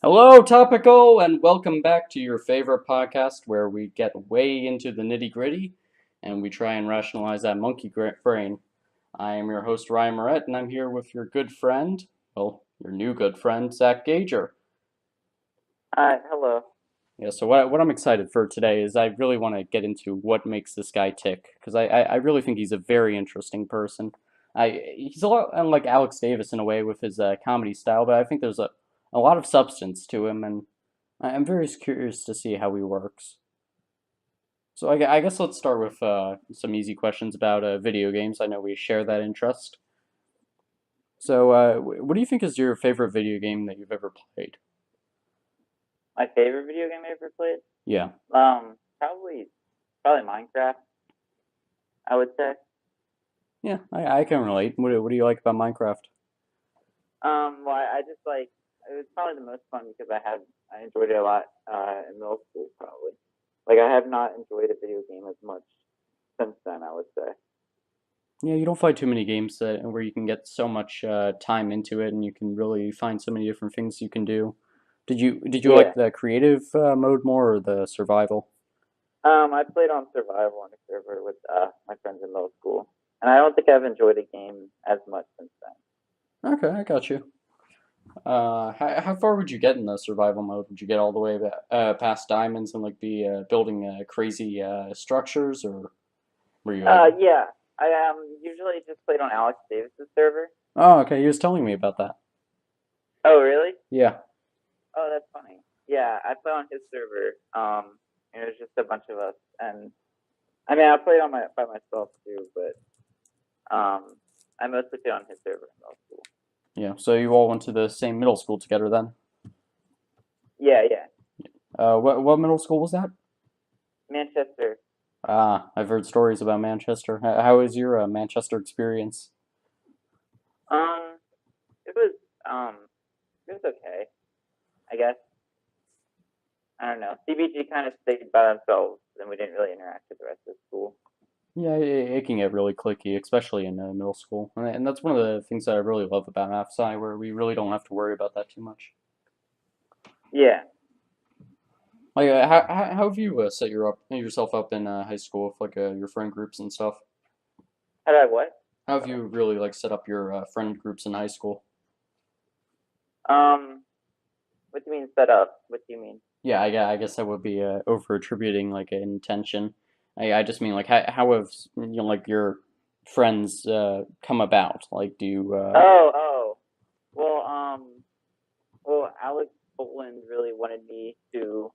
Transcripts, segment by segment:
Hello, Topical, and welcome back to your favorite podcast where we get way into the nitty gritty and we try and rationalize that brain. I am your host, Ryan Moret, and I'm here with your good friend, well, your new good friend, Zack Gager. Hi, hello. Yeah, so what I'm excited for today is I really want to get into what makes this guy tick, because I really think he's a very interesting person. He's a lot unlike Alex Davis in a way with his comedy style, but I think there's a lot of substance to him, and I'm very curious to see how he works. So I guess let's start with some easy questions about video games. I know we share that interest. So, what do you think is your favorite video game that you've ever played? My favorite video game I ever played? Yeah. Probably Minecraft, I would say. Yeah, I can relate. What do you like about Minecraft? Well, I just like it was probably the most fun because I enjoyed it a lot in middle school probably. Like I have not enjoyed a video game as much since then, I would say. Yeah, you don't find too many games where you can get so much time into it, and you can really find so many different things you can do. Did you like Yeah. the creative mode more or the survival? I played on survival on a server with my friends in middle school, and I don't think I've enjoyed a game as much since then. Okay, I got you. How far would you get in the survival mode? Would you get all the way past diamonds and like be building crazy structures, or were you like, Yeah. I usually just played on Alex Davis's server. oh, okay, he was telling me about that. Oh, really? Yeah, Oh, that's funny. Yeah, I play on his server. And it was just a bunch of us, and I mean, I played on my by myself too, but I mostly played on his server in middle school. yeah. So you all went to the same middle school together then? Yeah, yeah. What middle school was that? Manchester. Ah, I've heard stories about Manchester. How was your Manchester experience? Um, it was um, it was okay, I guess. I don't know. CBG kind of stayed by themselves, and we didn't really interact with the rest of the school. Yeah, it can get really clicky, especially in middle school, and that's one of the things that I really love about AFSI, where we really don't have to worry about that too much. Yeah. Like, how have you yourself up in high school with like your friend groups and stuff? How did I what? How have you really like set up your friend groups in high school? Um, what do you mean set up? What do you mean? Yeah, I guess that would be over attributing like an intention. I just mean like how have like your friends come about? Like, do you Oh. Well, Alex Poland really wanted me to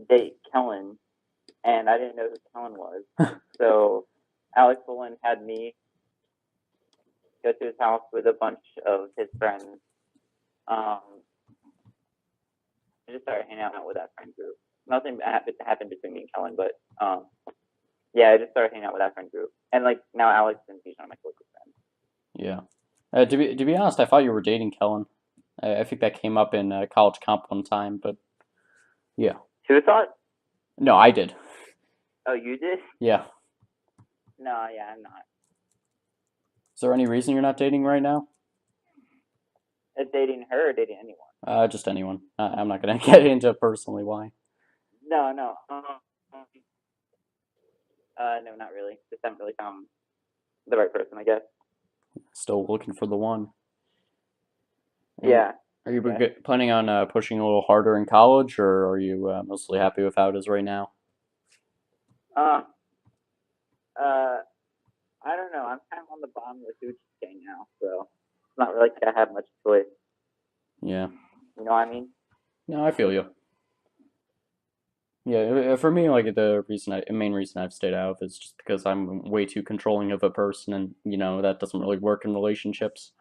date Kellen, and I didn't know who Kellen was. So Alex Poland had me go to his house with a bunch of his friends. Um, I just started hanging out with that friend group. Nothing happened between me and Kellen, but yeah, I just started hanging out with that friend group, and like now Alex and he's one of my closest friends. yeah? To be honest, I thought you were dating Kellen. I think that came up in college comp one time, but yeah. Who thought? No, I did. Oh, you did? Yeah. No, yeah, I'm not. Is there any reason you're not dating right now? Dating her or dating anyone? Just anyone. I'm not gonna get into personally why. No, no. No, not really. Just haven't really found the right person, I guess. Still looking for the one. Are you, Yeah. are you Okay. planning on pushing a little harder in college, or are you mostly happy with how it is right now? Uh, uh, I don't know. I'm kind of on the bottom of the food chain now, so it's not really like I have much choice. Yeah. You know what I mean? No, I feel you. Yeah, for me, like the main reason I've stayed out of is just because I'm way too controlling of a person, and that doesn't really work in relationships.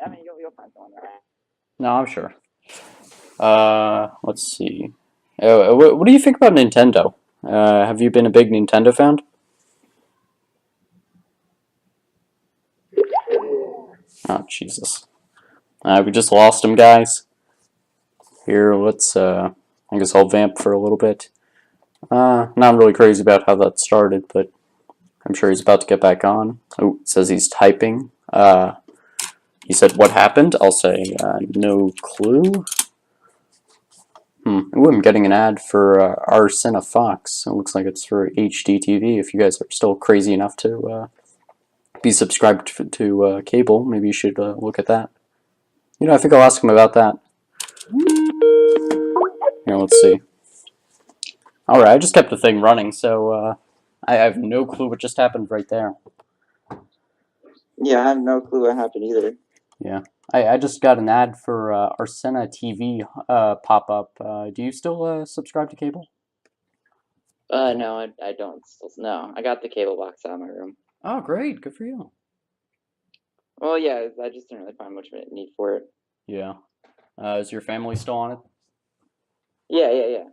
I mean, you'll find someone, right? No, I'm sure. Let's see. What do you think about Nintendo? Have you been a big Nintendo fan? Oh, Jesus. We just lost him, guys. Here, let's, I guess I'll vamp for a little bit. Not really crazy about how that started, but I'm sure he's about to get back on. Oh, it says he's typing. He said, "What happened?" I'll say, "No clue." Ooh, I'm getting an ad for Arsena Fox. It looks like it's for HDTV. If you guys are still crazy enough to be subscribed to cable, maybe you should look at that. I think I'll ask him about that. Let's see. All right, I just kept the thing running, so I have no clue what just happened right there. Yeah, I have no clue what happened either. Yeah, I just got an ad for Arsena TV pop up. Do you still subscribe to cable? No, I don't. No, I got the cable box out of my room. Oh, great, good for you. Well, yeah, I just didn't really find much of a need for it. Yeah. Is your family still on it? Yeah.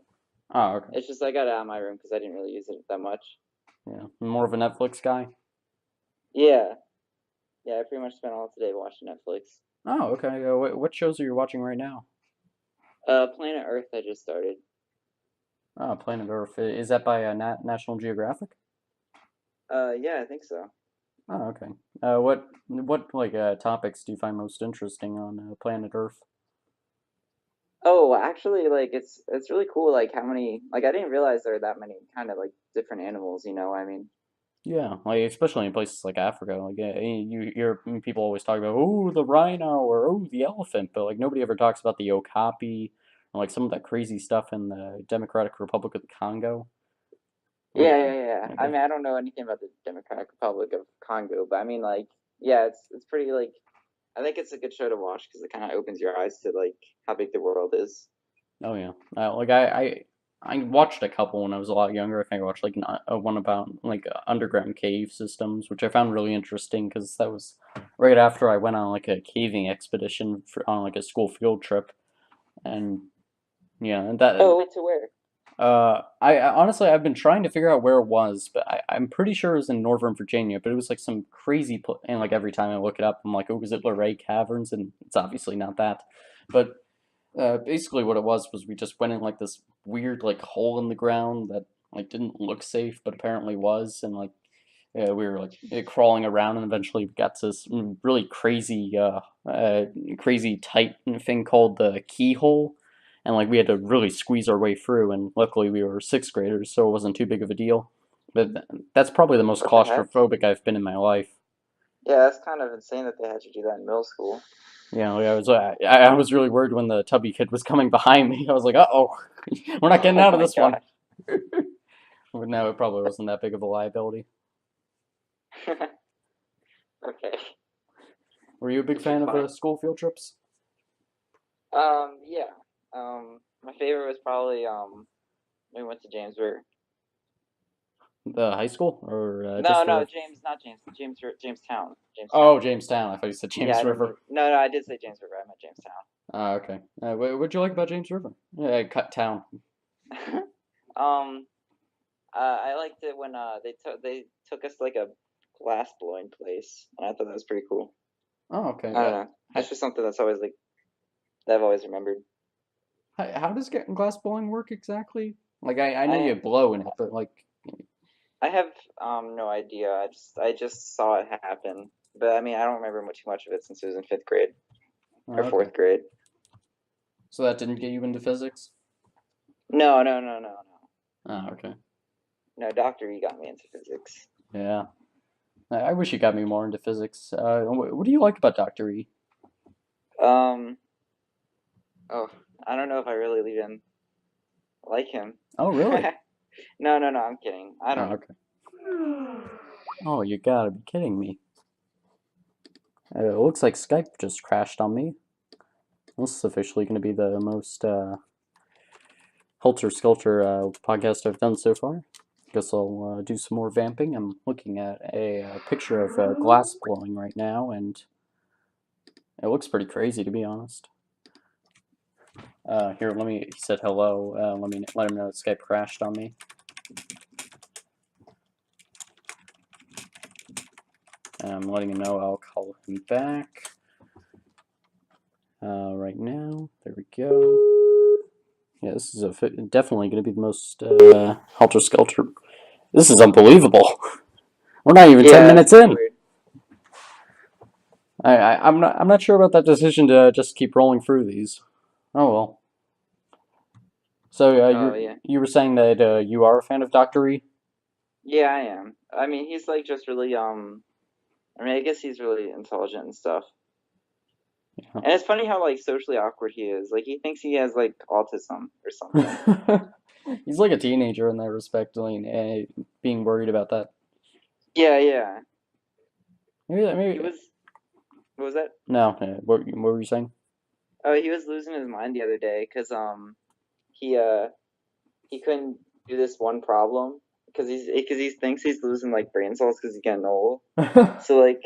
Oh, okay. It's just I got it out of my room because I didn't really use it that much. Yeah, more of a Netflix guy. Yeah, I pretty much spent all today watching Netflix. Oh, okay. What shows are you watching right now? Planet Earth I just started. Oh, Planet Earth. Is that by National Geographic? Yeah, I think so. Oh, okay. What like topics do you find most interesting on Planet Earth? Oh, actually, like it's really cool. Like how many? Like I didn't realize there are that many kind of like different animals. I mean. Yeah, like especially in places like Africa, like you hear people always talk about oh the rhino or oh the elephant, but like nobody ever talks about the okapi or like some of that crazy stuff in the Democratic Republic of the Congo. Like, Yeah. I mean, I don't know anything about the Democratic Republic of Congo, but I mean, like, yeah, it's pretty like. I think it's a good show to watch because it kind of opens your eyes to like how big the world is. oh yeah, like I watched a couple when I was a lot younger. I think I watched like a one about like underground cave systems, which I found really interesting because that was right after I went on like a caving expedition on like a school field trip, and yeah, and that Oh, wait, to where? I honestly I've been trying to figure out where it was, but I'm pretty sure it was in Northern Virginia, but it was like some crazy and like every time I look it up, I'm like, oh, was it Luray Caverns? And it's obviously not that, but. Basically, what it was we just went in like this weird like hole in the ground that like didn't look safe, but apparently was, and like we were like crawling around, and eventually we got to this really crazy tight thing called the keyhole, and like we had to really squeeze our way through, and luckily we were sixth graders, so it wasn't too big of a deal. But that's probably the most What the heck? claustrophobic I've been in my life. Yeah, that's kind of insane that they had you do that in middle school. Yeah, like I was really worried when the tubby kid was coming behind me. I was like, uh-oh, we're not getting Oh out of my this one. gosh. But no, it probably wasn't that big of a liability. Okay, Were you a big but you're fan of fine. school field trips? Yeah. My favorite was probably we went to Jamesburg. The high school or No, just no, the? James, not James, Jamestown, Oh, Jamestown. Jamestown. I thought you said Yeah, James I didn't River. mean. No, I did say Jamesburg. I meant Okay. What'd you like about James River? Yeah, cut town. Jamestown. um, I liked it when they took us to like a glass blowing place, and I thought that was pretty cool. Oh, okay. I don't know. That's just something that's always like that I've always remembered. How does getting glass blowing work exactly? Like I know I you blow in it, but like, I have no idea. I just saw it happen, but I mean I don't remember too much of it since it was in fifth grade or okay. fourth grade. So that didn't get you into physics? No. Oh, okay. No, Doctor E got me into physics. Yeah. I wish you got me more into physics. What do you like about Dr. E? Um, oh, I don't know if I really even like him. Oh, really? No, I'm kidding. I Oh, don't. okay. Oh, you gotta be kidding me. It looks like Skype just crashed on me. This is officially going to be the most Helter Skelter podcast I've done so far. Guess I'll do some more vamping. I'm looking at a picture of glass blowing right now, and it looks pretty crazy, to be honest. Here, let me. He said hello. Let him know that Skype crashed on me. I'm letting him know I'll call him back right now. There we go. Yeah, this is definitely going to be the most Helter Skelter. This is unbelievable. We're not even 10 Yeah, it's minutes kind of in. weird. I'm not sure about that decision to just keep rolling through these. Oh well. So Oh yeah, you were saying that you are a fan of Doctor E? yeah, I am. I mean, he's like just really I mean, I guess he's really intelligent and stuff. And it's funny how like socially awkward he is. Like he thinks he has like autism or something. Yeah. He's like a teenager in that respect, like, being worried about that. Yeah, yeah. He Maybe was. What was that? no. What were you saying? Oh, he was losing his mind the other day because he uh he couldn't do this one problem because he thinks he's losing like brain cells because he's getting old. So like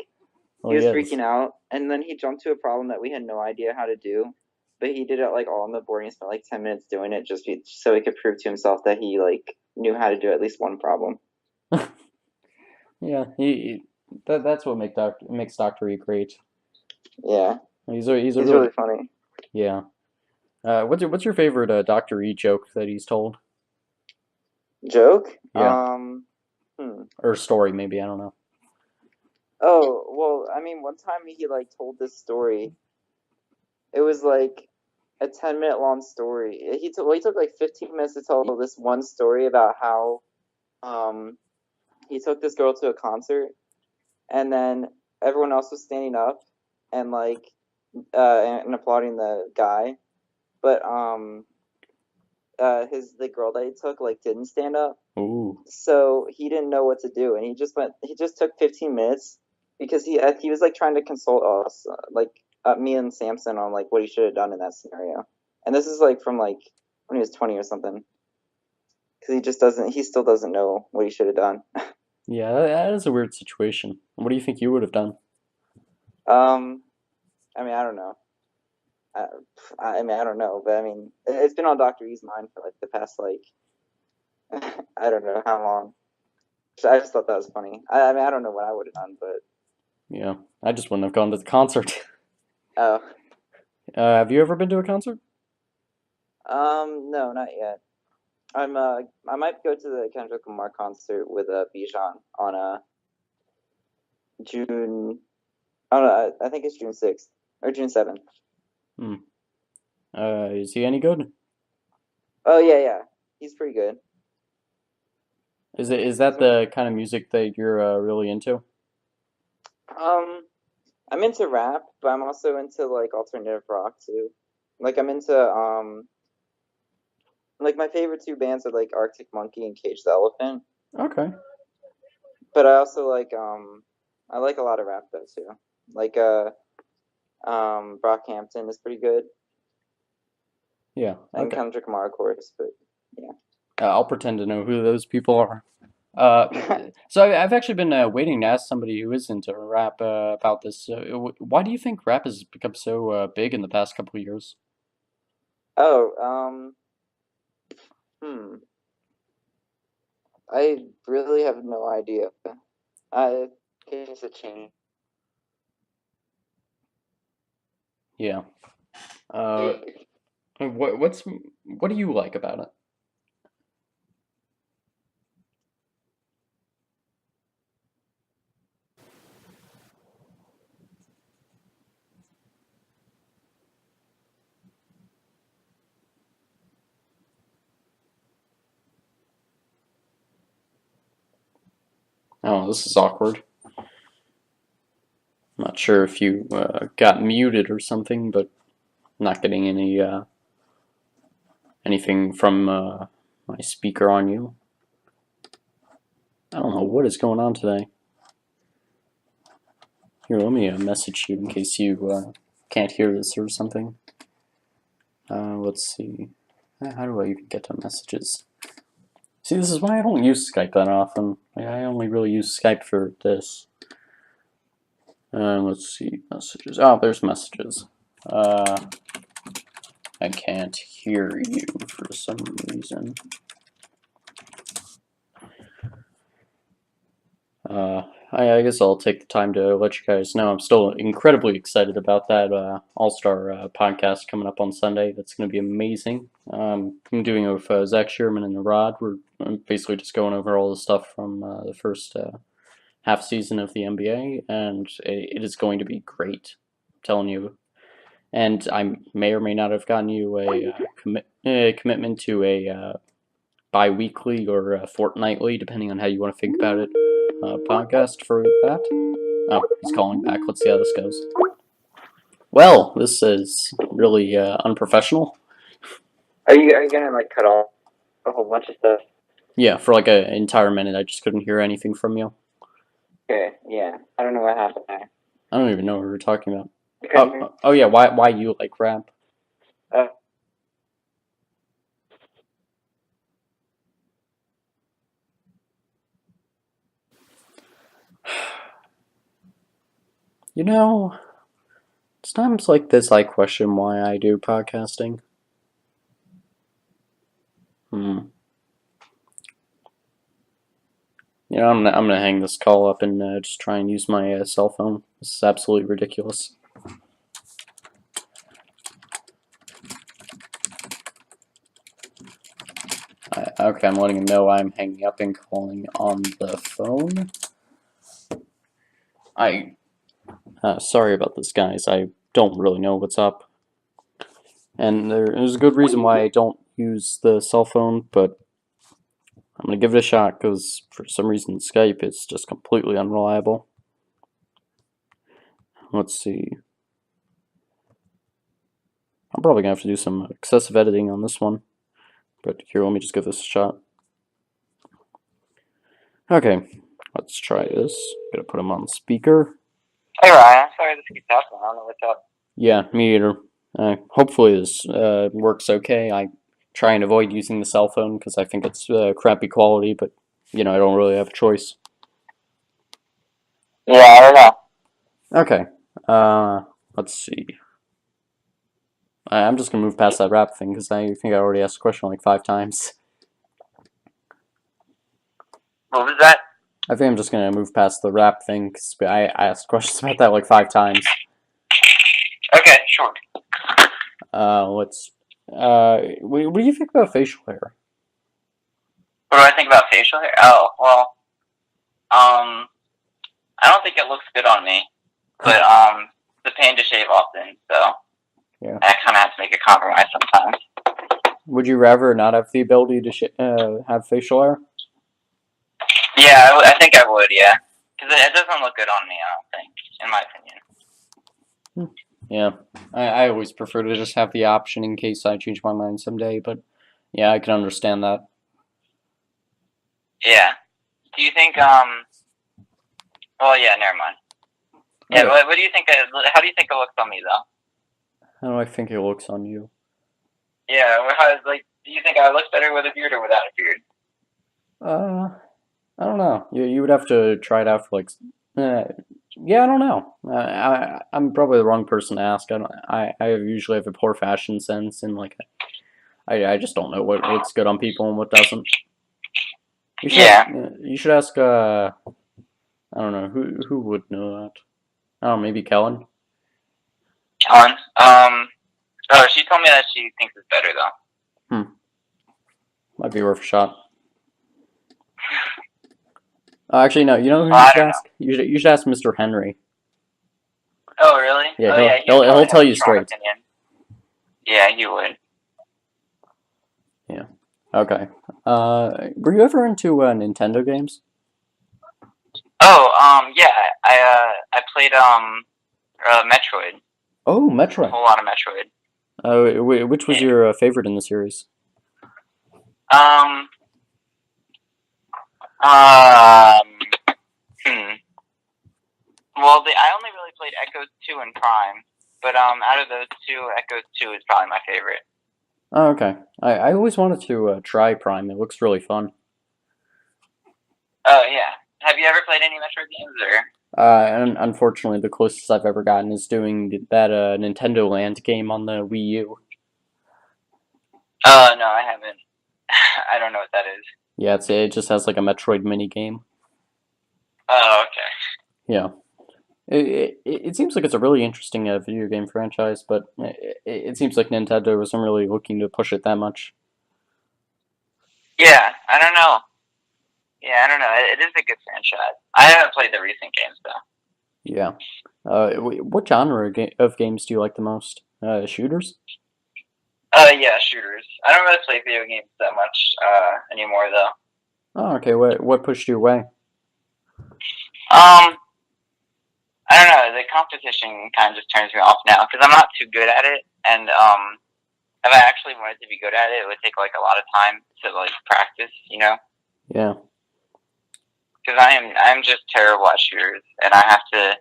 Well, he he was is. freaking out, and then he jumped to a problem that we had no idea how to do, but he did it like all on the board. And he spent like 10 minutes doing it so he could prove to himself that he like knew how to do at least one problem. Yeah, that's what makes Doctor E great. Yeah, He's a he's really really funny. yeah. What's your favorite Doctor E joke that he's told? Joke? Yeah, Hmm. or story maybe, I don't know. Oh well, I mean, one time he like told this story. It was like a 10 minute long story. He took like 15 minutes to tell this one story about how um he took this girl to a concert, and then everyone else was standing up and like and applauding the guy, but the girl that he took like didn't stand up, Ooh. so he didn't know what to do, and he just took 15 minutes because he was like trying to consult us, me and Samson, on like what he should have done in that scenario. And this is like from like when he was 20 or something, because he still doesn't know what he should have done. Yeah, that is a weird situation. What do you think you would have done? um I mean, I don't know. I, I mean, I don't know, but I mean, it's been on Dr. E's mind for like the past like I don't know how long. So I just thought that was funny. I mean, I don't know what I would have done, but Yeah, I just wouldn't have gone to the concert. oh, Have you ever been to a concert? no, not yet. I might go to the Kendrick Lamar concert with Bijan on June. I don't know. I think it's June 6th or June 7th. Hmm. Is he any good? Oh yeah, yeah, he's pretty good. Is He's that the kind of music that you're really into? um, I'm into rap, but I'm also into like alternative rock too. Like I'm into like my favorite two bands are like Arctic Monkey and Cage the Elephant. Okay. But I also like I like a lot of rap though too. Like Brockhampton is pretty good, Yeah. and Okay. Kendrick Lamar of course, but yeah. I'll pretend to know who those people are. Uh, so I've actually been waiting to ask somebody who is into rap about this. Why do you think rap has become so big in the past couple of years? Oh, hmm. I really have no idea. I guess it changed. Yeah. Uh, what do you like about it? Oh, this is awkward. I'm not sure if you got muted or something, but I'm not getting anything from my speaker on you. I don't know what is going on today. Here, let me message you in case you can't hear this or something. Let's see. How do I even get to messages? See, this is why I don't use Skype that often. I only really use Skype for this. Let's see, messages. Oh, there's messages. I can't hear you for some reason. Uh, I guess I'll take the time to let you guys know I'm still incredibly excited about that All-Star podcast coming up on Sunday. That's going to be amazing. I'm doing it with Zach Sherman and the Rod. We're basically just going over all the stuff from the first half season of the NBA, and it is going to be great. I'm telling you. And I may or may not have gotten you a commitment to a bi-weekly or fortnightly, depending on how you want to think about it, podcast for that. Oh, he's calling back. Let's see how this goes. Well, this is really unprofessional. Are you gonna like cut off a whole bunch of stuff? Yeah, for like an entire minute, I just couldn't hear anything from you. Okay, yeah. I don't know what happened there. I don't even know what we were talking about. I couldn't hear. Oh yeah, why you like rap? Uh, You know, it's times like this I question why I do podcasting. I'm gonna hang this call up and just try and use my cell phone. This is absolutely ridiculous. Okay, I'm letting him know I'm hanging up and calling on the phone. Sorry about this, guys. I don't really know what's up. And there's a good reason why I don't use the cell phone, but I'm going to give it a shot because for some reason Skype is just completely unreliable. Let's see. I'm probably going to have to do some excessive editing on this one. But here, let me just give this a shot. Okay, let's try this. Gonna put him on speaker. Hey Ryan, sorry this keeps happening. I don't know what's up. Yeah, me either. Hopefully this works okay. I try and avoid using the cell phone because I think it's crappy quality, but I don't really have a choice. Yeah, I don't know. Okay, let's see. I'm just gonna move past that rap thing because I think I already asked the question like 5 times. What was that? I think I'm just gonna move past the rap thing because I asked questions about that like 5 times. Okay, sure. What do you think about facial hair? What do I think about facial hair? Oh, well, I don't think it looks good on me, but it's a pain to shave often, so yeah. I kind of have to make a compromise sometimes. Would you rather not have the ability to have facial hair? Yeah, I think I would, yeah. Because it doesn't look good on me, I don't think, in my opinion. Yeah, I always prefer to just have the option in case I change my mind someday, but yeah, I can understand that. Yeah. Do you think, well, yeah, never mind. Yeah, Okay. what do you think, how do you think it looks on me, though? How do I think it looks on you? Yeah, do you think I look better with a beard or without a beard? I don't know. You would have to try it out for like, yeah, I don't know. I'm probably the wrong person to ask. I usually have a poor fashion sense and like, I just don't know what looks good on people and what doesn't. You should ask. I don't know who would know that. I don't know, maybe Kellen. Kellen? She told me that she thinks it's better though. Might be worth a shot. Actually, no. You know who you should ask? You should ask Mr. Henry. Oh, really? Yeah, he'll tell you straight. Opinion. Yeah, he would. Yeah. Okay. Were you ever into Nintendo games? Oh, yeah. I played Metroid. Oh, Metroid. A whole lot of Metroid. Which was your favorite in the series? Well, I only really played Echoes 2 and Prime, but out of those two, Echoes 2 is probably my favorite. Oh, okay. I always wanted to try Prime. It looks really fun. Oh, yeah. Have you ever played any Metroid games, or? And unfortunately, the closest I've ever gotten is doing that Nintendo Land game on the Wii U. Oh, no, I haven't. I don't know what that is. Yeah, it just has like a Metroid mini game. Oh, okay. Yeah. It seems like it's a really interesting video game franchise, but it seems like Nintendo wasn't really looking to push it that much. Yeah, I don't know. Yeah, I don't know. It is a good franchise. I haven't played the recent games though. Yeah. What genre of games do you like the most? Shooters? Yeah, shooters. I don't really play video games that much anymore though. Oh, okay. What pushed you away? Um, I don't know. The competition kind of just turns me off now because I'm not too good at it, and if I actually wanted to be good at it, it would take like a lot of time to like practice, you know. Yeah. Because I'm just terrible at shooters, and I have to.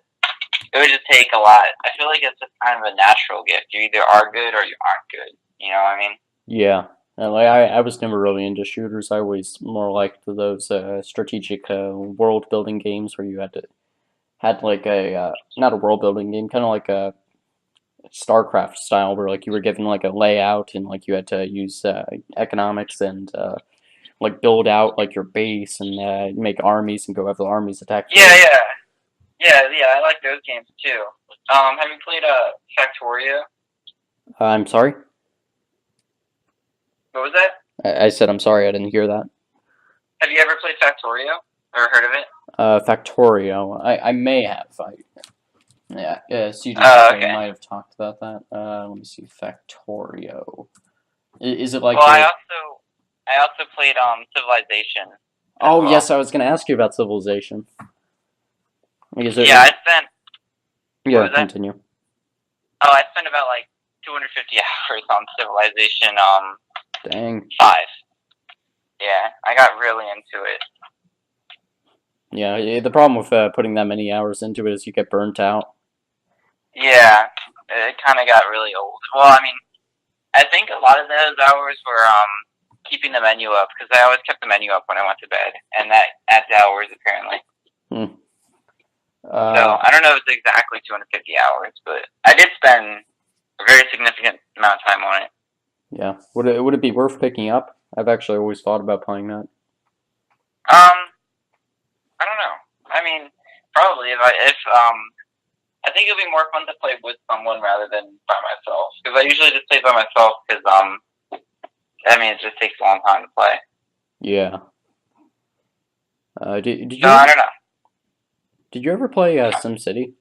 It would just take a lot. I feel like it's just kind of a natural gift. You either are good or you aren't good. You know what I mean? Yeah. I was never really into shooters. I always more liked those strategic world building games where you had like a not a world building game, kind of like a StarCraft style, where like you were given like a layout and like you had to use economics and like build out like your base and make armies and go have the armies attack Yeah, the. yeah. I like those games too. Have you played Factorio? I'm sorry. What was that? I said I'm sorry. I didn't hear that. Have you ever played Factorio or heard of it? Factorio. I may have. Yeah. Oh, CJ okay. might have talked about that. Let me see. Factorio. Is it like Well, a? I also played Civilization as Oh well. yes, I was gonna ask you about Civilization. Is it? Yeah, I spent. What Yeah. was that? Continue. Oh, I spent about like 250 hours on Civilization Dang. 5. Yeah, I got really into it. Yeah. The problem with putting that many hours into it is you get burnt out. Yeah, it kind of got really old. Well, I mean, I think a lot of those hours were keeping the menu up because I always kept the menu up when I went to bed, and that adds hours apparently. Hmm. So I don't know if it's exactly 250 hours, but I did spend a very significant amount of time on it. Yeah. Would it be worth picking up? I've actually always thought about playing that. Um, I don't know. I mean, probably if I think it'll be more fun to play with someone rather than by myself because I usually just play by myself because I mean it just takes a long time to play. Yeah. Did So you I ever don't know. did you ever play SimCity?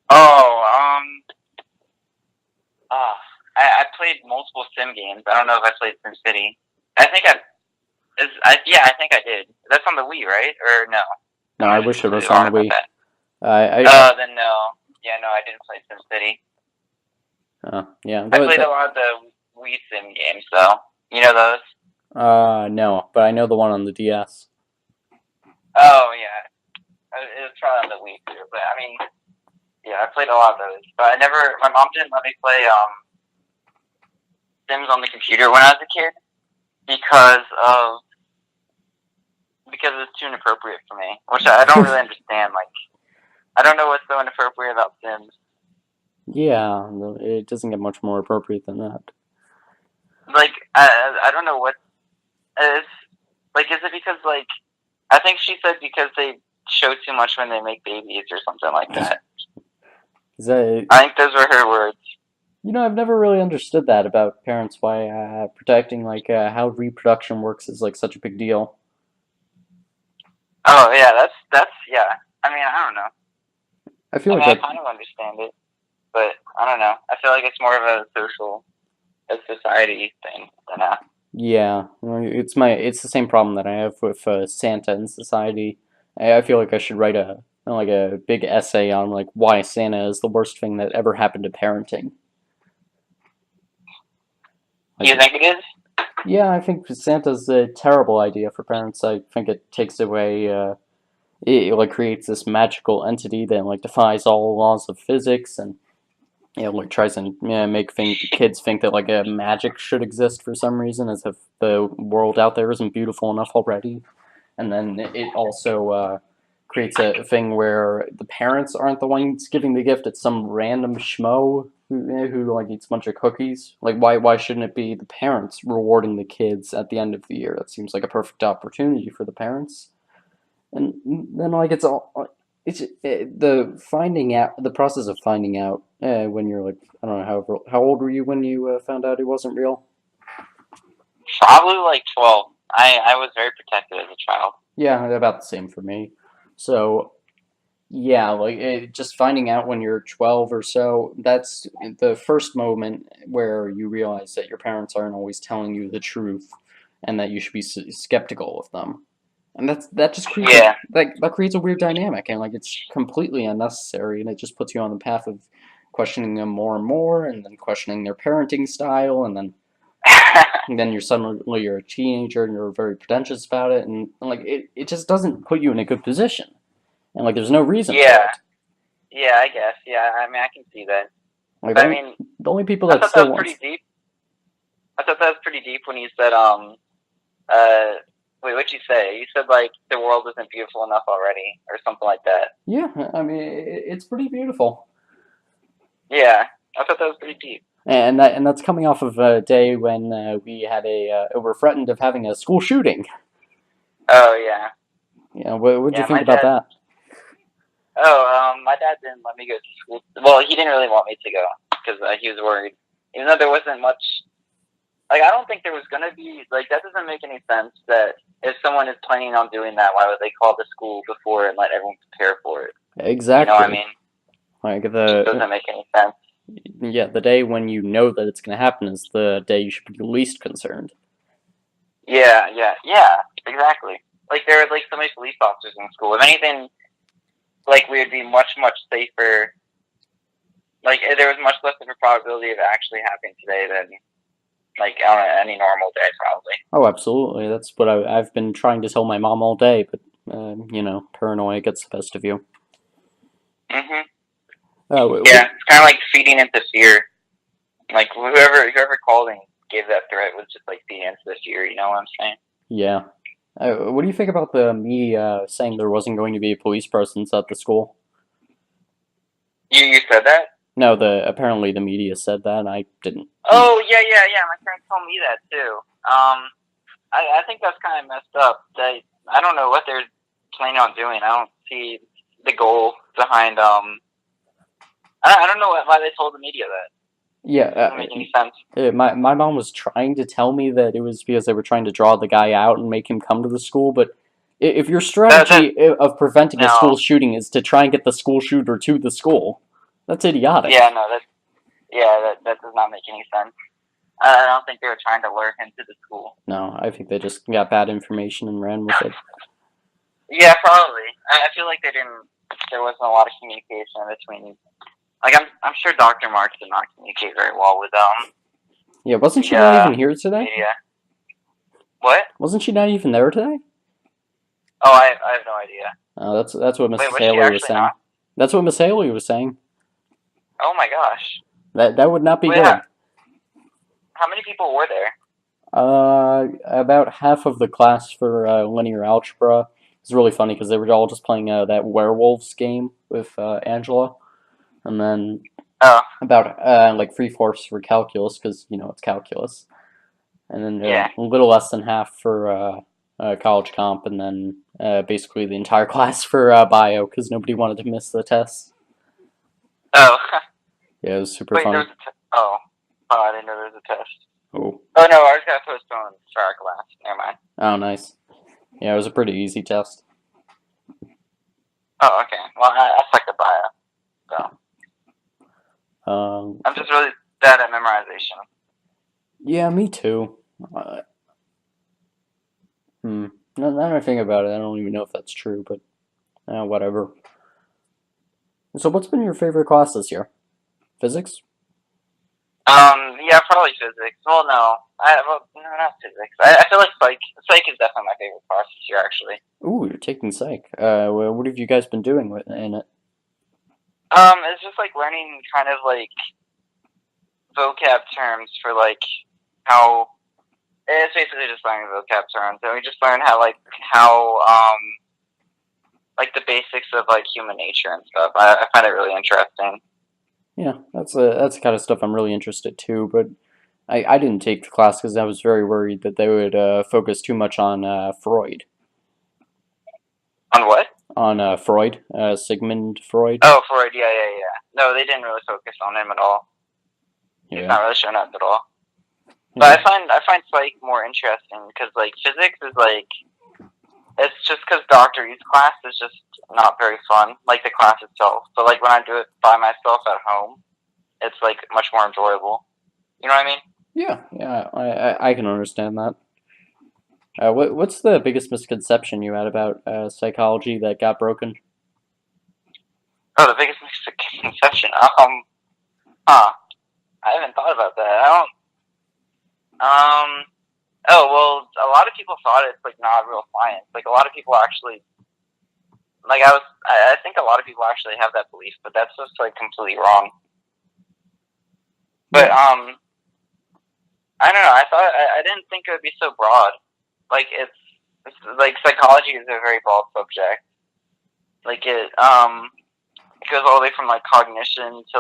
Oh, uh, I played multiple sim games. I don't know if I played SimCity. I think yeah, I think I did. That's on the Wii, right? Or no? No, Am I I just wish it completely was on wrong the about Wii. that? Then no. Yeah, no, I didn't play SimCity. Yeah. I played a lot of the Wii sim games, though. You know those? No, but I know the one on the DS. Oh, yeah. It was probably on the Wii, too. But, I mean, yeah, I played a lot of those. But my mom didn't let me play Sims on the computer when I was a kid because of because it's too inappropriate for me, which I don't really understand. Like, I don't know what's so inappropriate about Sims. Yeah, no, it doesn't get much more appropriate than that. Like, I don't know what is. Like, is it because, like, I think she said because they show too much when they make babies or something like that. Is that, I think those were her words. I've never really understood that about parents, why protecting like how reproduction works is like such a big deal. Oh, yeah, yeah. I mean, I don't know. I feel I like mean, I that. kind of understand it, but I don't know. I feel like it's more of a society thing than a. Yeah, well, it's the same problem that I have with Santa and society. I feel like I should write a big essay on like why Santa is the worst thing that ever happened to parenting. You Like, think it is? yeah, I think Santa's a terrible idea for parents. I think it takes away, it like creates this magical entity that like defies all laws of physics and like tries to make kids think that like a magic should exist for some reason, as if the world out there isn't beautiful enough already. And then it also creates a thing where the parents aren't the ones giving the gift; it's some random schmo who like eats a bunch of cookies. Like, why shouldn't it be the parents rewarding the kids at the end of the year? That seems like a perfect opportunity for the parents. And then like the finding out, the process of finding out when you're like, I don't know, how old were you when you found out it wasn't real? Probably like 12. I was very protected as a child. Yeah, about the same for me. So yeah, just finding out when you're 12 or so, that's the first moment where you realize that your parents aren't always telling you the truth and that you should be skeptical of them. And that just creates Yeah. that creates a weird dynamic, and like it's completely unnecessary, and it just puts you on the path of questioning them more and more, and then questioning their parenting style, and then you're a teenager and you're very pretentious about it, and like it just doesn't put you in a good position, and like there's no reason for Yeah. it. Yeah, I guess. Yeah, I mean, I can see that. Like But I mean, the only people I that thought that still was pretty wants, deep. I thought that was pretty deep when you said, wait, what'd you say? You said, like, the world isn't beautiful enough already, or something like that. yeah, I mean it's pretty beautiful, Yeah, I thought that was pretty deep. and that's coming off of a day when we had we're threatened of having a school shooting. Oh, yeah. Yeah, what'd you Yeah, think about that? my dad didn't let me go to school. Well, he didn't really want me to go, because he was worried. Even though there wasn't much, like, I don't think there was going to be, like, that doesn't make any sense that if someone is planning on doing that, why would they call the school before and let everyone prepare for it? You know what I Exactly. mean? Like It just doesn't make any sense. yeah, the day when you know that it's going to happen is the day you should be least concerned. Yeah, exactly. Like, there are, like, so many police officers in school. If anything, like, we would be much, much safer. Like, there was much less of a probability of it actually happening today than, like, on any normal day, probably. Oh, absolutely. That's what I've been trying to tell my mom all day, but paranoia gets the best of you. Hmm. What? Yeah, it's kind of like feeding into fear. Like, whoever called and gave that threat was just, like, feeding into the fear, you know what I'm saying? Yeah. What do you think about the media saying there wasn't going to be a police presence at the school? You said that? No, the apparently the media said that, and I didn't. Oh, yeah. My friend told me that, too. I think that's kind of messed up. I don't know what they're planning on doing. I don't see the goal behind, I don't know why they told the media that. Yeah, It doesn't make any sense. my mom was trying to tell me that it was because they were trying to draw the guy out and make him come to the school, but if your That strategy of preventing a no. school shooting is to try and get the school shooter to the school, that's idiotic. Yeah, no, that does not make any sense. I don't think they were trying to lure him to the school. No, I think they just got bad information and ran with it. Yeah, probably. I feel like they didn't. There wasn't a lot of communication between. Like, I'm sure Dr. Marks did not communicate very well with Yeah, wasn't she not the even here today? media. What? Wasn't she not even there today? Oh, I have no idea. That's what Wait, Mrs. was she Haley was actually saying. not? That's what Miss Haley was saying. Oh my gosh. That would not be Wait, good. how many people were there? About half of the class for linear algebra. It's really funny because they were all just playing that werewolves game with Angela, and then Oh, about like 3/4 for calculus because it's calculus, and then yeah. a little less than half for college comp, and then basically the entire class for bio because nobody wanted to miss the test. Oh, Yeah, it was super wait, funny. oh, I didn't know there was a test. Oh, Oh no, I just got postponed for our class. Never mind. oh, nice. Yeah, it was a pretty easy test. Oh, okay. Well, I suck at bio, so I'm just really bad at memorization. Yeah, me too. Uh, Now that I think about it, I don't even know if that's true, but whatever. So, what's been your favorite class this year? Physics? Yeah, probably physics. Well, no, no, not physics. I feel like psych. Psych is definitely my favorite class this year, actually. Ooh, you're taking psych. What have you guys been doing in it? It's just like learning kind of like vocab terms for like how. It's basically just learning vocab terms, and we just learn how like the basics of like human nature and stuff. I find it really interesting. Yeah, that's the kind of stuff I'm really interested too. But I didn't take the class because I was very worried that they would focus too much on Freud. On what? On Freud, Sigmund Freud. Oh, Freud. Yeah. No, they didn't really focus on him at all. He's Yeah. not really showing up at all. But Yeah. I find psych more interesting because like physics is like it's just because Doctor E's class is just not very fun, like the class itself. But like when I do it by myself at home, it's like much more enjoyable. You know what I mean? Yeah, yeah, I can understand that. What's the biggest misconception you had about psychology that got broken? Oh, the biggest misconception. Huh. I haven't thought about that. I don't. Oh well, a lot of people thought it's like not real science. Like a lot of people actually, like I think a lot of people actually have that belief, but that's just like completely wrong. But Yeah. I don't know. I didn't think it would be so broad. Like it's like psychology is a very broad subject. Like it goes all the way from like cognition to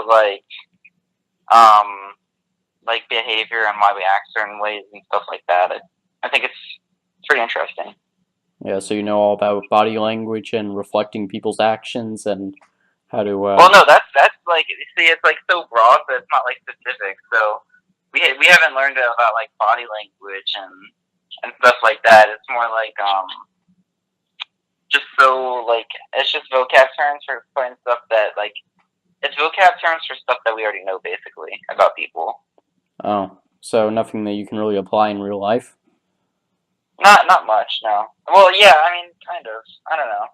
um like behavior and why we act certain ways and stuff like that. I think it's pretty interesting. Yeah, so you know all about body language and reflecting people's actions and how to Well, no, that's like see, it's like so broad, but it's not like specific. So we haven't learned about like body language and stuff like that. It's more like just so like it's just vocab terms for explaining stuff that like it's vocab terms for stuff that we already know basically about people. oh, so nothing that you can really apply in real life. Not much, no. Well, yeah, I mean, kind of. I don't know.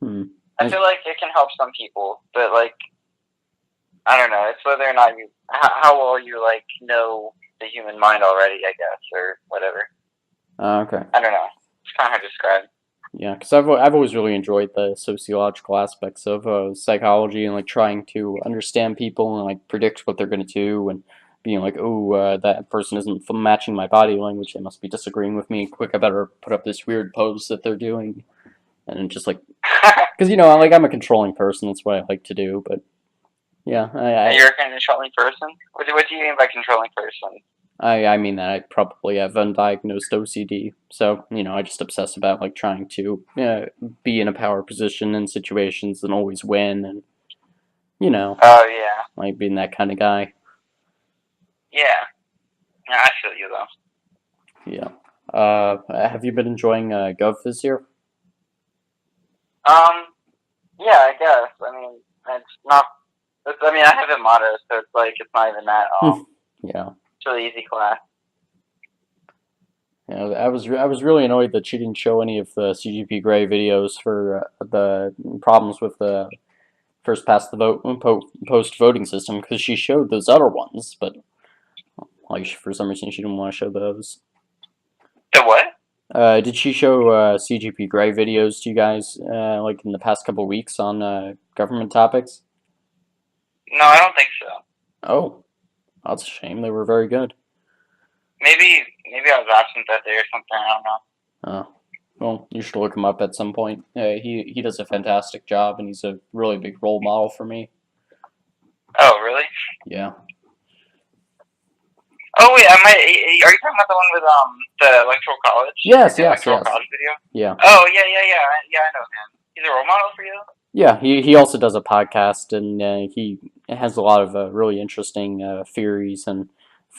Hmm. I feel like it can help some people, but like I don't know. It's whether or not you how well you like know the human mind already, I guess, or whatever. Okay. I don't know. It's kind of hard to describe. Yeah, because I've always really enjoyed the sociological aspects of psychology and like trying to understand people and like predict what they're gonna do and being like, oh, that person isn't matching my body language. They must be disagreeing with me. Quick, I better put up this weird pose that they're doing, and just like, because like I'm a controlling person. That's what I like to do. But yeah, You're a controlling person. What do you mean by controlling person? I mean that I probably have undiagnosed OCD, so I just obsess about like trying to be in a power position in situations and always win, and you know Oh yeah, like being that kind of guy. yeah. Yeah, I feel you though. Yeah. Have you been enjoying Gov this year? Um, yeah, I guess. I mean, it's not. I mean, I have a motto, so it's like it's not even that. Yeah. It's really easy class. Yeah, I was really annoyed that she didn't show any of the CGP Grey videos for the problems with the first past the vote post voting system because she showed those other ones, but like for some reason she didn't want to show those. The what? Did she show CGP Grey videos to you guys like in the past couple weeks on government topics? No, I don't think so. Oh, that's a shame. They were very good. Maybe I was absent that day or something. I don't know. Oh, well, you should look him up at some point. He does a fantastic job, and he's a really big role model for me. Oh, really? Yeah. Oh wait, are you talking about the one with the electoral college? Yes, The yes, electoral yes. college video? Yeah. Oh yeah. I know him. He's a role model for you. Yeah, he also does a podcast, and he has a lot of really interesting theories and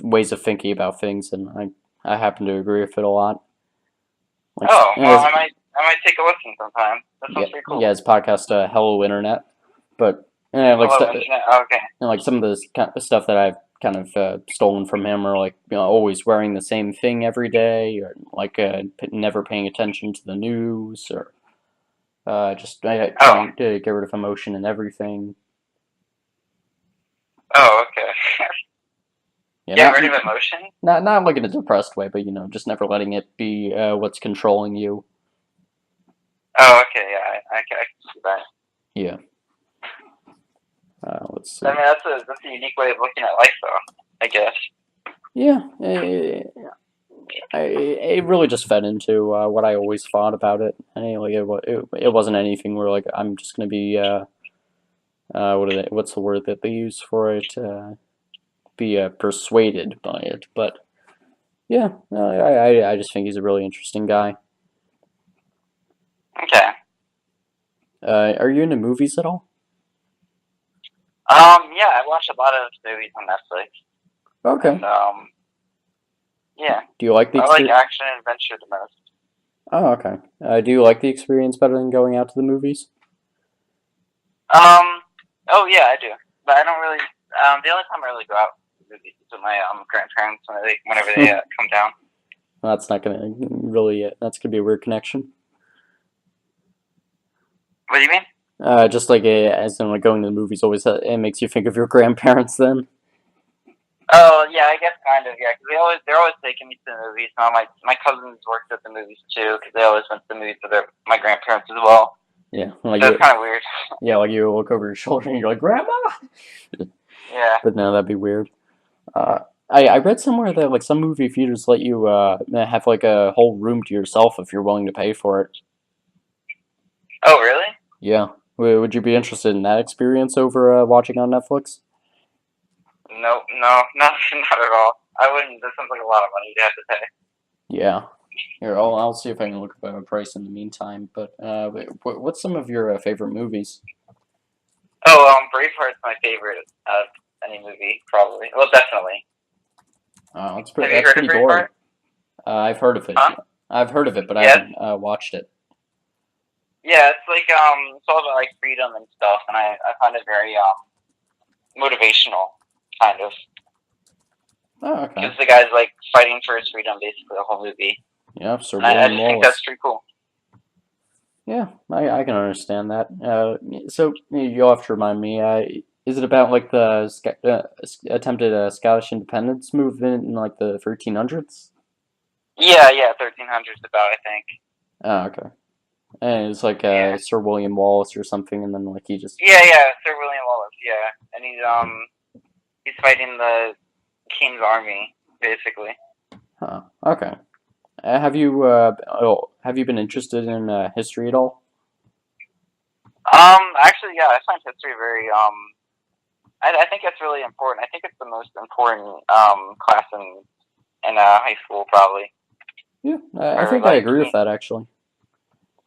ways of thinking about things, and I happen to agree with it a lot. Like, Oh well, I might take a listen sometime. That yeah, sounds pretty yeah, cool. his podcast, Hello Internet, but Hello internet. Oh, okay. like some of the kind of stuff that I've kind of stolen from him are like always wearing the same thing every day, or like never paying attention to the news, or just Oh trying to get rid of emotion and everything. oh okay. Yeah, Get rid of emotion. not like in a depressed way, but just never letting it be what's controlling you. Oh okay. Yeah, I can see that. Yeah. Let's I see. mean, that's a unique way of looking at life, though. I guess. Yeah, it really just fed into what I always thought about it. Like it wasn't anything where like I'm just gonna be what's the word that they use for it? Be persuaded by it. But yeah, I just think he's a really interesting guy. Okay. Are you into movies at all? Yeah, I watch a lot of movies on Netflix, Okay. and Yeah, Do you like the I like experience? action and adventure the most. Oh, okay. Do you like the experience better than going out to the movies? Um, oh yeah, I do, but I don't really. The only time I really go out to the movies is with my grandparents whenever they come down. That's not gonna really. That's gonna be a weird connection. What do you mean? Just like as in like going to the movies always it makes you think of your grandparents then. Oh yeah, I guess kind of yeah. Because they're always taking me to the movies. Now my cousins worked at the movies too because they always went to the movies with my grandparents as well. Yeah, like So it's kind of weird. yeah, like you look over your shoulder and you're like, Grandma. Yeah. But no, that'd be weird. Uh, I read somewhere that like some movie theaters let you have like a whole room to yourself if you're willing to pay for it. Oh really? Yeah. Would you be interested in that experience over watching on Netflix? No, no, not not at all. I wouldn't. That sounds like a lot of money to have to pay. Yeah. Here, I'll see if I can look up a price in the meantime. But what's some of your favorite movies? Oh, Braveheart's my favorite of any movie, probably. Well, definitely. Have you That's heard of pretty gory. Braveheart? I've heard of it. Huh? I've heard of it, but I Yes. haven't watched it. Yeah, it's like it's all about like freedom and stuff, and I find it very motivational, kind of, Oh, okay. because the guy's like fighting for his freedom basically the whole movie, Yeah, Sir and I William just think that's Wallace. pretty cool. Yeah, I can understand that. So you'll have to remind me. Is it about like the attempted Scottish independence movement in like the 1300s? Yeah, yeah, 1300's about I think. Oh, okay. And it's like Yeah, Sir William Wallace or something, and then like he just. yeah, Sir William Wallace. Yeah, and he's fighting the king's army basically. Huh. Okay. Have you been interested in history at all? Actually, yeah, I find history very I think it's really important. I think it's the most important class in high school probably, Yeah, I or think I like agree with that actually.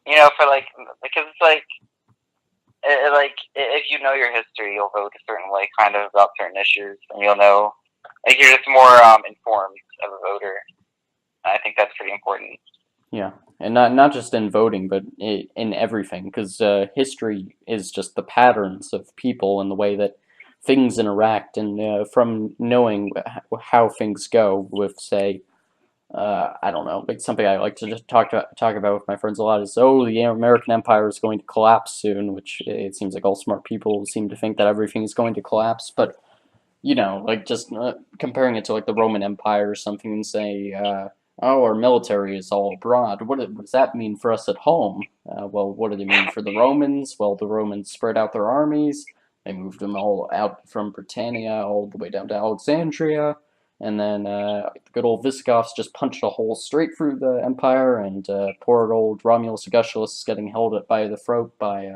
for like because it's like like if you know your history, you'll vote a certain way, kind of about certain issues, and you'll know like you're just more informed of a voter. I think that's pretty important. Yeah, and not just in voting, but in everything, because history is just the patterns of people and the way that things interact, and from knowing how things go with, say, I don't know, like something I like to just talk about with my friends a lot is, oh, the American Empire is going to collapse soon, which it seems like all smart people seem to think that everything is going to collapse, but like just comparing it to like the Roman Empire or something and say, oh, our military is all abroad. What does that mean for us at home? Well, what did it mean for the Romans? Well, the Romans spread out their armies. They moved them all out from Britannia all the way down to Alexandria. And then the good old Visigoths just punched a hole straight through the empire, and poor old Romulus Augustulus is getting held by the throat by,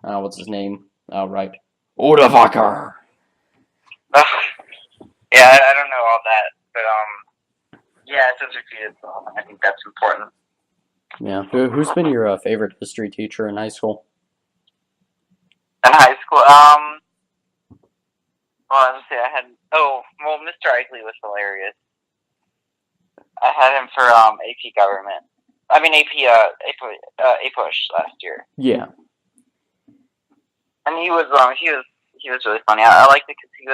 what's his name? Oh, right. Odovacar! Yeah, I don't know all that, but yeah, it's just repeated, so I think that's important. Yeah. Who's been your favorite history teacher in high school? In high school, well, let's see, I had Mr. Eichley was hilarious. I had him for AP government. I mean AP push last year, Yeah. and he was really funny. I liked it because he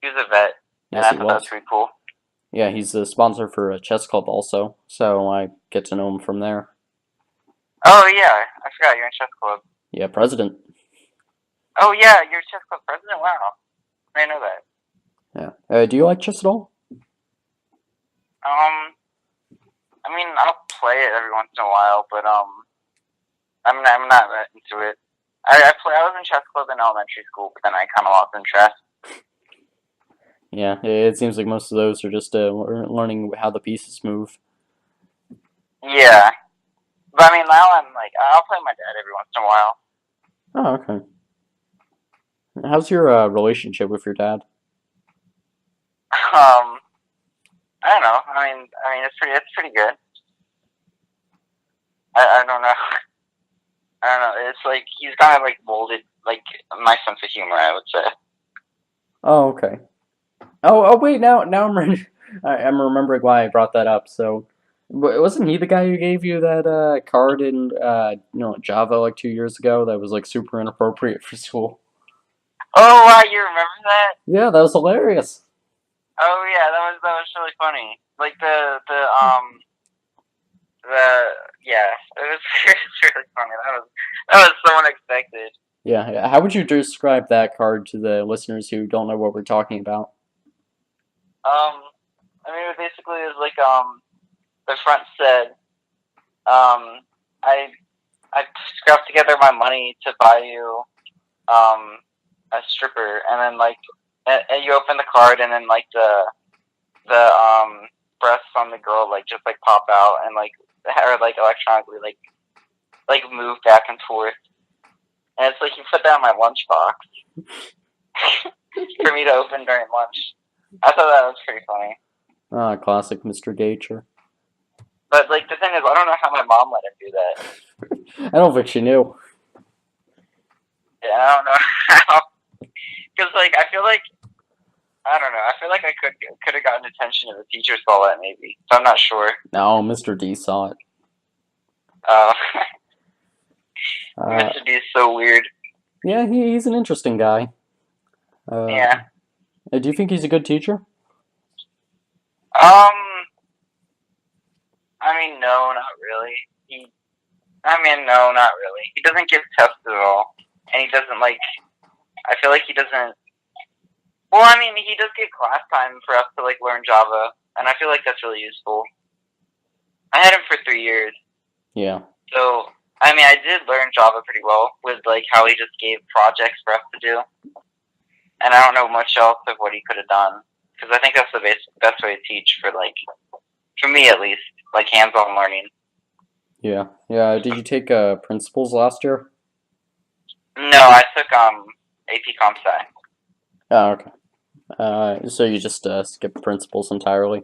was a vet, and Yes, I he thought that was was. pretty cool. Yeah, he's the sponsor for a chess club also, so I get to know him from there. Oh yeah, I forgot you're in chess club. Yeah, president. Oh yeah, you're chess club president. Wow, I didn't know that. Yeah. Do you like chess at all? Um, I mean, I'll play it every once in a while, but I'm not that into it. I was in chess club in elementary school, but then I kind of lost interest. Yeah, it seems like most of those are just learning how the pieces move. Yeah, but I mean, now I'm like, I'll play with my dad every once in a while. Oh, okay. How's your relationship with your dad? Um, I don't know. I mean, it's pretty good. I don't know. I don't know. It's like he's kind of like molded like my sense of humor. I would say. Oh, okay. Oh, wait. Now I'm ready. I'm remembering why I brought that up. So, wasn't he the guy who gave you that card in Java like 2 years ago that was like super inappropriate for school? Oh wow, you remember that? Yeah, that was hilarious. Oh yeah, that was really funny. Like the yeah, it was, it was really funny. That was so unexpected. Yeah, how would you describe that card to the listeners who don't know what we're talking about? Um, I mean, it basically is like the front said, um, I I scrapped together my money to buy you a stripper, and then like and you open the card, and then like the breasts on the girl like just like pop out and like or like electronically like move back and forth, and it's like you put that in my lunchbox for me to open during lunch. I thought that was pretty funny. Ah, classic Mr. Gager. But like the thing is, I don't know how my mom let him do that. I don't think she knew. Yeah, I don't know how. Because like I feel like I don't know. I feel like I could have gotten attention if the teacher saw that maybe. So I'm not sure. No, Mr. D saw it. Uh, Uh, Mr. D is so weird. yeah, he's an interesting guy. Uh, Yeah. do you think he's a good teacher? Um. I mean, no, not really. He. I mean, no, not really. He doesn't give tests at all, and he doesn't like. I feel like he doesn't. Well, I mean, he does give class time for us to like learn Java, and I feel like that's really useful. I had him for 3 years, Yeah. so I mean, I did learn Java pretty well with like how he just gave projects for us to do, and I don't know much else of what he could have done because I think that's the best way to teach for like for me at least like hands-on learning. Yeah. Yeah. Did you take principles last year? No, I took AP Comp Sci. Oh, okay. So you just skipped principles entirely?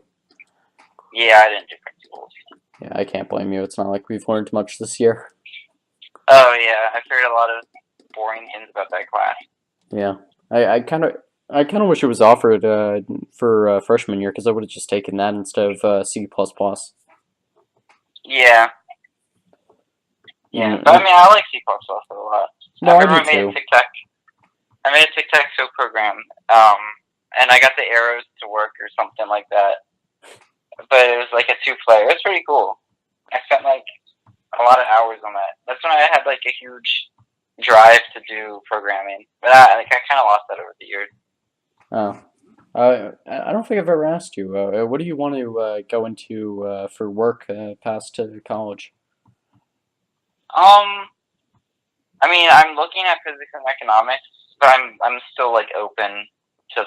Yeah, I didn't do principles. Yeah, I can't blame you. It's not like we've learned much this year. Oh yeah, I've heard a lot of boring things about that class. Yeah. I kind of wish it was offered for freshman year because I would have just taken that instead of C++. Yeah, yeah, but I Mm, mean, I like C++ a lot. I no, I do remember I made a too. tic tac. I made a tic tac toe program, and I got the arrows to work or something like that. But it was like a two-player. It's pretty cool. I spent like a lot of hours on that. That's when I had like a huge drive to do programming. But I kind of lost that over the years. Oh. I don't think I've ever asked you. What do you want to go into for work past college? Um, I mean, I'm looking at physics and economics, but I'm still like open to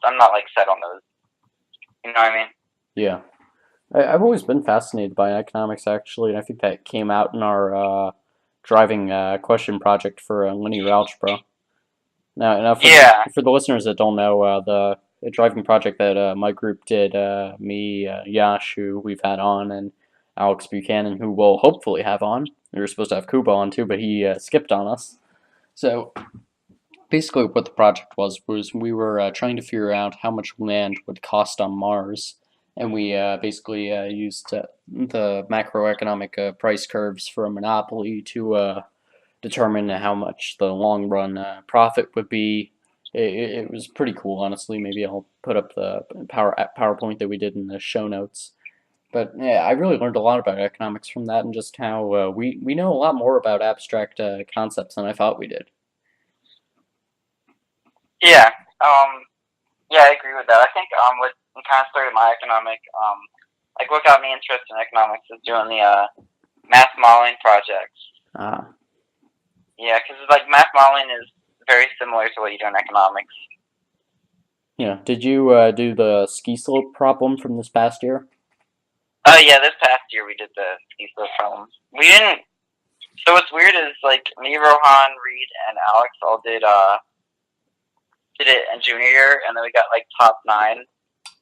I'm not like set on those. You know what I mean? Yeah. I've always been fascinated by economics, actually, and I think that came out in our driving question project for linear algebra. Now Yeah, for the listeners that don't know, the driving project that my group did, me, Yash, who we've had on, and Alex Buchanan, who we'll hopefully have on. We were supposed to have Kuba on too, but he skipped on us. So basically, what the project was we were trying to figure out how much land would cost on Mars, and we basically used the macroeconomic price curves for a monopoly to determine how much the long run profit would be. It was pretty cool, honestly. Maybe I'll put up the PowerPoint that we did in the show notes. But yeah, I really learned a lot about economics from that, and just how we know a lot more about abstract concepts than I thought we did. yeah, um, yeah. I agree with that. I think what kind of started my economic like what got me interested in economics is doing the math modeling projects. Ah, Yeah, because like math modeling is very similar to what you do in economics. yeah. Did you do the ski slope problem from this past year? Oh yeah, this past year we did the ESO problems. We didn't. So what's weird is like me, Rohan, Reed, and Alex all did it in junior year, and then we got like top 9,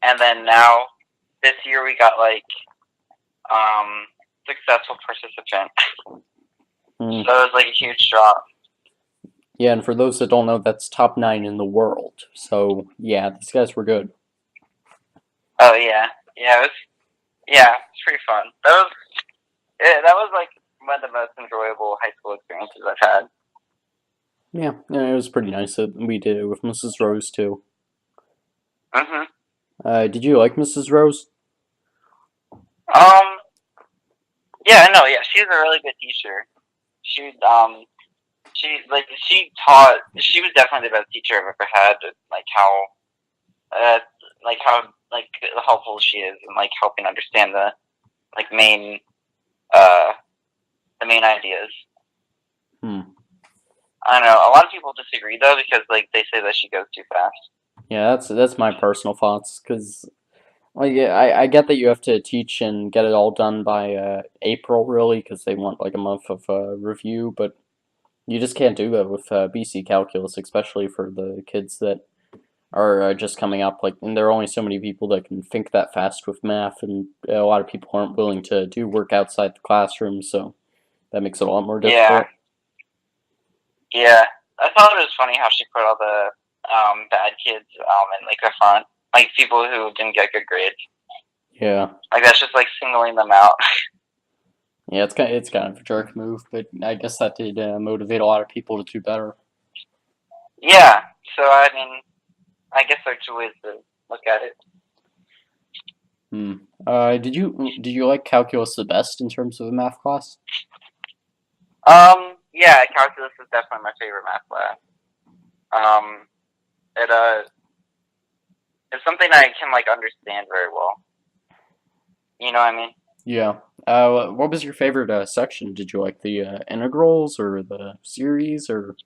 and then now this year we got like successful participant. Hmm. So it was like a huge drop. Yeah, and for those that don't know, that's top 9 in the world. So yeah, these guys were good. Oh yeah, yeah, it's pretty fun. That was like one of the most enjoyable high school experiences I've had. Yeah, yeah, it was pretty nice that we did it with Mrs. Rose too. Mhm. Did you like Mrs. Rose? Um. Yeah, no, yeah, she's a really good teacher. She she taught. She was definitely the best teacher I've ever had. Uh, how helpful she is in like helping understand like main uh the main ideas. Hmm. I don't know. A lot of people disagree though because like they say that she goes too fast. Yeah, that's my personal thoughts. Cause like yeah, I get that you have to teach and get it all done by April really, because they want like a month of review, but you just can't do that with BC calculus, especially for the kids that are just coming up. Like, and there are only so many people that can think that fast with math, and a lot of people aren't willing to do work outside the classroom, so that makes it a lot more Yeah, difficult. yeah. I thought it was funny how she put all the bad kids in like the front, like people who didn't get good grades. Yeah, Like that's just like singling them out. yeah, it's kind of a jerk move, but I guess that did motivate a lot of people to do better. Yeah. So I mean, I guess there are two ways to look at it. Hmm. Did you like calculus the best in terms of a math class? Yeah, calculus is definitely my favorite math class. Um, it it's something I can like understand very well. You know what I mean? Yeah. What was your favorite section? Did you like the integrals or the series or?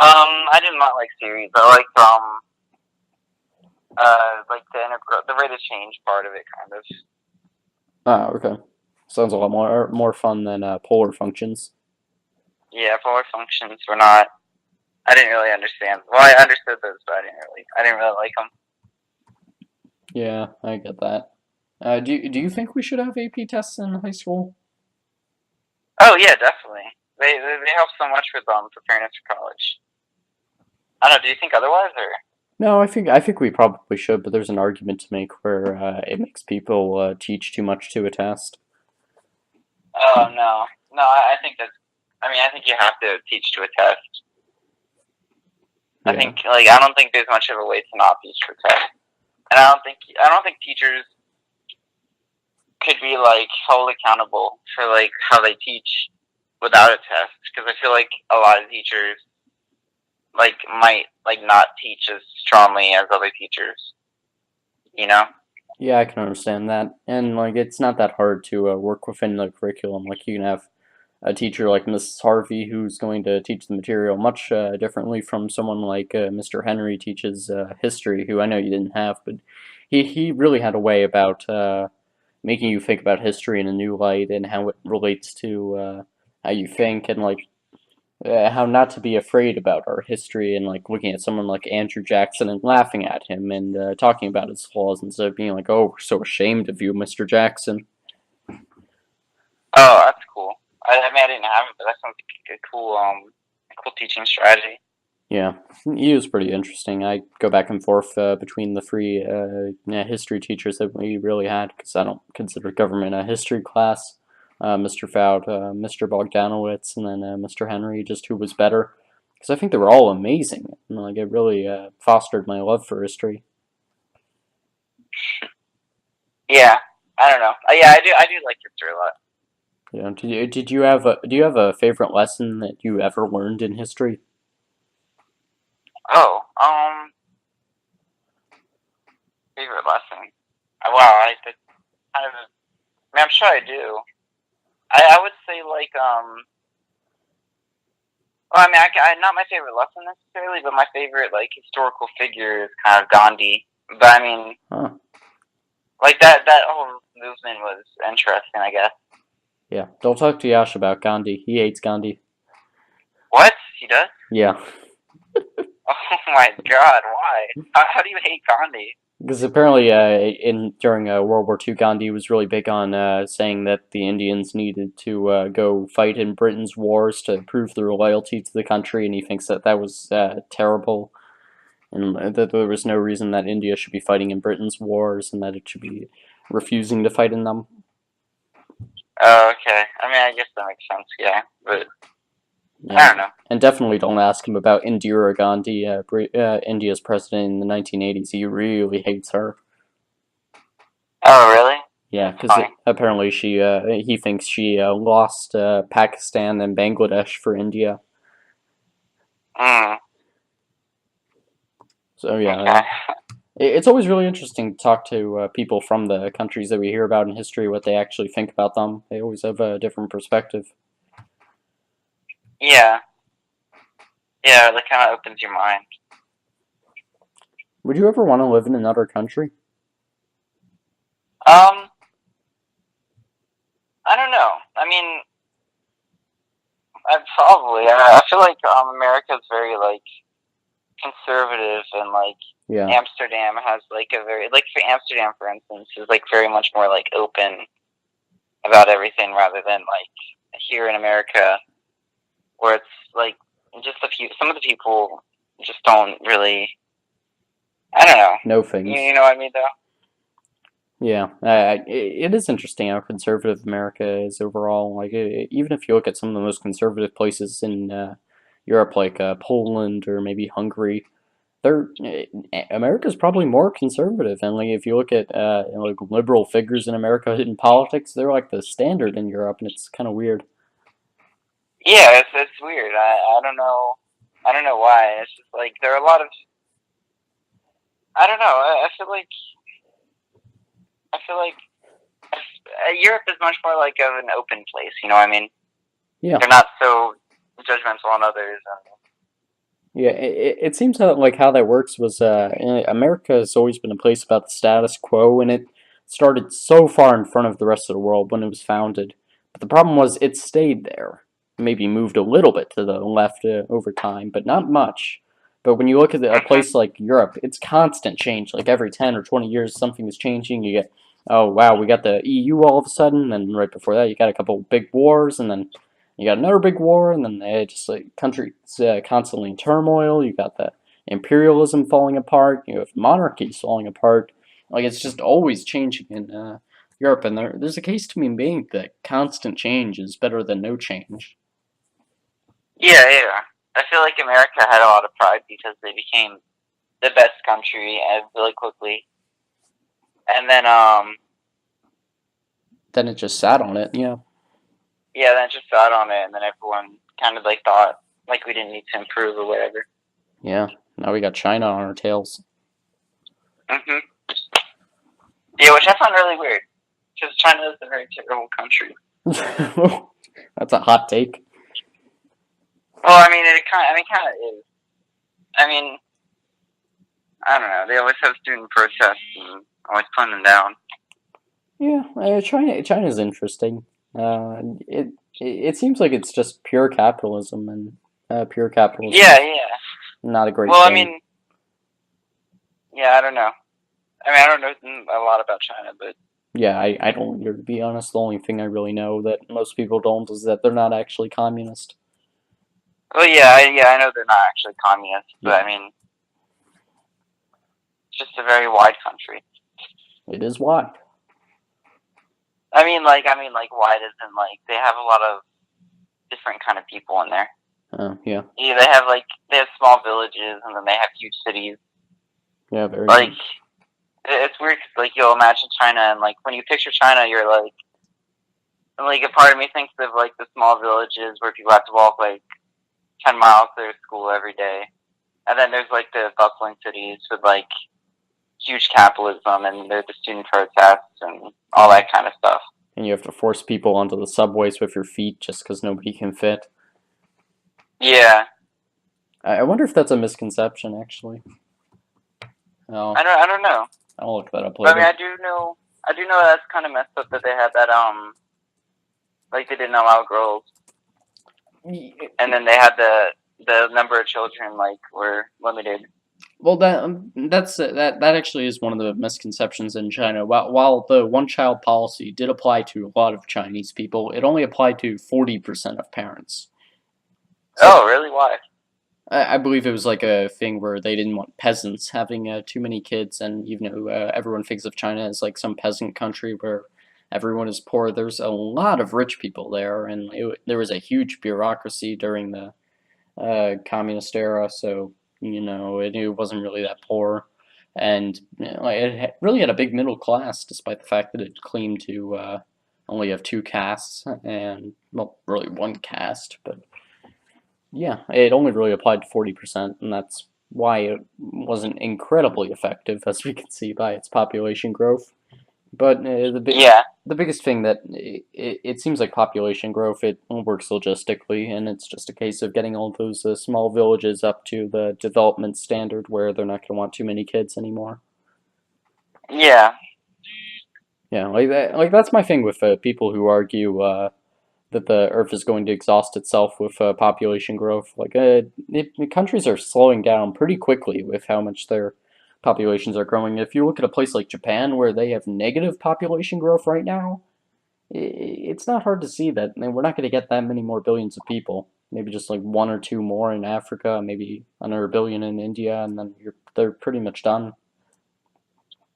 I did not like series. I liked like the integral, the rate of change part of it, kind of. Ah, okay. Sounds a lot more fun than polar functions. Yeah, polar functions were not. I didn't really understand. Well, I understood those, but I didn't really like them. Yeah, I get that. Do you think we should have AP tests in high school? Oh yeah, definitely. They help so much with preparing us for college. I don't know. Do you think otherwise, or? No, I think we probably should, but there's an argument to make where it makes people teach too much to a test. Oh no, no. I think that's. I mean, I think you have to teach to a test. I Yeah. think like I don't think there's much of a way to not teach to a test, and I don't think teachers could be like held accountable for like how they teach without a test because I feel like a lot of teachers like might like not teach as strongly as other teachers. You know? Yeah, I can understand that. And like it's not that hard to work within the curriculum. Like you can have a teacher like Mrs. Harvey who's going to teach the material much differently from someone like Mr. Henry teaches history, who I know you didn't have, but he really had a way about making you think about history in a new light and how it relates to how you think and like how not to be afraid about our history and like looking at someone like Andrew Jackson and laughing at him and talking about his flaws instead of being like, "Oh, we're so ashamed of you, Mr. Jackson." Oh, that's cool. I mean, I didn't have it, but that sounds like a cool teaching strategy. Yeah, he was pretty interesting. I go back and forth between the three yeah, history teachers that we really had because I don't consider government a history class. Mr. Fout, Mr. Bogdanowitz, and then Mr. Henry, just who was better. Because I think they were all amazing. And, like it really fostered my love for history. Yeah, I don't know. Yeah, I do like history a lot. You know, do you have a favorite lesson that you ever learned in history? Oh, favorite lesson. Wow, that's kind of. I mean, I'm sure I do. I would say like Well, I mean, not my favorite lesson necessarily, but my favorite like historical figure is kind of Gandhi. But I mean, Huh? like that whole movement was interesting, I guess. Yeah. Don't talk to Yash about Gandhi. He hates Gandhi. What he does? Yeah. Oh my God, why? How do you hate Gandhi? Because apparently, in during World War II, Gandhi was really big on saying that the Indians needed to go fight in Britain's wars to prove their loyalty to the country, and he thinks that that was terrible. and that there was no reason that India should be fighting in Britain's wars and that it should be refusing to fight in them. Oh, okay. I mean, I guess that makes sense. Yeah, but I Yeah, don't know. and definitely don't ask him about Indira Gandhi, India's president in the 1980s. He really hates her. Oh, really? Yeah, That's because funny. apparently he thinks she lost Pakistan and Bangladesh for India. Mm, So yeah, okay. it's always really interesting to talk to people from the countries that we hear about in history, what they actually think about them. They always have a different perspective. Yeah, yeah. That kind of opens your mind. Would you ever want to live in another country? Um, I don't know. I mean, I feel like America's very like conservative, and like Yeah, Amsterdam has like a very like for Amsterdam, for instance, is like very much more like open about everything rather than like here in America, where it's like just a few. Some of the people just don't really. I don't know. no You things. know what I mean, though. Yeah, it is interesting how conservative America is overall. Like, even if you look at some of the most conservative places in Europe, like Poland or maybe Hungary, they're America's probably more conservative. And like, if you look at like liberal figures in America in politics, they're like the standard in Europe, and it's kind of weird. Yeah, it's weird. I don't know. I don't know why. It's just like there are a lot of. I don't know. I feel like Europe is much more like of an open place. You know what I mean? Yeah, They're not so judgmental on others. yeah. It seems how that works was America has always been a place about the status quo, and it started so far in front of the rest of the world when it was founded. But the problem was it stayed there. Maybe moved a little bit to the left over time, but not much. But when you look at a Mm-hmm. place like Europe, it's constant change. Like every 10 or 20 years, something is changing. You get, oh wow, we got the EU all of a sudden, and right before that, you got a couple big wars, and then you got another big war, and then just like countries constantly in turmoil. You got the imperialism falling apart. You have monarchies falling apart. Like it's just always changing in Europe, and there's a case to be made that constant change is better than no change. Yeah, yeah. I feel like America had a lot of pride because they became the best country really quickly, and then Then it just sat on it. Yeah, yeah, then it just sat on it, and then everyone kind of like thought like we didn't need to improve or whatever. yeah. Now we got China on our tails. Hmm. Yeah, which I found really weird because China is a very terrible country. That's a hot take. Well, I mean, kind of is. I mean, I don't know. They always have student protests and always putting them down. Yeah, China's interesting. It seems like it's just pure capitalism, and pure capitalism Yeah, is yeah. not a great Well, I thing. mean, yeah, I don't know. I mean, I don't know a lot about China, but Yeah, I don't either, to be honest. The only thing I really know that most people don't is that they're not actually communist. well, yeah, I know they're not actually communist, but Yeah, I mean, it's just a very wide country. it is why. Wide isn't like they have a lot of different kind of people in there. Yeah, Yeah, they have small villages, and then they have huge cities. yeah, very Like much. it's weird 'cause, like you'll imagine China, and like when you picture China, you're like a part of me thinks of like the small villages where people have to walk like 10 miles to their school every day, and then there's like the bustling cities with like huge capitalism, and there's the student protests and all Yeah, that kind of stuff. and you have to force people onto the subways with your feet just because nobody can fit. Yeah, I wonder if that's a misconception, actually. Oh, I don't know, I'll look that up but I mean later. I do know that's kind of messed up that they had that like they didn't allow girls, and then they had the number of children like were limited. Well, that actually is one of the misconceptions in China. While the one-child policy did apply to a lot of Chinese people, it only applied to 40% of parents. So Oh, really? Why? I believe it was like a thing where they didn't want peasants having too many kids, and even though everyone thinks of China as like some peasant country where everyone is poor, there's a lot of rich people there, and there was a huge bureaucracy during the communist era, so it wasn't really that poor, and really had a big middle class, despite the fact that it claimed to only have two castes, and well, really one caste, but yeah, it only really applied to 40%, and that's why it wasn't incredibly effective, as we can see by its population growth. But Yeah, the biggest thing that it seems like population growth, it works logistically, and it's just a case of getting all those small villages up to the development standard where they're not going to want too many kids anymore. yeah, Yeah, like that. Like that's my thing with people who argue that the Earth is going to exhaust itself with population growth. Like, countries are slowing down pretty quickly with how much their populations are growing. If you look at a place like Japan, where they have negative population growth right now, it's not hard to see that we're not going to get that many more billions of people. Maybe just like one or two more in Africa, maybe another billion in India, and then they're pretty much done.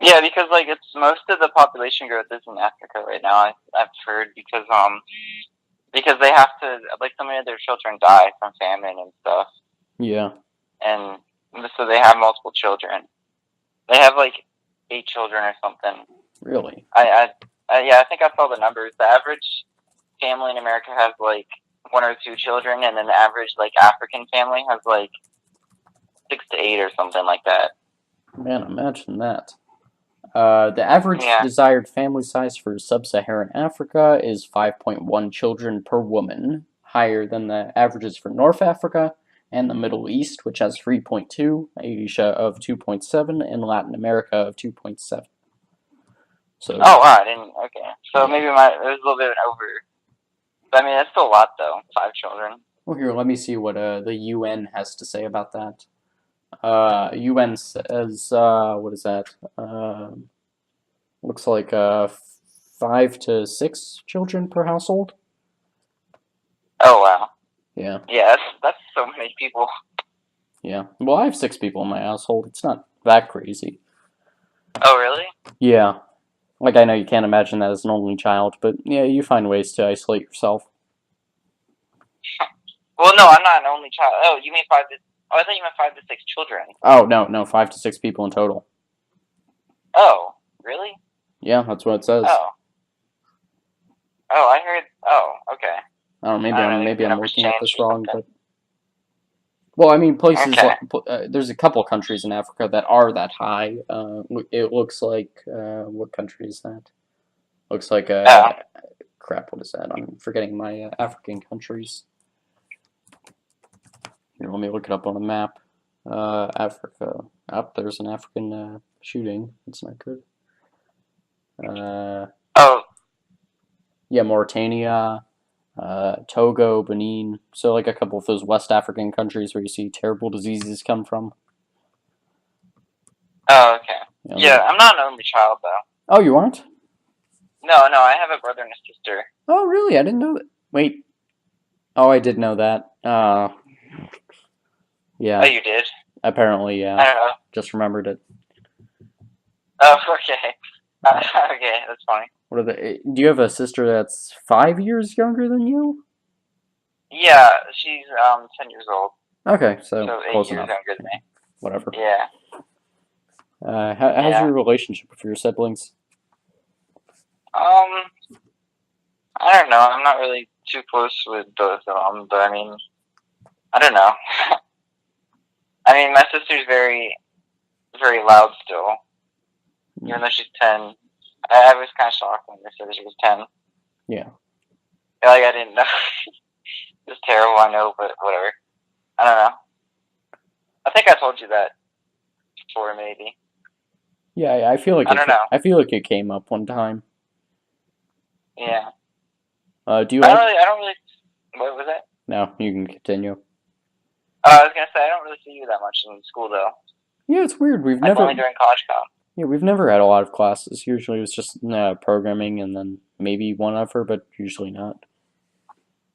yeah. Because like it's most of the population growth is in Africa right now. I've heard because they have to like so many of their children die from famine and stuff, Yeah, and so they have multiple children. They have like 8 children or something. really. Yeah, I think I saw the numbers. The average family in America has like 1 or 2 children, and then the average like African family has like 6 to 8 or something like that. Man, imagine that. The average Yeah. desired family size for sub-Saharan Africa is 5.1 children per woman, higher than the averages for North Africa and the Middle East, which has 3.2, Asia of 2.7, and Latin America of 2.7. So, Oh wow, I didn't. Okay, so yeah. maybe it was a little bit over. But I mean, that's still a lot though. 5 children. Well, here, let me see what the UN has to say about that. UN says, what is that? Looks like 5 to 6 children per household. Oh wow. Yeah. Yeah, that's so many people. Yeah. Well, I have 6 people in my household. It's not that crazy. Oh really? Yeah. Like, I know you can't imagine that as an only child, but yeah, you find ways to isolate yourself. Well, no, I'm not an only child. Oh, you mean 5 to? Oh, I thought you meant 5 to 6 children. Oh, no, no, 5 to 6 people in total. Oh, really? Yeah, that's what it says. Oh, oh, I heard. Oh, okay. I don't know, I don't know. Maybe maybe the I'm numbers looking at changed this or wrong, something. but well, I mean, places Okay. like there's a couple countries in Africa that are that high. It looks like what country is that? Looks like Oh. crap. What is that? I'm forgetting my African countries. Here, let me look it up on a map. Africa. Up there's an African shooting. That's not good. Uh, Oh. yeah, Mauritania, Togo, Benin. So like a couple of those West African countries where you see terrible diseases come from. Oh, okay. Yeah. Yeah, I'm not an only child though. Oh, you aren't? No, no, I have a brother and a sister. Oh, really? I didn't know that. Wait. Oh, I did know that. Oh, Yeah. you did? Apparently, I yeah. don't know. Just remembered it. Oh, okay. Uh, Okay, that's funny. what are the? Do you have a sister that's 5 years younger than you? Yeah, she's 10 years old, Okay, so so eight close years enough. younger than me. Whatever. Yeah, How's yeah. your relationship with your siblings? Um, I don't know. I'm not really too close with both of them, but I mean, I don't know. I mean, my sister's very, very loud still, even though she's 10. I was kind of shocked when they said she was 10. Yeah. Like I didn't know. It's terrible, I know, but whatever. I don't know. I think I told you that before, maybe. Yeah, I feel like I don't know. I feel like it came up one time. Yeah. Do you like? I don't really. What was that? No, you can continue. I was gonna say I don't really see you that much in school though. Yeah, it's weird. Like only during college com. Yeah, we've never had a lot of classes. Usually, it's just programming and then maybe one other, but usually not.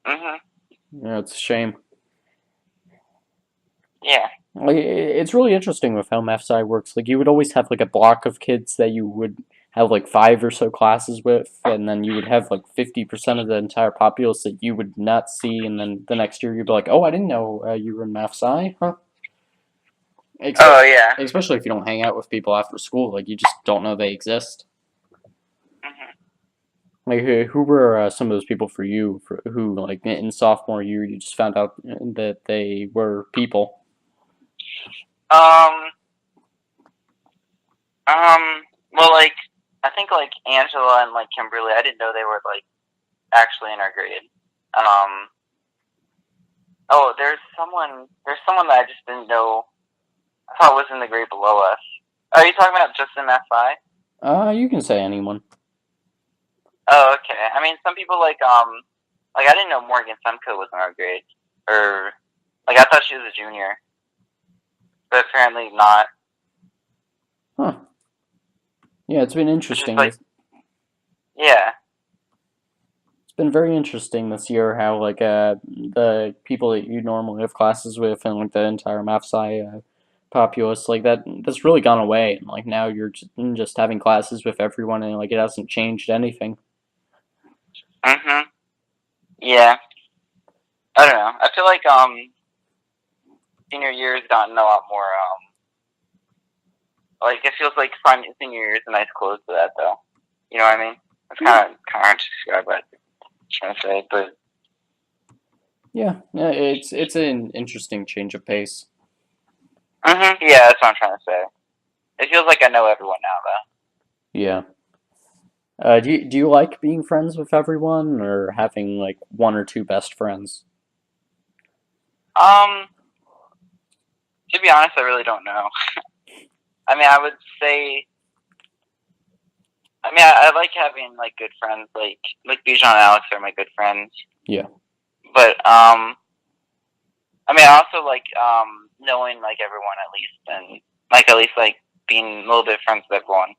Mhm. Yeah, it's a shame. Yeah. Like it's really interesting with how math sci works. Like you would always have like a block of kids that you would have like five or so classes with, and then you would have like 50% of the entire populace that you would not see, and then the next year you'd be like, oh, I didn't know you were in math sci, huh? Expe- Oh yeah. Especially if you don't hang out with people after school, like you just don't know they exist. Hmm. Like who were some of those people for you for, who like in sophomore year you just found out that they were people? Um. Well, like I think like Angela and like Kimberly, I didn't know they were like actually in our grade. Um. Oh, There's someone that I just didn't know. I thought was in the grade below us. Are you talking about just in FI? You can say anyone. Oh, okay. I mean, some people like I didn't know Morgan Semko was in our grade, or like I thought she was a junior, but apparently not. Huh. Yeah, it's been Which is interesting. like, yeah. It's been very interesting this year how like the people that you normally have classes with and like the entire math sci populace like that's really gone away and like now you're just having classes with everyone and like it hasn't changed anything. Mhm. Yeah. I don't know. I feel like senior year has gotten a lot more like it feels like senior year is a nice close to that though. You know what I mean? It's Yeah, kind of hard to describe what I'm trying to say, but yeah, it's an interesting change of pace. yeah, that's what I'm trying to say. It feels like I know everyone now Yeah. Do you like being friends with everyone or having like one or two best friends? though. To be honest, I really don't know. I mean, I would say. I mean, I like having like good friends, like Bijan and Alex are my good friends. Yeah. But I mean, I also like knowing like everyone at least, and like at least like being a little bit friends with everyone.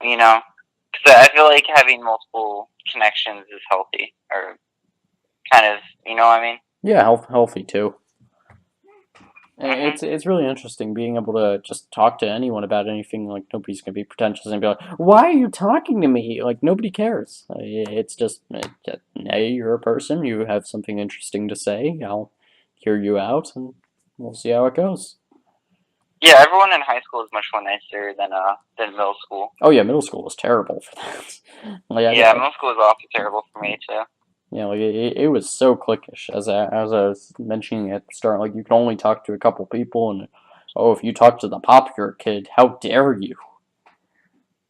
You know, because I feel like having multiple connections is healthy, or kind of, you know what I mean? Yeah, healthy too. Mhm. It's really interesting being able to just talk to anyone about anything. Like nobody's gonna be pretentious and be like, "Why are you talking to me?" Like nobody cares. It's just, hey, you're a person. You have something interesting to say. I'll hear you out, and we'll see how it goes. Yeah, everyone in high school is much more nicer than middle school. Oh yeah, middle school was terrible for that. Like Yeah, middle school is also terrible for me too. yeah, like it was so cliquish as I was mentioning at the start. Like you could only talk to a couple people, and oh, if you talk to the popular kid, how dare you?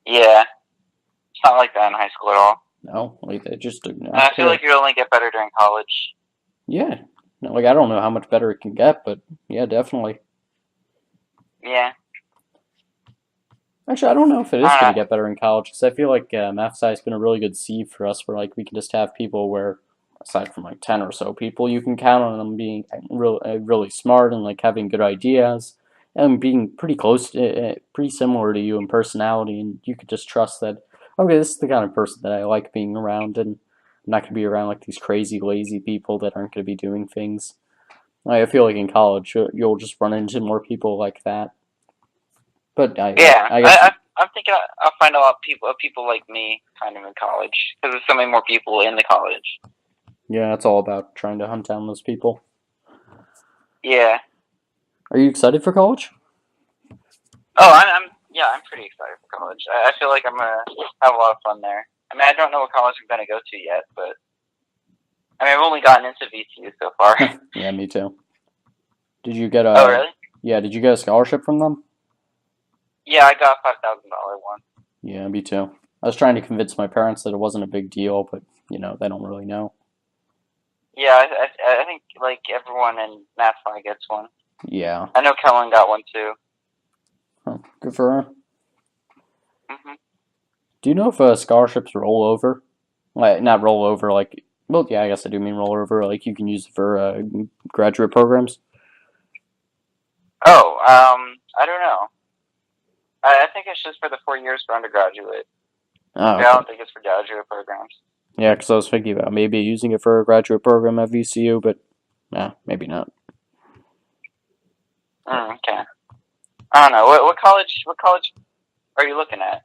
Yeah, it's not like that in high school at all. No, like they just do And not I feel like care. you only get better during college. Yeah, no, like I don't know how much better it can get, but yeah, definitely. Yeah, Actually, I don't know if it is I going to don't know. get better in college because I feel like math sci has been a really good seed for us, where like we can just have people where, aside from like 10 or so people, you can count on them being really smart and like having good ideas and being pretty close, pretty similar to you in personality, and you could just trust that. Okay, this is the kind of person that I like being around, and I'm not going to be around like these crazy, lazy people that aren't going to be doing things. I feel like in college you'll just run into more people like that. But Yeah, I guess I'm thinking I'll find a lot of people like me kind of in college because there's so many more people in the college. yeah, it's all about trying to hunt down those people. Yeah. Are you excited for college? Oh, I'm yeah, I'm pretty excited for college. I feel like I'm gonna have a lot of fun there. I mean, I don't know what college I'm gonna go to yet, but I mean, I've only gotten into VCU so far. Yeah, me too. Did you get Oh, a really? yeah? Did you get a scholarship from them? Yeah, I got $5,000 one. Yeah, me too. I was trying to convince my parents that it wasn't a big deal, but they don't really know. Yeah, I think like everyone in NASFI gets one. Yeah, I know Kellen got one too. huh. Good for her. Mhm. Do you know if scholarships roll over? Like not roll over, like well, yeah, I guess I do mean roll over. Like you can use it for graduate programs. Oh, I don't know. I think it's just for the 4 years for undergraduate. Oh, Yeah, I okay. don't think it's for graduate programs. Yeah, because I was thinking about maybe using it for a graduate program at VCU, but maybe not. Okay. I don't know. What college? What college are you looking at?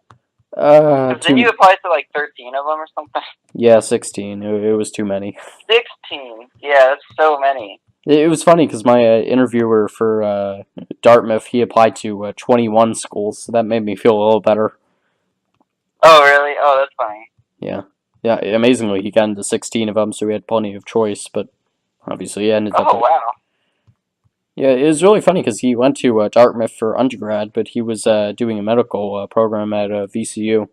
Because didn't you Two. apply to like 13 of them or something? Yeah, 16. It was too many. 16. Yeah, that's so many. It was funny because my interviewer for Dartmouth, he applied to 21 schools, so that made me feel a little better. Oh, really? Oh, that's funny. Yeah. Yeah, amazingly, he got into 16 of them, so he had plenty of choice, but obviously he ended up Oh, at. wow. Yeah, it was really funny because he went to Dartmouth for undergrad, but he was doing a medical program at VCU.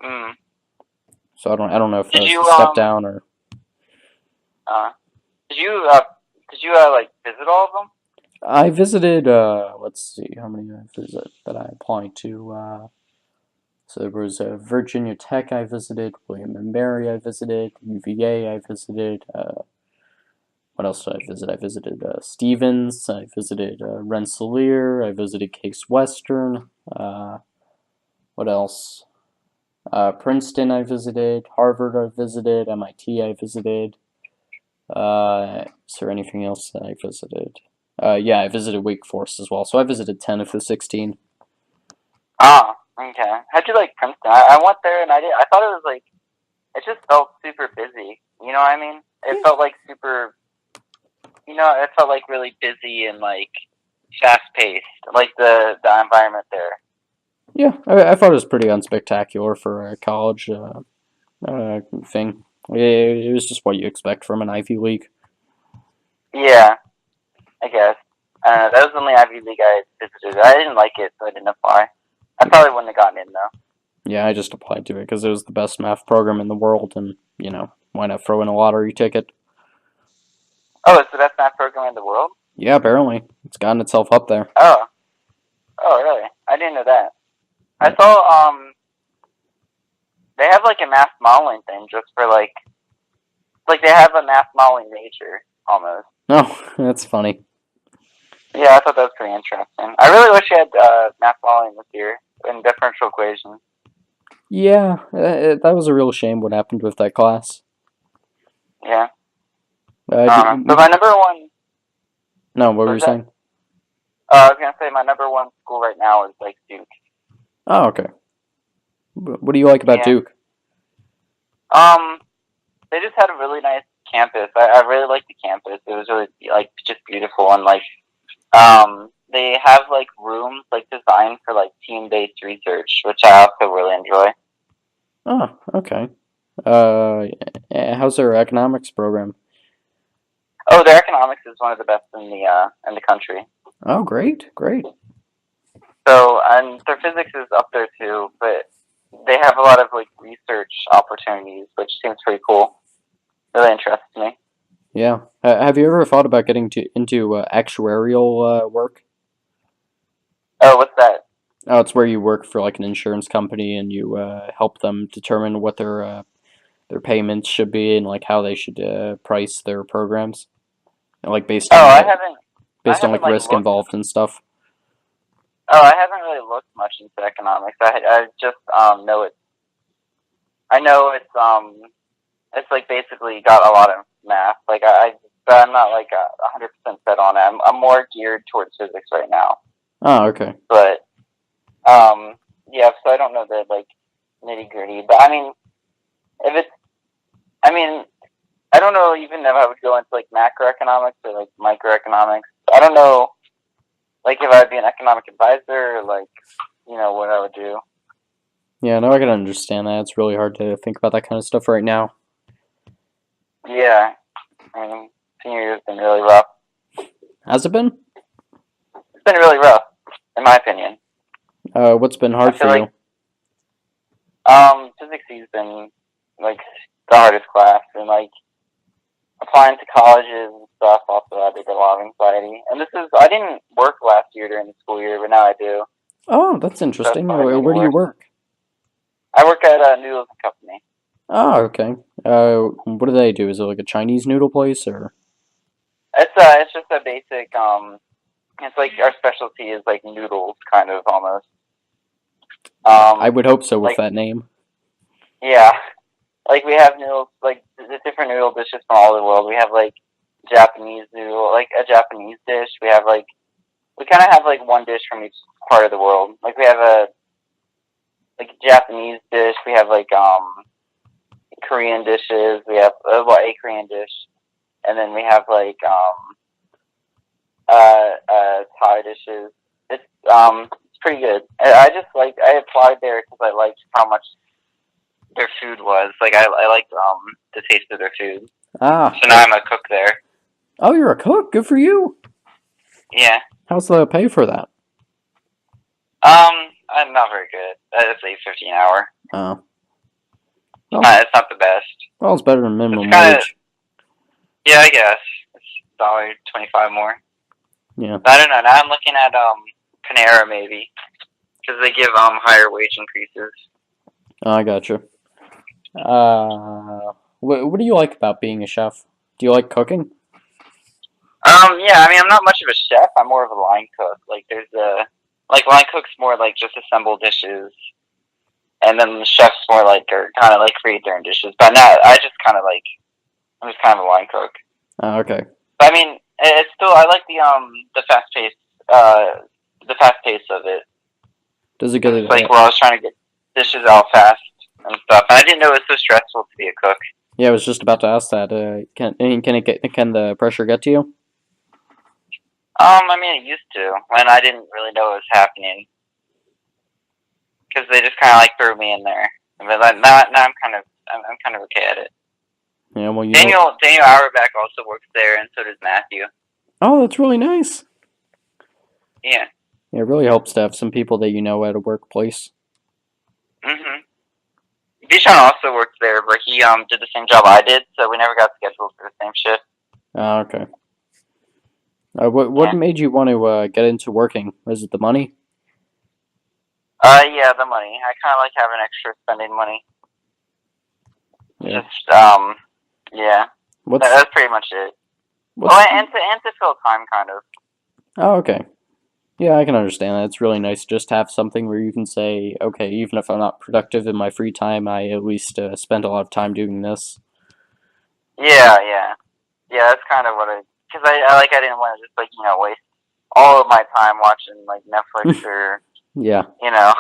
Mm. So I don't know if that Did was you a step down or. uh did you like visit all of them? I visited. Let's see how many I visit that I applied to. So there was Virginia Tech I visited, William and Mary I visited, UVA I visited. What else did I visit? I visited Stevens. I visited Rensselaer. I visited Case Western. What else? Princeton I visited. Harvard I visited. MIT I visited. Is there anything else that I visited? Yeah, I visited Wake Forest as well. So I visited 10 of the 16. Ah, okay. How'd you like Princeton? I went there and I thought it was like it just felt super busy. You know what I mean? It felt like super. It felt like really busy and like fast paced, like the environment there. Yeah, I thought it was pretty unspectacular for a college thing. It was just what you expect from an Ivy League. Yeah, I guess. That was the only Ivy League I visited. I didn't like it, so I didn't apply. I probably wouldn't have gotten in though. Yeah, I just applied to it because it was the best math program in the world, and why not throw in a lottery ticket? Oh, it's the best math program in the world. Yeah, apparently it's gotten itself up there. Oh, oh, really? I didn't know that. I Yeah. saw they have like a math modeling thing just for like they have a math modeling major almost. No, that's funny. Yeah, I thought that was pretty interesting. I really wish you had math modeling this year in differential equations. Yeah, that was a real shame what happened with that class. Yeah. But D my number one, no, what were what you was that? saying? I was gonna say my number one school right now is like Duke. Oh, okay. What do you like about Yeah. Duke? Um, they just had a really nice campus. I really liked the campus. It was really like just beautiful and like they have like rooms like designed for like team based research, which I also really enjoy. Oh, okay. Uh, how's their economics program? Oh, their economics is one of the best in the country. Oh, great, great. So and their physics is up there too, but they have a lot of like research opportunities, which seems pretty cool. Really interests me. Yeah. Have you ever thought about getting into actuarial work? Oh, what's that? Oh, it's where you work for like an insurance company and you help them determine what their payments should be and like how they should price their programs, and, like Oh, I based on haven't like like risk looked. involved and stuff. Oh, I haven't really looked much into economics. I just know it. I know it's like basically got a lot of math. Like but I'm not like 100% set on it. I'm more geared towards physics right now. Oh, okay. But yeah, so I don't know the like nitty gritty. But I mean, if it's, I mean, I don't know even if I would go into like macroeconomics or like microeconomics. I don't know like if I'd be an economic advisor or like what I would do. Yeah, no, I can understand that. It's really hard to think about that kind of stuff right now. Yeah, I mean, senior year's been really rough. Has it been? It's been really rough, in my opinion. What's been I hard for feel like you? physics has been like the hardest class, and like applying to colleges and stuff also added a lot of anxiety. And I didn't work last year during the school year, but now I do. Oh, that's So it's interesting. probably made it Where do you worse. work? I work at a noodles and company. Oh, okay. What do they do? Is it like a Chinese noodle place or? It's just a basic it's like our specialty is like noodles kind of almost. I would hope so with Like that name. yeah. Like we have noodles like the different noodle dishes from all over the world. We have like Japanese noodle, like a Japanese dish. We have like we kind of have like one dish from each part of the world. Like we have a Japanese dish. We have like Korean dishes. We have a Korean dish, and then we have like Thai dishes. It's pretty good. I just like I applied there because I liked how much their food was. Like I liked the taste of their food. Ah, So now I'm a cook there. oh, you're a cook. Good for you. Yeah. How's the pay for that? I'm not very good. It's $8.50 an hour. Oh, It's well, it's not the best. well, it's better than It's minimum kind of wage. yeah, I guess it's $1.25 more. Yeah. But I don't know. Now I'm looking at Panera maybe because they give higher wage increases. Oh, I gotcha. What do you like about being a chef? Do you like cooking? Yeah. I mean, I'm not much of a chef. I'm more of a line cook. Like there's a like line cooks more like just assemble dishes, and then the chefs more like are kind of like create their own dishes. But now I just kind of like I'm just kind of a line cook. Oh, okay. But I mean, it's still I like the fast pace of it. Does it get Cause it's like it? where I was trying to get dishes out fast and stuff, and I didn't know it was so stressful to be a cook. Yeah, I was just about to ask that. Can the pressure get to you? I mean, it used to when I didn't really know what was happening because they just kind of like threw me in there. But like, now I'm kind of okay at it. Yeah, well, you know. Daniel Auerbach also works there, and so does Matthew. Oh, that's really nice. Yeah. Yeah, it really helps to have some people that you know at a workplace. Mhm. Deshaun also worked there, but he did the same job I did, so we never got scheduled for the same shift. Oh, okay. What Yeah. made you want to get into working? Was it the money? Yeah, the money. I kind of like having extra spending money. Yeah. Just yeah. What's That's pretty much it. what's? Oh, and to fill time, kind of. Oh, okay. Yeah, I can understand that. It's really nice just to have something where you can say, okay, even if I'm not productive in my free time, I at least spend a lot of time doing this. Yeah. That's kind of what because I didn't want to just like waste all of my time watching like Netflix or Yeah. you know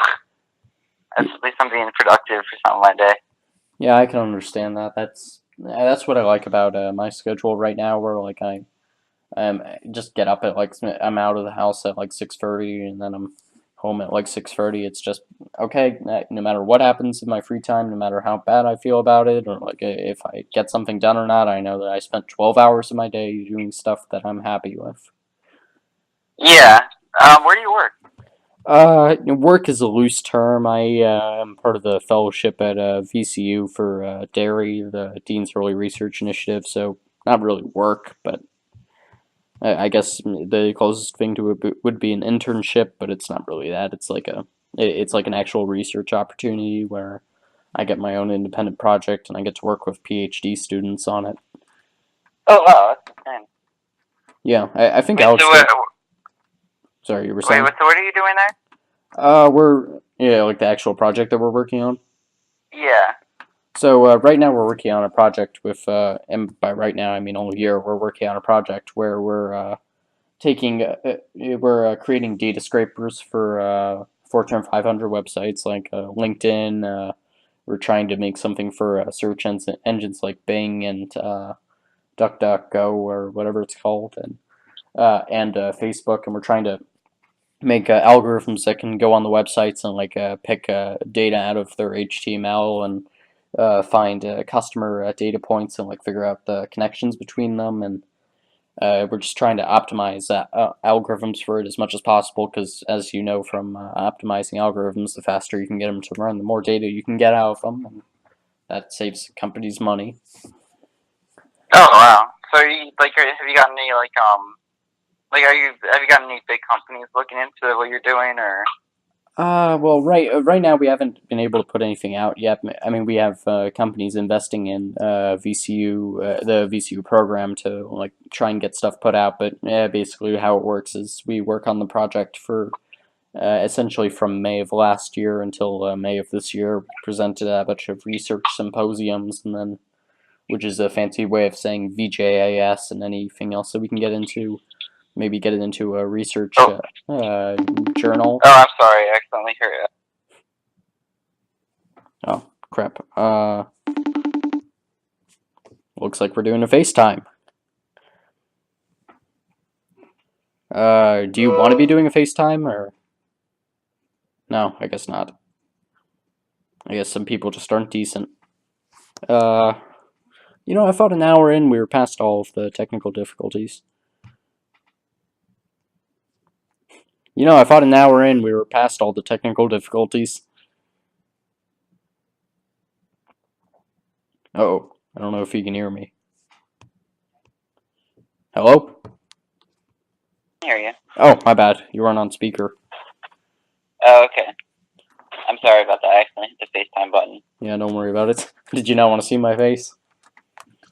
at least I'm being productive for some of my day. Yeah, I can understand that. That's what I like about my schedule right now, where like I just get up at like I'm out of the house at like 6:30, and then I'm home at like 6:30. It's just okay. No matter what happens in my free time, no matter how bad I feel about it, or like if I get something done or not, I know that I spent 12 hours of my day doing stuff that I'm happy with. Yeah. Where do you work? Work is a loose term. I am part of the fellowship at VCU for dairy, the Dean's Early Research Initiative. So not really work, but I guess the closest thing to it would be an internship, but it's not really that. It's like an actual research opportunity where I get my own independent project and I get to work with PhD students on it. Oh wow, that's insane. Yeah, I think Wait, so Alex did. Sorry, you were saying? what are you doing there? We're yeah, like the actual project that we're working on. Yeah. So right now we're working on a project with, and by right now I mean all year, we're working on a project where we're creating data scrapers for Fortune 500 websites like LinkedIn. We're trying to make something for engines like Bing and DuckDuckGo or whatever it's called, and Facebook, and we're trying to make algorithms that can go on the websites and like pick data out of their HTML and find customer data points and like figure out the connections between them. And we're just trying to optimize algorithms for it as much as possible, because as you know from optimizing algorithms, the faster you can get them to run, the more data you can get out of them, and that saves companies money. Oh wow. So have you gotten any have you gotten any big companies looking into what you're doing or? Well, right now we haven't been able to put anything out yet. I mean, we have companies investing in VCU, the VCU program to like try and get stuff put out. But yeah, basically how it works is we work on the project for essentially from May of last year until May of this year. We presented a bunch of research symposiums, and then which is a fancy way of saying VJAS and anything else that we can get into. maybe get it into a research Oh, journal. I'm sorry. I accidentally heard it. Oh, crap. Looks like we're doing a FaceTime. Do you want to be doing a FaceTime, or? No, I guess not. I guess some people just aren't decent. I thought an hour in we were past all of the technical difficulties. I thought an hour in we were past all the technical difficulties. Uh-oh, I don't know if you can hear me. Hello? I hear you. Oh, my bad. You weren't on speaker. Oh, okay. I'm sorry about that. I accidentally hit the FaceTime button. Yeah, don't worry about it. Did you not want to see my face?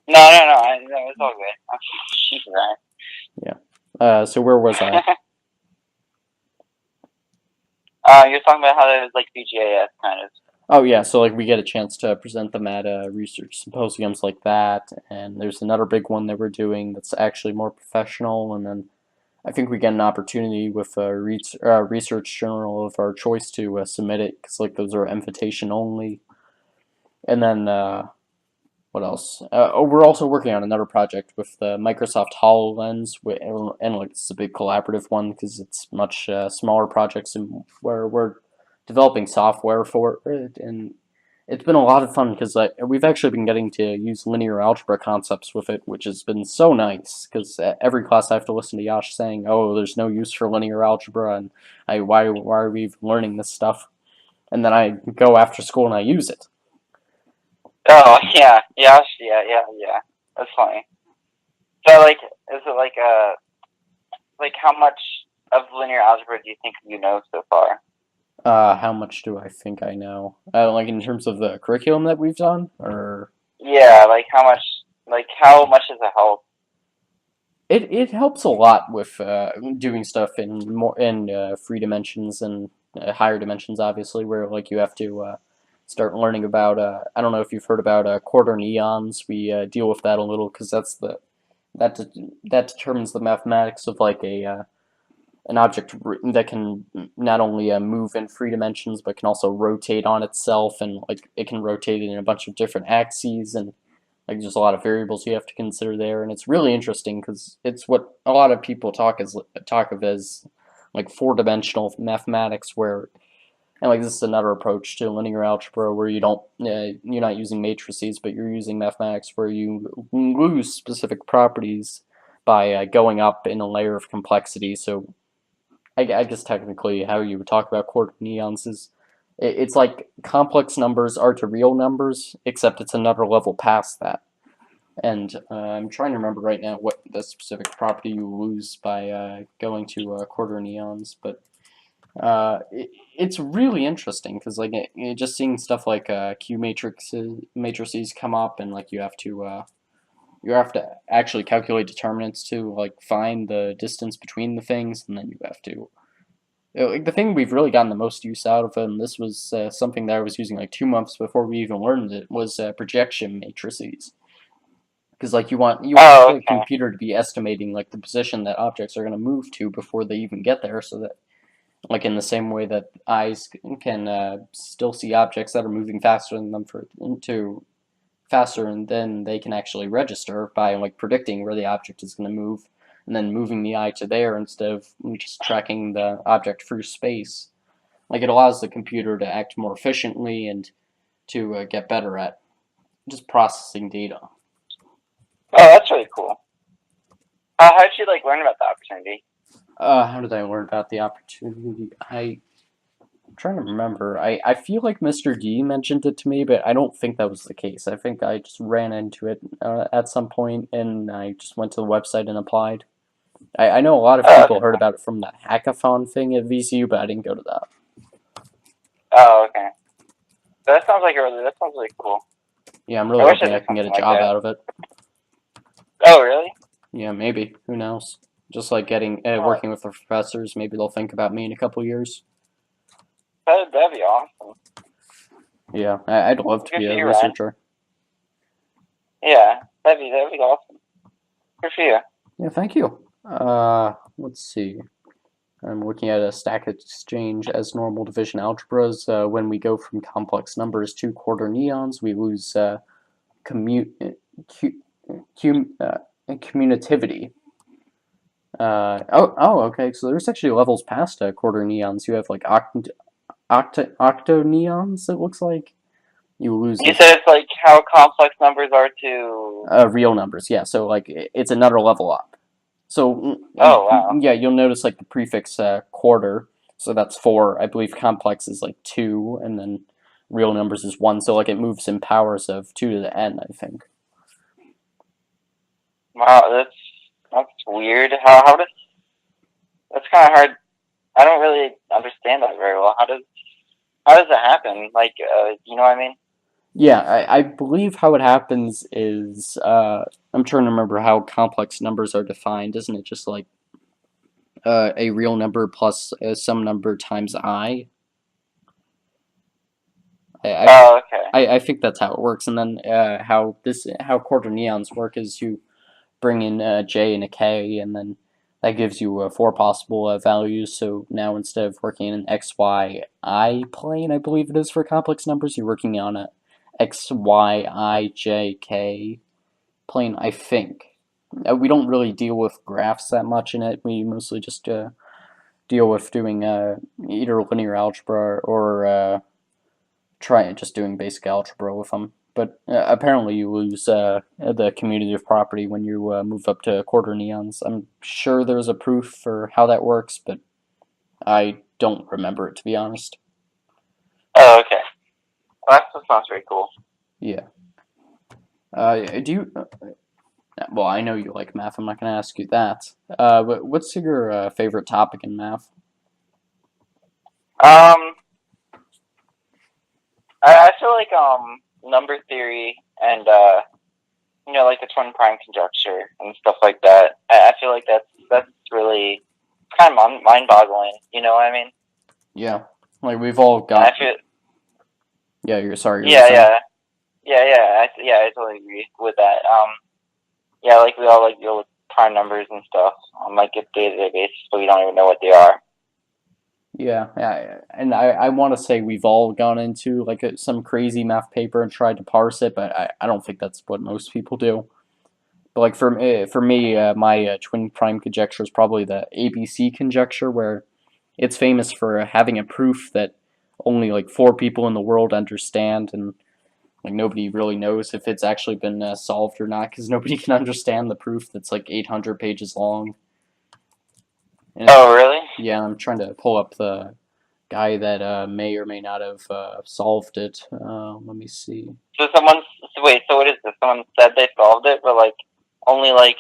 No. It's all good. She's right. Yeah. So where was I? You're talking about how there's like BGAS kind of. Oh, yeah, so like we get a chance to present them at research symposiums like that, and there's another big one that we're doing that's actually more professional, and then I think we get an opportunity with a research journal of our choice to submit it, because like those are invitation only. And then what else? We're also working on another project with the Microsoft HoloLens, and like it's a big collaborative one because it's much smaller projects and where we're developing software for it, and it's been a lot of fun because we've actually been getting to use linear algebra concepts with it, which has been so nice because every class I have to listen to Yash saying, "Oh, there's no use for linear algebra," and why are we even learning this stuff? And then I go after school and I use it. Oh yeah. That's funny. So like, is it like how much of linear algebra do you think you know so far? How much do I think I know? Like in terms of the curriculum that we've done, or Yeah, like how much does it help? it helps a lot with doing stuff in free dimensions and higher dimensions, obviously, where like you have to start learning about. I don't know if you've heard about quarter neons. We deal with that a little because that determines the mathematics of like an object that can not only move in three dimensions but can also rotate on itself, and like it can rotate in a bunch of different axes, and like there's a lot of variables you have to consider there, and it's really interesting because it's what a lot of people talk of as like four-dimensional mathematics, where and like this is another approach to linear algebra where you're not using matrices, but you're using mathematics where you lose specific properties by going up in a layer of complexity. So I guess technically how you would talk about quarter neons is it's like complex numbers are to real numbers, except it's another level past that. And I'm trying to remember right now what the specific property you lose by going to quarter neons, but it's really interesting because like just seeing stuff like Q matrices come up, and like you have to actually calculate determinants to like find the distance between the things, and then you have to like the thing we've really gotten the most use out of, and this was something that I was using like 2 months before we even learned it, was projection matrices. Because like you want Oh, the okay. computer to be estimating like the position that objects are going to move to before they even get there, so that like in the same way that eyes can still see objects that are moving faster than them faster, and then they can actually register by like predicting where the object is going to move and then moving the eye to there instead of just tracking the object through space. Like it allows the computer to act more efficiently and to get better at just processing data. Oh, that's really cool. How did you like learn about the opportunity? How did I learn about the opportunity? I'm trying to remember. I feel like Mr. D mentioned it to me, but I don't think that was the case. I think I just ran into it at some point, and I just went to the website and applied. I know a lot of Oh, people okay. heard about it from that hackathon thing at VCU, but I didn't go to that. Oh, okay. So that sounds really cool. Yeah, I'm really I wish I hoping I did can get a something like job that. out of it. Oh, really? Yeah, maybe. Who knows? Just like getting Oh, working with the professors, maybe they'll think about me in a couple years. that'd be awesome. Yeah, I'd love to Good be for a you, Ryan. researcher. Yeah, that'd be awesome. Good for you. Yeah, thank you. let's see. I'm looking at a stack exchange as normal division algebras. When we go from complex numbers to quarter neons, we lose commu cu commutativity. Okay. So there's actually levels past quarter neons. You have like octo neons. It looks like you lose You like said it's like how complex numbers are to. real numbers. Yeah. So like it's another level up. So Oh wow. yeah, you'll notice like the prefix quarter. So that's 4. I believe complex is like 2, and then real numbers is 1. So like it moves in powers of 2 to the n, I think. Wow, that's weird. How does that's kind of hard. I don't really understand that very well. How does that happen? Like, you know what I mean? Yeah, I believe how it happens is I'm trying to remember how complex numbers are defined. Isn't it just like a real number plus some number times I? I, Oh, okay. I think that's how it works. And then how quarter neons work is you bring in a j and a k, and then that gives you 4 possible values. So now instead of working in an x, y, I plane, I believe it is for complex numbers, you're working on a x, y, i, j, k plane, I think. We don't really deal with graphs that much in it. We mostly just deal with doing either linear algebra or try just doing basic algebra with them. But apparently you lose the commutative property when you move up to quarter neons. I'm sure there's a proof for how that works, but I don't remember it, to be honest. Oh, okay. Well, that sounds very cool. Yeah. Do you? Well, I know you like math. I'm not going to ask you that. But what's your favorite topic in math? Um, I feel like number theory and like the twin prime conjecture and stuff like that. I feel like that's really kind of mind boggling. You know what I mean? Yeah, like we've all And I got. feel Yeah, you're sorry. You were yeah, saying. yeah, I totally agree with that. Yeah, like we all like deal with prime numbers and stuff on like a day-to-day basis, but we don't even know what they are. Yeah, and I want to say we've all gone into like some crazy math paper and tried to parse it, but I don't think that's what most people do. But like for me, my twin prime conjecture is probably the ABC conjecture, where it's famous for having a proof that only like 4 people in the world understand, and like nobody really knows if it's actually been solved or not, because nobody can understand the proof that's like 800 pages long. And Oh, really? yeah, I'm trying to pull up the guy that may or may not have solved it. Let me see. So what is this? Someone said they solved it, but like only like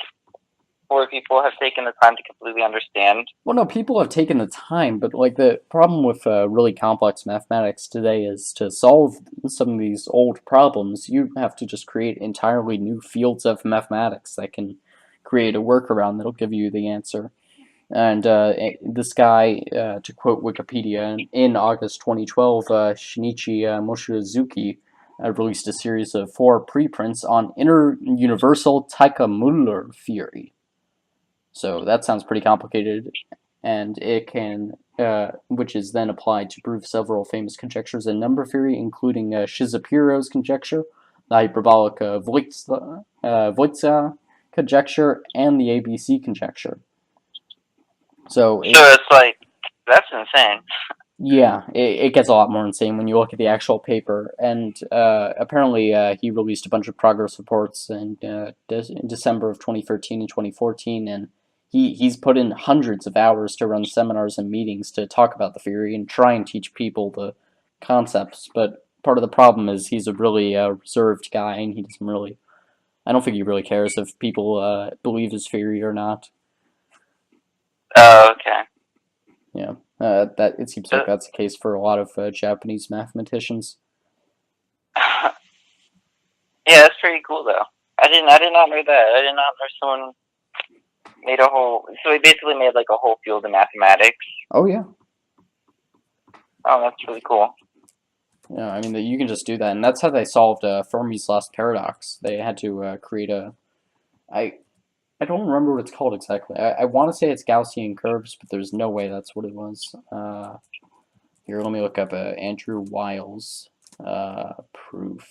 4 people have taken the time to completely understand. Well, no, people have taken the time, but like the problem with really complex mathematics today is to solve some of these old problems, you have to just create entirely new fields of mathematics that can create a workaround that'll give you the answer. And this guy, to quote Wikipedia, in August 2012, Shinichi Mochizuki released a series of 4 preprints on inter-universal Teichmüller theory. So that sounds pretty complicated, and it can, which is then applied to prove several famous conjectures in number theory, including Shizapiro's conjecture, the hyperbolic Wojcicki conjecture, and the ABC conjecture. So So it's like that's insane. yeah, it gets a lot more insane when you look at the actual paper. And apparently, he released a bunch of progress reports in December of 2013 and 2014, and he's put in hundreds of hours to run seminars and meetings to talk about the theory and try and teach people the concepts. But part of the problem is he's a really reserved guy, and he doesn't really. I don't think he really cares if people believe his theory or not. Oh, okay. Yeah, that it seems like that's the case for a lot of Japanese mathematicians. Yeah, that's pretty cool though. I did not know that. I did not know someone made a whole. So he basically made like a whole field of mathematics. Oh yeah, Oh, that's really cool. yeah. I mean, you can just do that, and that's how they solved Fermi's last paradox. They had to create a. I I don't remember what it's called exactly. I want to say it's Gaussian curves, but there's no way that's what it was. Here, let me look up Andrew Wiles proof.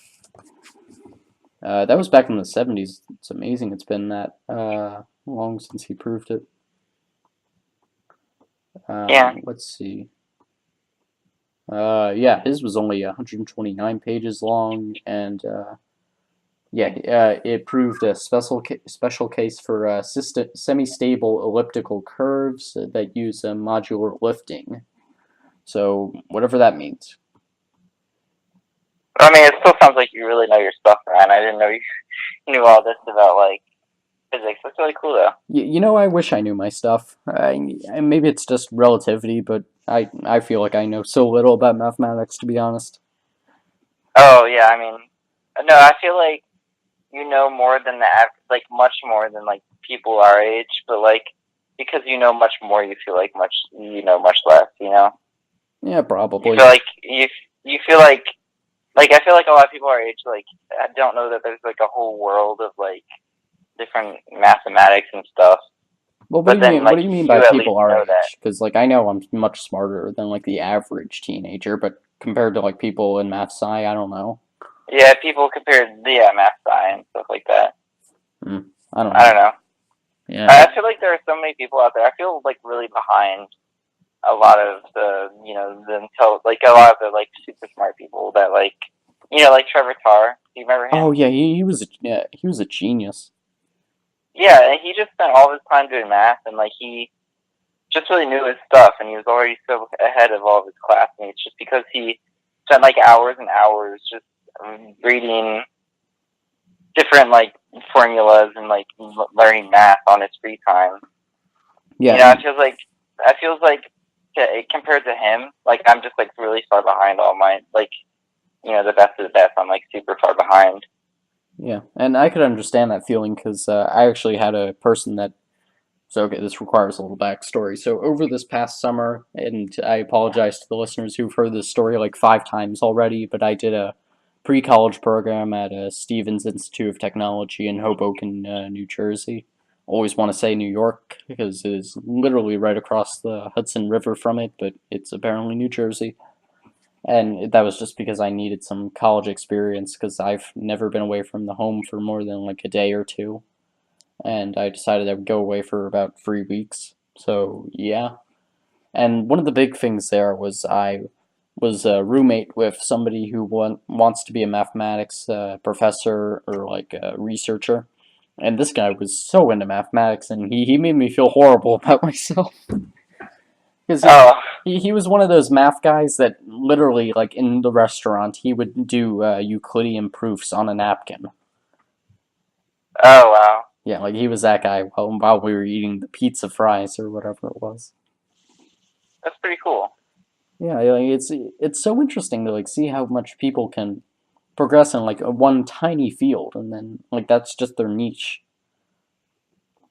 That was back in the 70s. It's amazing it's been that long since he proved it. Yeah. Let's see. Yeah, his was only 129 pages long, and yeah, it proved a special case for semi-stable elliptical curves that use modular lifting. So whatever that means. I mean, it still sounds like you really know your stuff, Ryan. I didn't know you knew all this about like physics. That's really cool, though. You know, I wish I knew my stuff. Maybe it's just relativity, but I feel like I know so little about mathematics, to be honest. Oh yeah, I mean, no, I feel like you know more than the like much more than like people our age, but like because you know much more, you feel like you know much less. You know, Yeah, you feel probably. like you feel like I feel like a lot of people our age like I don't know that there's like a whole world of like different mathematics and stuff. Well, what do But you then mean? What like do you mean by you at least people our know that. age? Because like I know I'm much smarter than like the average teenager, but compared to like people in math sci, I don't know. Yeah, people compared math science stuff like that. Hmm, I don't I know. don't know. Yeah, I feel like there are so many people out there. I feel like really behind a lot of the like a lot of the like super smart people that like like Trevor Tarr. Do you remember oh him? yeah, he was a genius. Yeah, and he just spent all his time doing math, and like he just really knew his stuff, and he was already so ahead of all of his classmates just because he spent like hours and hours just reading different like formulas and like learning math on his free time. Yeah, I feels like compared to him, like I'm just like really far behind all my like the best of the best. I'm like super far behind. yeah, and I could understand that feeling because I actually had a person that. So okay, this requires a little backstory. So over this past summer, and I apologize to the listeners who've heard this story like 5 times already, but I did a pre-college program at Stevens Institute of Technology in Hoboken, New Jersey. Always want to say New York because it is literally right across the Hudson River from it, but it's apparently New Jersey. And that was just because I needed some college experience because I've never been away from the home for more than like a day or two. And I decided I would go away for about 3 weeks. So, yeah. And one of the big things there was I was a roommate with somebody who wants to be a mathematics professor or like a researcher. And this guy was so into mathematics, and he made me feel horrible about myself. Because Oh, he was one of those math guys that literally, like in the restaurant, he would do Euclidean proofs on a napkin. oh wow, Yeah, like he was that guy while we were eating the pizza fries or whatever it was. that's pretty cool. Yeah, like it's so interesting to like see how much people can progress in like a one tiny field, and then like that's just their niche.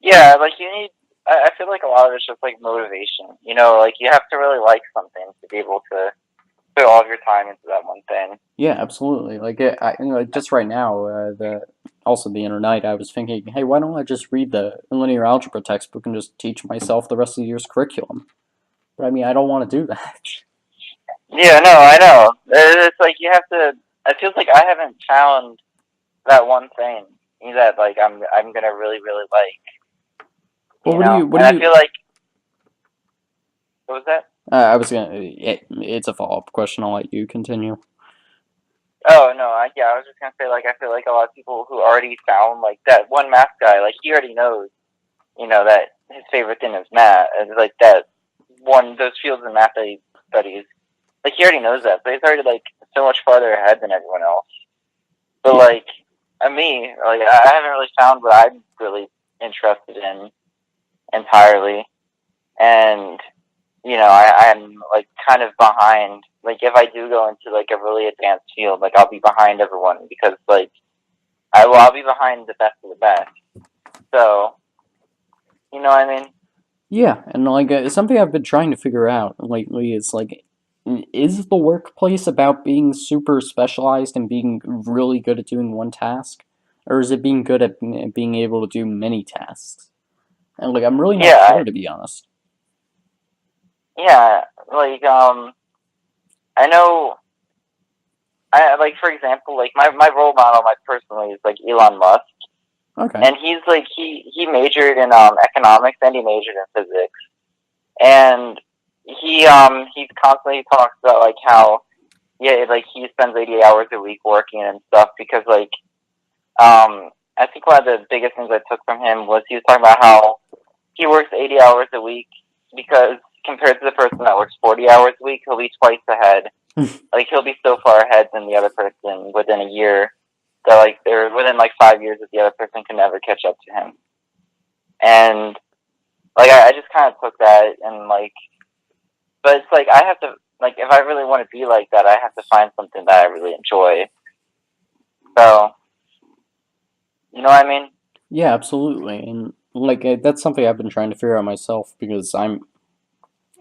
Yeah, like you need. I feel like a lot of it's just like motivation. Like you have to really like something to be able to put all of your time into that one thing. Yeah, absolutely. Like like just right now, the other night, I was thinking, hey, why don't I just read the linear algebra textbook and just teach myself the rest of the year's curriculum? But I mean, I don't want to do that. Yeah, no, I know. It's like you have to. It feels like I haven't found that one thing that like I'm gonna really really like. Well, what And do I you? feel like what was that? I was gonna. It's a follow up question. I'll let you continue. Oh no, I was just gonna say like I feel like a lot of people who already found like that one math guy, like he already knows, that his favorite thing is math, and like that those fields of math that he studies, like he already knows that, but he's already like so much farther ahead than everyone else. But Yeah, like me, like I haven't really found what I'm really interested in entirely, and I'm like kind of behind. Like if I do go into like a really advanced field, like I'll be behind everyone because like I'll be behind the best of the best. So you know what I mean? yeah, and like something I've been trying to figure out lately is like, is the workplace about being super specialized and being really good at doing one task, or is it being good at being able to do many tasks? And like, I'm really not Yeah, sure, to be honest. yeah. Like, I know. I like, for example, like my role model, my personally, is like Elon Musk, Okay. and he's like he majored in economics and he majored in physics, and he constantly talks about like how yeah, like he spends 80 hours a week working and stuff because like I think one of the biggest things I took from him was he was talking about how he works 80 hours a week because compared to the person that works 40 hours a week, he'll be twice ahead. Like he'll be so far ahead than the other person within a year that like they're within like 5 years that the other person can never catch up to him. And like I just kind of took that and like, but it's like I have to like if I really want to be like that, I have to find something that I really enjoy. So you know what I mean? Yeah, absolutely. And like, that's something I've been trying to figure out myself because I'm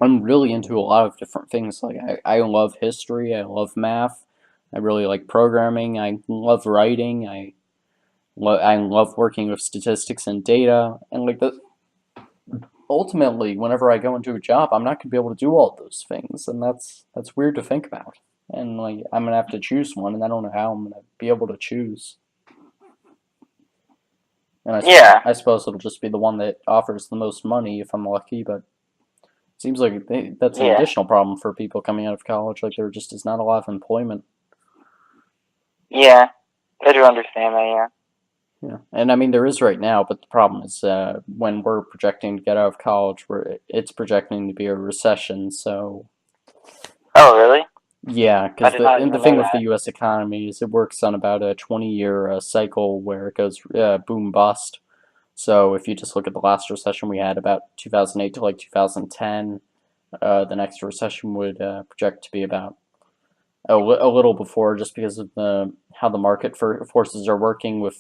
really into a lot of different things. Like, I love history, I love math, I really like programming, I love writing, I love working with statistics and data, and like the ultimately, whenever I go into a job, I'm not gonna be able to do all of those things, and that's weird to think about. And like, I'm gonna have to choose one, and I don't know how I'm gonna be able to choose. And Yeah, I suppose it'll just be the one that offers the most money if I'm lucky, but it seems like that's an yeah, additional problem for people coming out of college. Like, there just is not a lot of employment. yeah. I do understand that. Yeah, and I mean there is right now, but the problem is when we're projecting to get out of college, it's projecting to be a recession. So Yeah. Oh, really? yeah, I because did not and the even thing know with the that. U.S. economy is it works on about a 20-year cycle where it goes boom bust. So if you just look at the last recession we had, about 2008 to like 2010, the next recession would project to be about a little before, just because of the how the market forces are working with.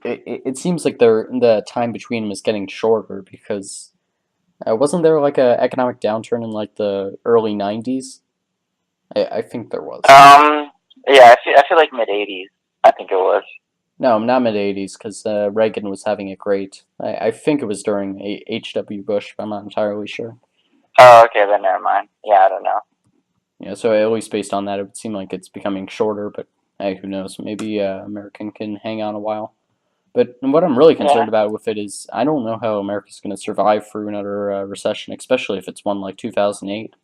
It seems like the time between them is getting shorter because wasn't there like a economic downturn in like the early 90s? I think there was. Um, yeah, I feel like mid '80s. I think it was. No, not mid 80s because Reagan was having it great. I think it was during H.W. Bush, but I'm not entirely sure. Oh, okay, then never mind. Yeah, I don't know. Yeah, so at least based on that, it would seem like it's becoming shorter, but hey, who knows? Maybe American can hang on a while. But what I'm really Yeah, concerned about with it is I don't know how America's going to survive through another recession, especially if it's one like 2008.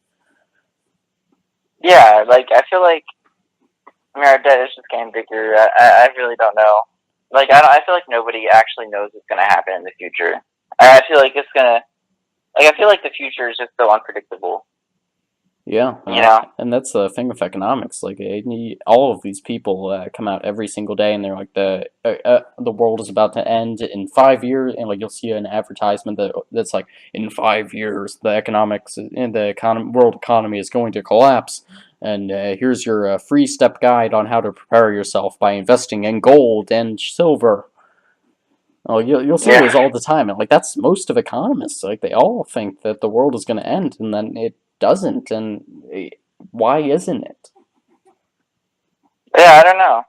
yeah. Like I feel like I mean, our debt is just getting bigger. I really don't know. Like I don't. I feel like nobody actually knows what's gonna happen in the future. I feel like it's gonna. Like I feel like the future is just so unpredictable. Yeah, You know? and that's the thing with economics. Like, all of these people come out every single day, and they're like, the world is about to end in 5 years, and like you'll see an advertisement that's like, in 5 years, the economics in the world economy is going to collapse, and here's your free step guide on how to prepare yourself by investing in gold and silver. Oh, you'll see Yeah. those all the time, and like that's most of economists. Like, they all think that the world is going to end, and then it doesn't. And why isn't it? Yeah. I don't know.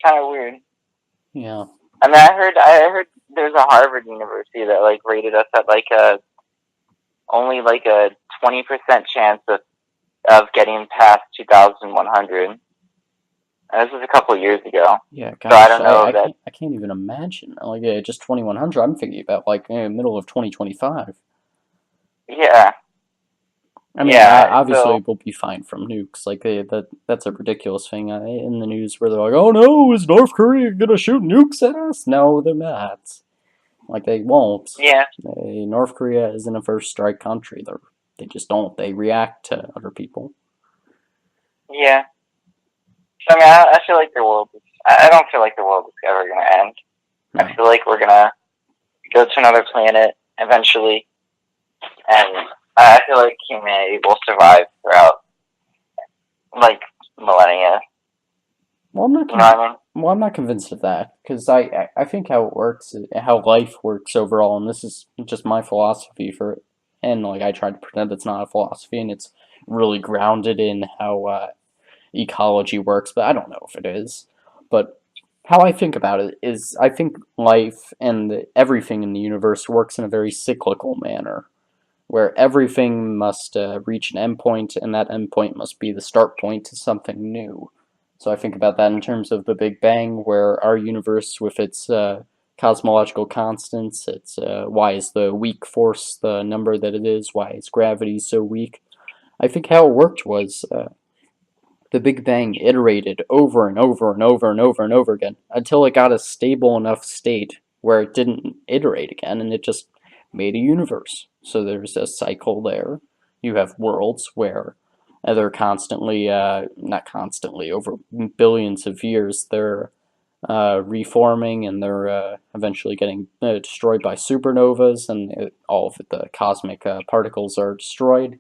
Kind of weird. Yeah. I mean, I heard there's a Harvard University that like rated us at like a only like a 20% chance of getting past 2,100. And this was a couple of years ago, Yeah, so I gosh, don't know that. I can't even imagine. Like, just 2100. I'm thinking about like middle of 2025. Yeah, I mean, yeah. So obviously we'll be fine from nukes. Like, that's a ridiculous thing in the news where they're like, "Oh no, is North Korea gonna shoot nukes at us?" No, they're not. Like, they won't. yeah, North Korea isn't a first strike country. They just don't. They react to other people. yeah. So I mean, I feel like the world. I don't feel like the world is ever gonna end. I No. feel like we're gonna go to another planet eventually, and I feel like humanity will survive throughout like millennia. Well, I'm not You know what I mean? well, I'm not convinced of that because I think how it works, how life works overall, and this is just my philosophy for it. And like, I try to pretend it's not a philosophy, and it's really grounded in how ecology works, but I don't know if it is. But how I think about it is I think life and everything in the universe works in a very cyclical manner, where everything must reach an endpoint, and that endpoint must be the start point to something new. So I think about that in terms of the Big Bang, where our universe, with its cosmological constants, its why is the weak force the number that it is, why is gravity so weak. I think how it worked was the Big Bang iterated over and over and over and over and over again until it got a stable enough state where it didn't iterate again and it just made a universe. So there's a cycle there. You have worlds where they're constantly, not constantly, over billions of years, they're reforming and they're eventually getting destroyed by supernovas, and all of the cosmic particles are destroyed,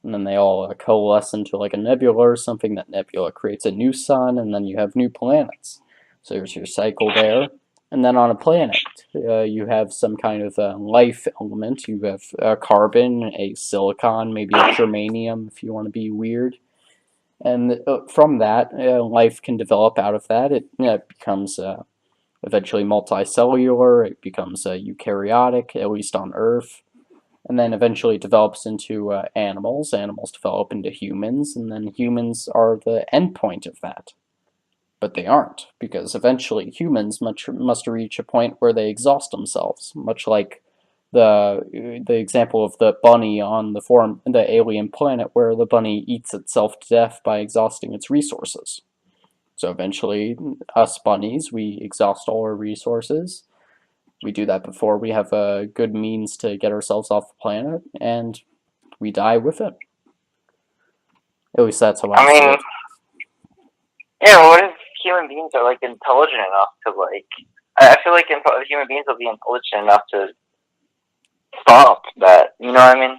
and then they all coalesce into like a nebula or something. That nebula creates a new sun, and then you have new planets. So there's your cycle there. And then on a planet, you have some kind of life element. You have carbon, a silicon, maybe a germanium if you want to be weird. And from that, life can develop out of that. It becomes eventually multicellular, it becomes eukaryotic, at least on Earth, and then eventually develops into animals. Animals develop into humans, and then humans are the endpoint of that. But they aren't, because eventually humans must reach a point where they exhaust themselves, much like the example of the bunny on the alien planet, where the bunny eats itself to death by exhausting its resources. So eventually, us bunnies, we exhaust all our resources. We do that before we have a good means to get ourselves off the planet, and we die with it. At least that's how I I see mean, it. yeah. What if human beings are like intelligent enough to like? I feel like human beings will be intelligent enough to stop that. You know what I mean?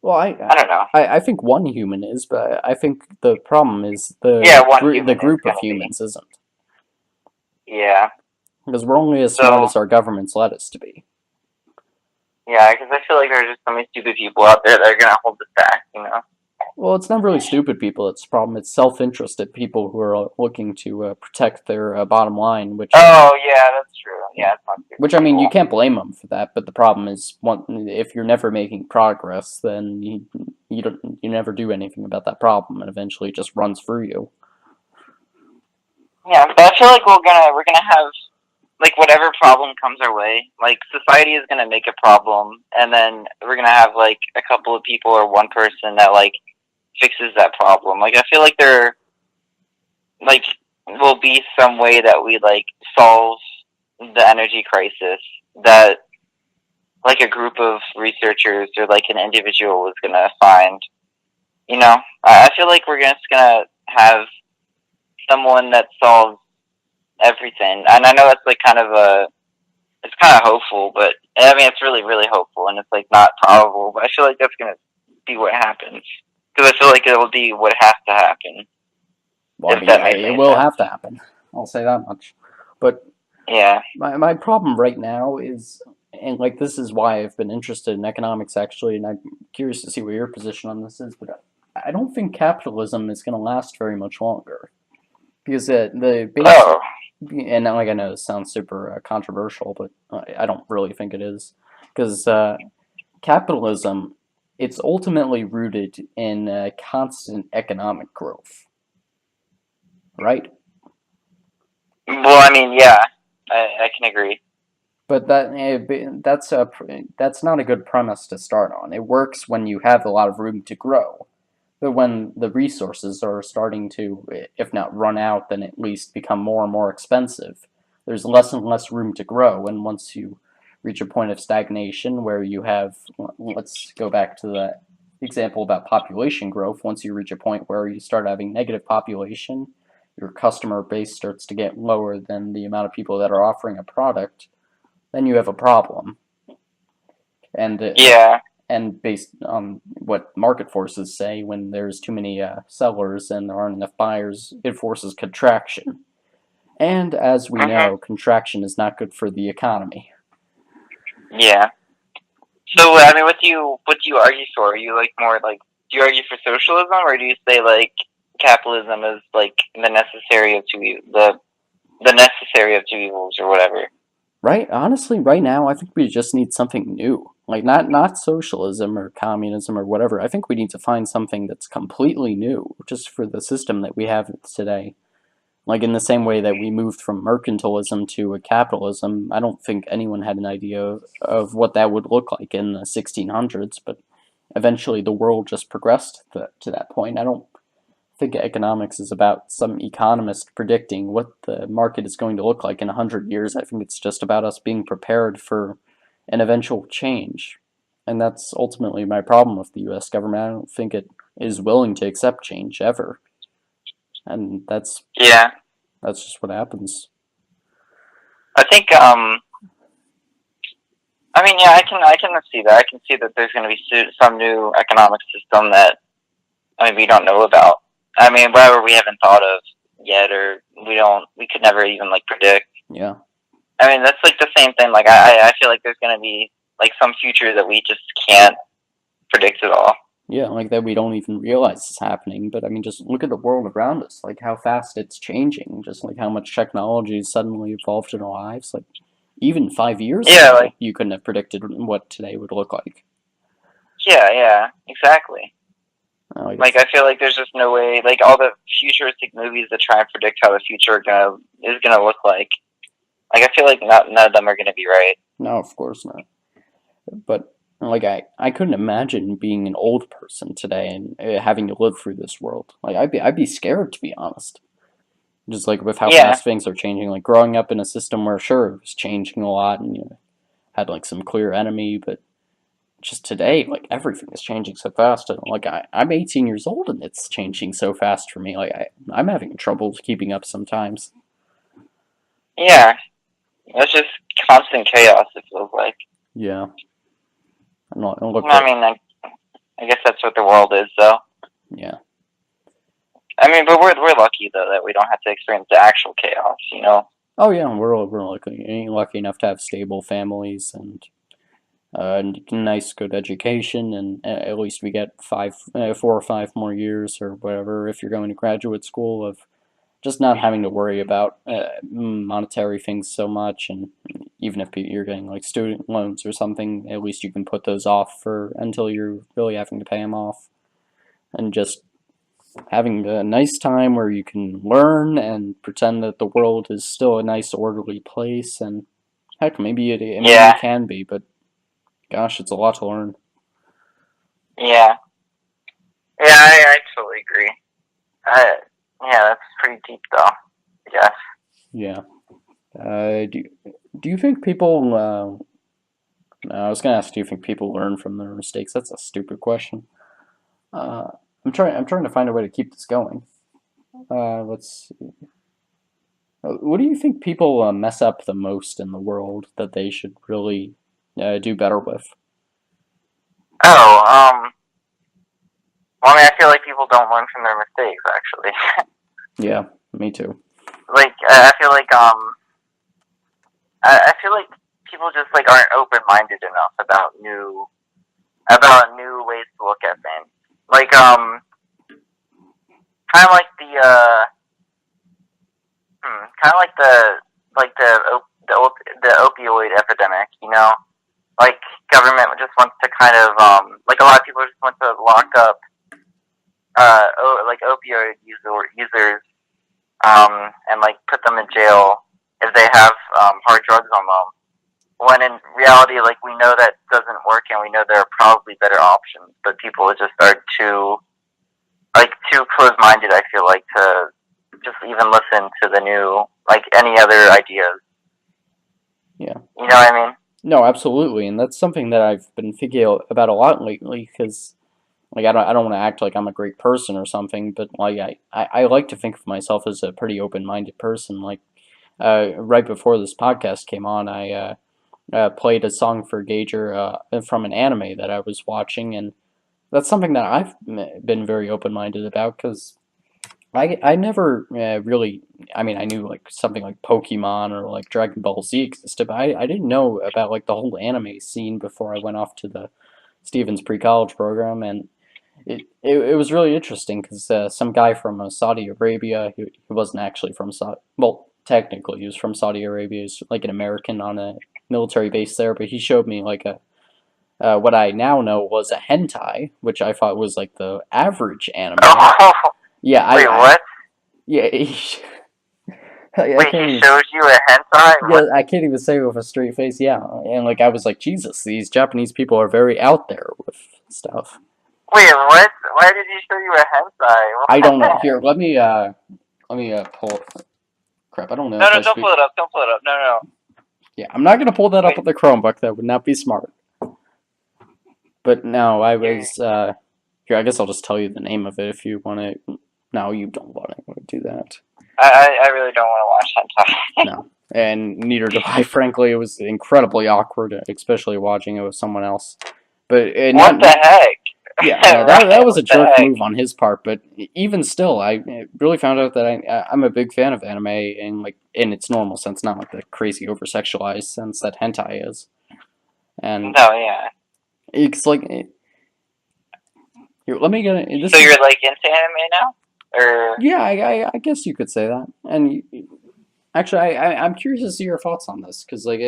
Well, I don't know. I think one human is, but I think the problem is Yeah, one the human is group of gonna be. humans isn't, Yeah. because we're only as smart So as our governments let us to be. yeah, because I feel like there's just so many stupid people out there that are gonna hold us back. You know? Well, it's not really stupid people that's the problem. It's self-interested people who are looking to protect their bottom line, Oh yeah, that's true. Yeah, it's not stupid which I mean, you people. can't blame them for that. But the problem is, if you're never making progress, then you never do anything about that problem, and eventually it just runs through you. Yeah, but I feel like we're gonna have like whatever problem comes our way. Like society is gonna make a problem, and then we're gonna have like a couple of people or one person that like fixes that problem. Like I feel like there like will be some way that we like solve the energy crisis that like a group of researchers or like an individual is gonna find. You know, I feel like we're just gonna have someone that solves everything, and I know that's like kind of it's kind of hopeful, but I mean it's really really hopeful, and it's like not probable, but I feel like that's gonna be what happens because I feel like it will be what has to happen Well, I if mean, that yeah, makes it any will sense. have to happen. I'll say that much. But Yeah. my problem right now is, and like this is why I've been interested in economics actually, and I'm curious to see what your position on this is. But I don't think capitalism is going to last very much longer, because the base, Oh. and like I know this sounds super controversial, but I don't really think it is, because capitalism, it's ultimately rooted in constant economic growth, right? Well, I mean, yeah, I can agree. But that's not a good premise to start on. It works when you have a lot of room to grow, but when the resources are starting to, if not run out, then at least become more and more expensive, there's less and less room to grow. And once you reach a point of stagnation where you have, let's go back to the example about population growth. Once you reach a point where you start having negative population, your customer base starts to get lower than the amount of people that are offering a product, then you have a problem. And Yeah. and based on what market forces say, when there's too many sellers and there aren't enough buyers, it forces contraction. And as we Mhm. know, contraction is not good for the economy. Yeah. So, I mean, what do you argue for? Are you like more like do you argue for socialism, or do you say like capitalism is like the necessary of the the necessary of two evils or whatever. Right, honestly, right now, I think we just need something new. Like, not socialism or communism or whatever. I think we need to find something that's completely new, just for the system that we have today. Like, in the same way that we moved from mercantilism to a capitalism, I don't think anyone had an idea of what that would look like in the 1600s, but eventually the world just progressed to that point. I don't think economics is about some economist predicting what the market is going to look like in 100 years. I think it's just about us being prepared for an eventual change. And that's ultimately my problem with the US government. I don't think it is willing to accept change ever. And Yeah, that's just what happens. I think. I mean, yeah, I can see that. I can see that there's going to be some new economic system that we don't know about. I mean, whatever we haven't thought of yet, or we could never even like predict. Yeah. I mean, that's like the same thing. Like, I feel like there's going to be like some future that we just can't predict at all. Yeah, like that we don't even realize is happening. But I mean, just look at the world around us, like how fast it's changing, just like how much technology has suddenly evolved in our lives. Like even 5 years Yeah, ago, like you couldn't have predicted what today would look like. yeah, exactly. Like Like it's I feel like there's just no way. Like all the futuristic movies that try and predict how the future is gonna look like. Like I feel like none of them are gonna be right. no, of course not. But like I couldn't imagine being an old person today and having to live through this world. Like I'd be scared to be honest. Just like with how Yeah, fast things are changing. Like growing up in a system where sure it was changing a lot and had like some clear enemy, but just today, like everything is changing so fast. And like I'm 18 years old and it's changing so fast for me. Like I'm having trouble keeping up sometimes. yeah. It's just constant chaos. It feels like. Yeah, I look I at mean, I guess that's what the world is, though. yeah. I mean, but we're lucky though that we don't have to experience the actual chaos. You know. Oh yeah, we're lucky enough to have stable families and nice good education, and at least we get 4 or 5 more years or whatever if you're going to graduate school of just not having to worry about monetary things so much, and even if you're getting like student loans or something, at least you can put those off for until you're really having to pay them off, and just having a nice time where you can learn and pretend that the world is still a nice orderly place, and heck, maybe Yeah, it can be, but gosh, it's a lot to learn. yeah, yeah. I totally agree. I, yeah, that's pretty deep though. I guess. Yeah. Do you think people? No, I was gonna ask, do you think people learn from their mistakes? That's a stupid question. Uh, I'm trying to find a way to keep this going. Let's see. What do you think people mess up the most in the world that they should really do better with? Oh, well, I mean, I feel like people don't learn from their mistakes. Actually, Yeah, me too. like I feel like I feel like people just like aren't open minded enough about new ways to look at things. Like kind of like kind of like like the opioid epidemic. You know, like government just wants to kind of like a lot of people just want to lock up like opioid users and like put them in jail if they have hard drugs on them. When in reality, like we know that doesn't work, and we know there are probably better options, but people just are too close minded. I feel like to just even listen to the new like any other ideas. Yeah. You know what I mean? No, absolutely, and that's something that I've been thinking about a lot lately because like I don't want to act like I'm a great person or something, but like I like to think of myself as a pretty open-minded person. Like right before this podcast came on, I played a song for Gager from an anime that I was watching, and that's something that I've been very open-minded about because I never really, I mean, I knew like something like Pokemon or like Dragon Ball Z existed, but I didn't know about like the whole anime scene before I went off to the Stevens pre-college program, and it was really interesting because some guy from Saudi Arabia, he wasn't actually from Saudi, well, technically he was from Saudi Arabia. He's like an American on a military base there, but he showed me like a what I now know was a hentai, which I thought was like the average anime. Oh, Yeah, wait, what? yeah, I Wait, can't he even. showed you a hentai? Yeah, What? I can't even say it with a straight face. Yeah, and like I was like, Jesus, these Japanese people are very out there with stuff. Wait, what? Why did he show you a hentai? I don't know. What? Here, let me pull. Crap, I don't know No, if no, I should don't be. pull it up. Don't pull it up. No, no, no. Yeah, I'm not gonna pull that up Wait, with the Chromebook. That would not be smart. But no, I you. was. Here, I guess I'll just tell you the name of it if you want to. No, you don't want to do that. I really don't want to watch hentai. No, and neither do I. Frankly, it was incredibly awkward, especially watching it with someone else. But What the heck? yeah, no, that Right? was What a the jerk heck? move on his part. But even still, I really found out that I'm a big fan of anime in like in its normal sense, not like the crazy over sexualized sense that hentai is. And No, yeah. it's like here, let me get it. So This is you're like into anime now, or yeah, I guess you could say that. And actually, I'm curious to see your thoughts on this because like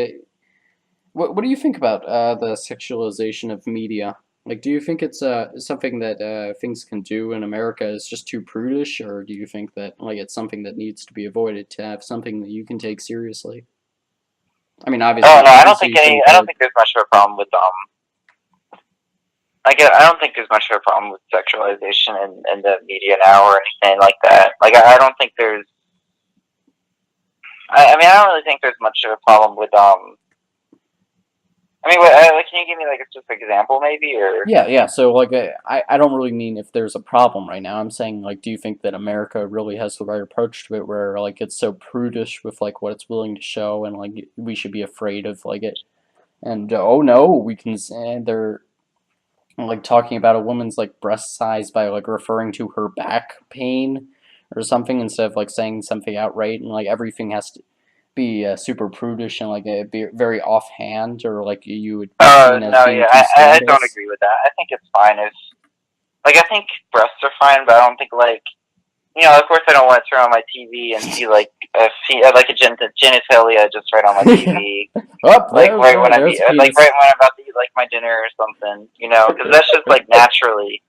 what do you think about the sexualization of media? Like, do you think it's something that things can do in America is just too prudish, or do you think that like it's something that needs to be avoided to have something that you can take seriously? I mean, oh no, obviously you think I don't that. think there's much of a problem with I don't think there's much of a problem with sexualization in the media now or anything like that. Like I don't think there's I mean I don't really think there's much of a problem with I mean like, can you give me like a specific example maybe or Yeah, yeah. So like, I don't really mean if there's a problem right now. I'm saying like, do you think that America really has the right approach to it, where like it's so prudish with like what it's willing to show, and like we should be afraid of like it, and oh no, we can. And they're like talking about a woman's like breast size by like referring to her back pain or something instead of like saying something outright, and like everything has to be super prudish and like be very offhand, or like you would be seen as no being yeah too I don't scandalous. agree with that. I think it's fine if like I think breasts are fine, but I don't think like you know, of course, I don't want to turn on my TV and see like like a genitalia just right on my Yeah. TV, Oh, like right when there's a like penis. right when I'm about to eat like my dinner or something, you know, because that's just like naturally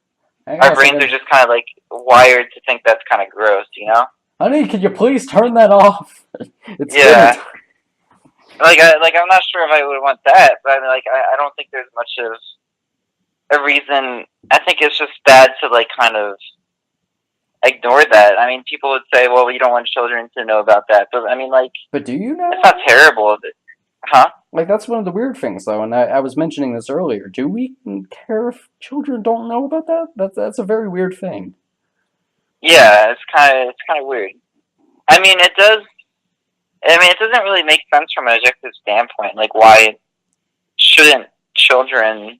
Hang on our a brains are second. just kind of like wired to think that's kind of gross, you know? Honey, can you please turn that off? It's dinner Yeah, time. like I'm not sure if I would want that, but I mean, like I don't think there's much of a reason. I think it's just bad to like kind of ignore that. I mean, people would say, well, you don't want children to know about that, but I mean, like But do you it's know? not terrible, huh? Like, that's one of the weird things, though, and I was mentioning this earlier. Do we care if children don't know about that? That's a very weird thing. Yeah, it's kind of weird. I mean, it does. I mean, it doesn't really make sense from an objective standpoint. Like, why shouldn't children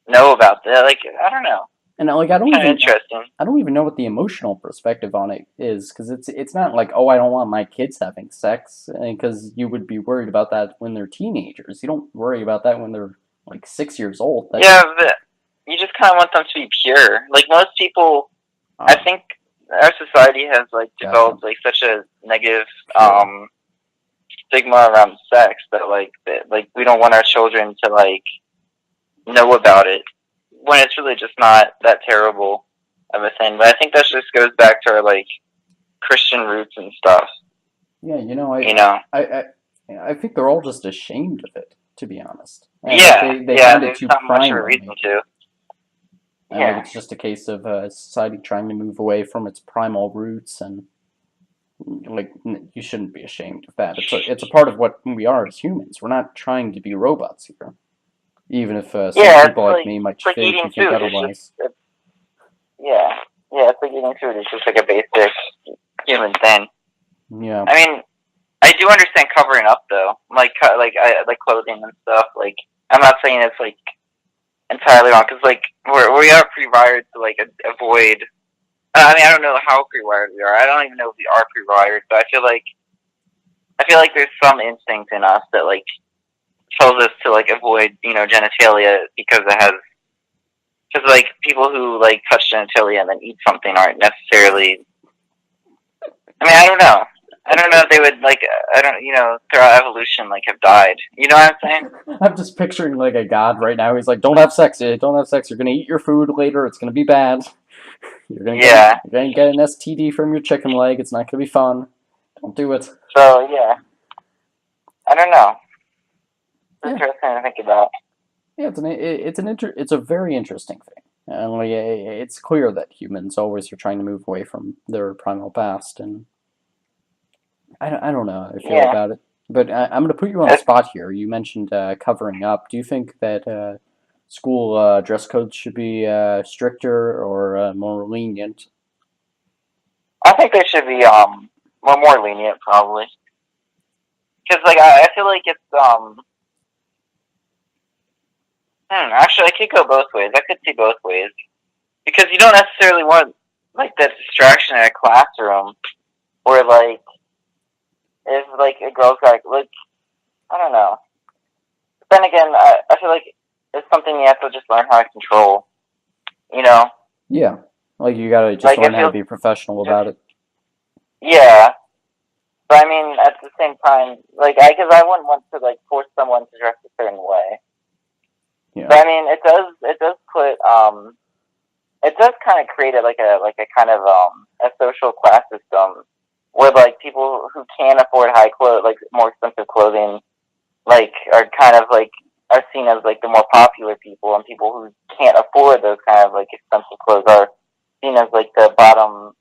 know about that? Like, I don't know. And like, Kind of interesting. I don't even know what the emotional perspective on it is, because it's not like, oh, I don't want my kids having sex, because you would be worried about that when they're teenagers. You don't worry about that when they're like 6 years old. That's Yeah, but you just kind of want them to be pure. Like most people, I oh, think our society has like gotcha. developed like such a negative Sure. stigma around sex that like we don't want our children to like know about it when it's really just not that terrible of a thing. But I think that just goes back to our like Christian roots and stuff. Yeah, You know? I think they're all just ashamed of it, to be honest. And like Yeah, they yeah. find it There's too not much of a reason primary. to. And like Yeah, it's just a case of society trying to move away from its primal roots, and like you shouldn't be ashamed of that. It's a part of what we are as humans. We're not trying to be robots here, even if some yeah. people like me might It's like think eating you think food. It's just otherwise. yeah, yeah. It's like eating food. It's just like a basic human thing. Yeah, I mean, I do understand covering up though, like I like clothing and stuff. Like I'm not saying it's like entirely wrong because like we are pre-wired to like avoid. I mean, I don't know how pre-wired we are. I don't even know if we are pre-wired, but I feel like there's some instinct in us that like tells us to like avoid genitalia because it has because like people who like touch genitalia and then eat something aren't necessarily. I mean, I don't know. I don't know if they would like. I don't. Throughout evolution, like have died. You know what I'm saying? I'm just picturing like a god right now. He's like, "Don't have sex. Don't have sex. You're gonna eat your food later. It's gonna be bad. Yeah. You're gonna get an STD from your chicken leg. It's not gonna be fun. Don't do it." So yeah, I don't know. It's Yeah, interesting to think about. yeah. It's a very interesting thing. And like, it's clear that humans always are trying to move away from their primal past, and I don't know how I feel Yeah. about it. But I'm going to put you on the It's, spot here. You mentioned covering up. Do you think that school dress codes should be stricter or more lenient? I think they should be more lenient probably because like I feel like it's actually I could go both ways. I could see both ways because you don't necessarily want like that distraction in a classroom where like if like a girl's like I don't know. But then again, I feel like it's something you have to just learn how to control. You know, Yeah, like you got to just like learn it how to feels be professional just about it. yeah. But I mean, at the same time, like because I wouldn't want to like force someone to dress a certain way. Yeah, But I mean, it does put it does kind of create a kind of a social class system where like people who can afford high clothes, like more expensive clothing, like are kind of like are seen as like the more popular people, and people who can't afford those kind of like expensive clothes are seen as like the bottom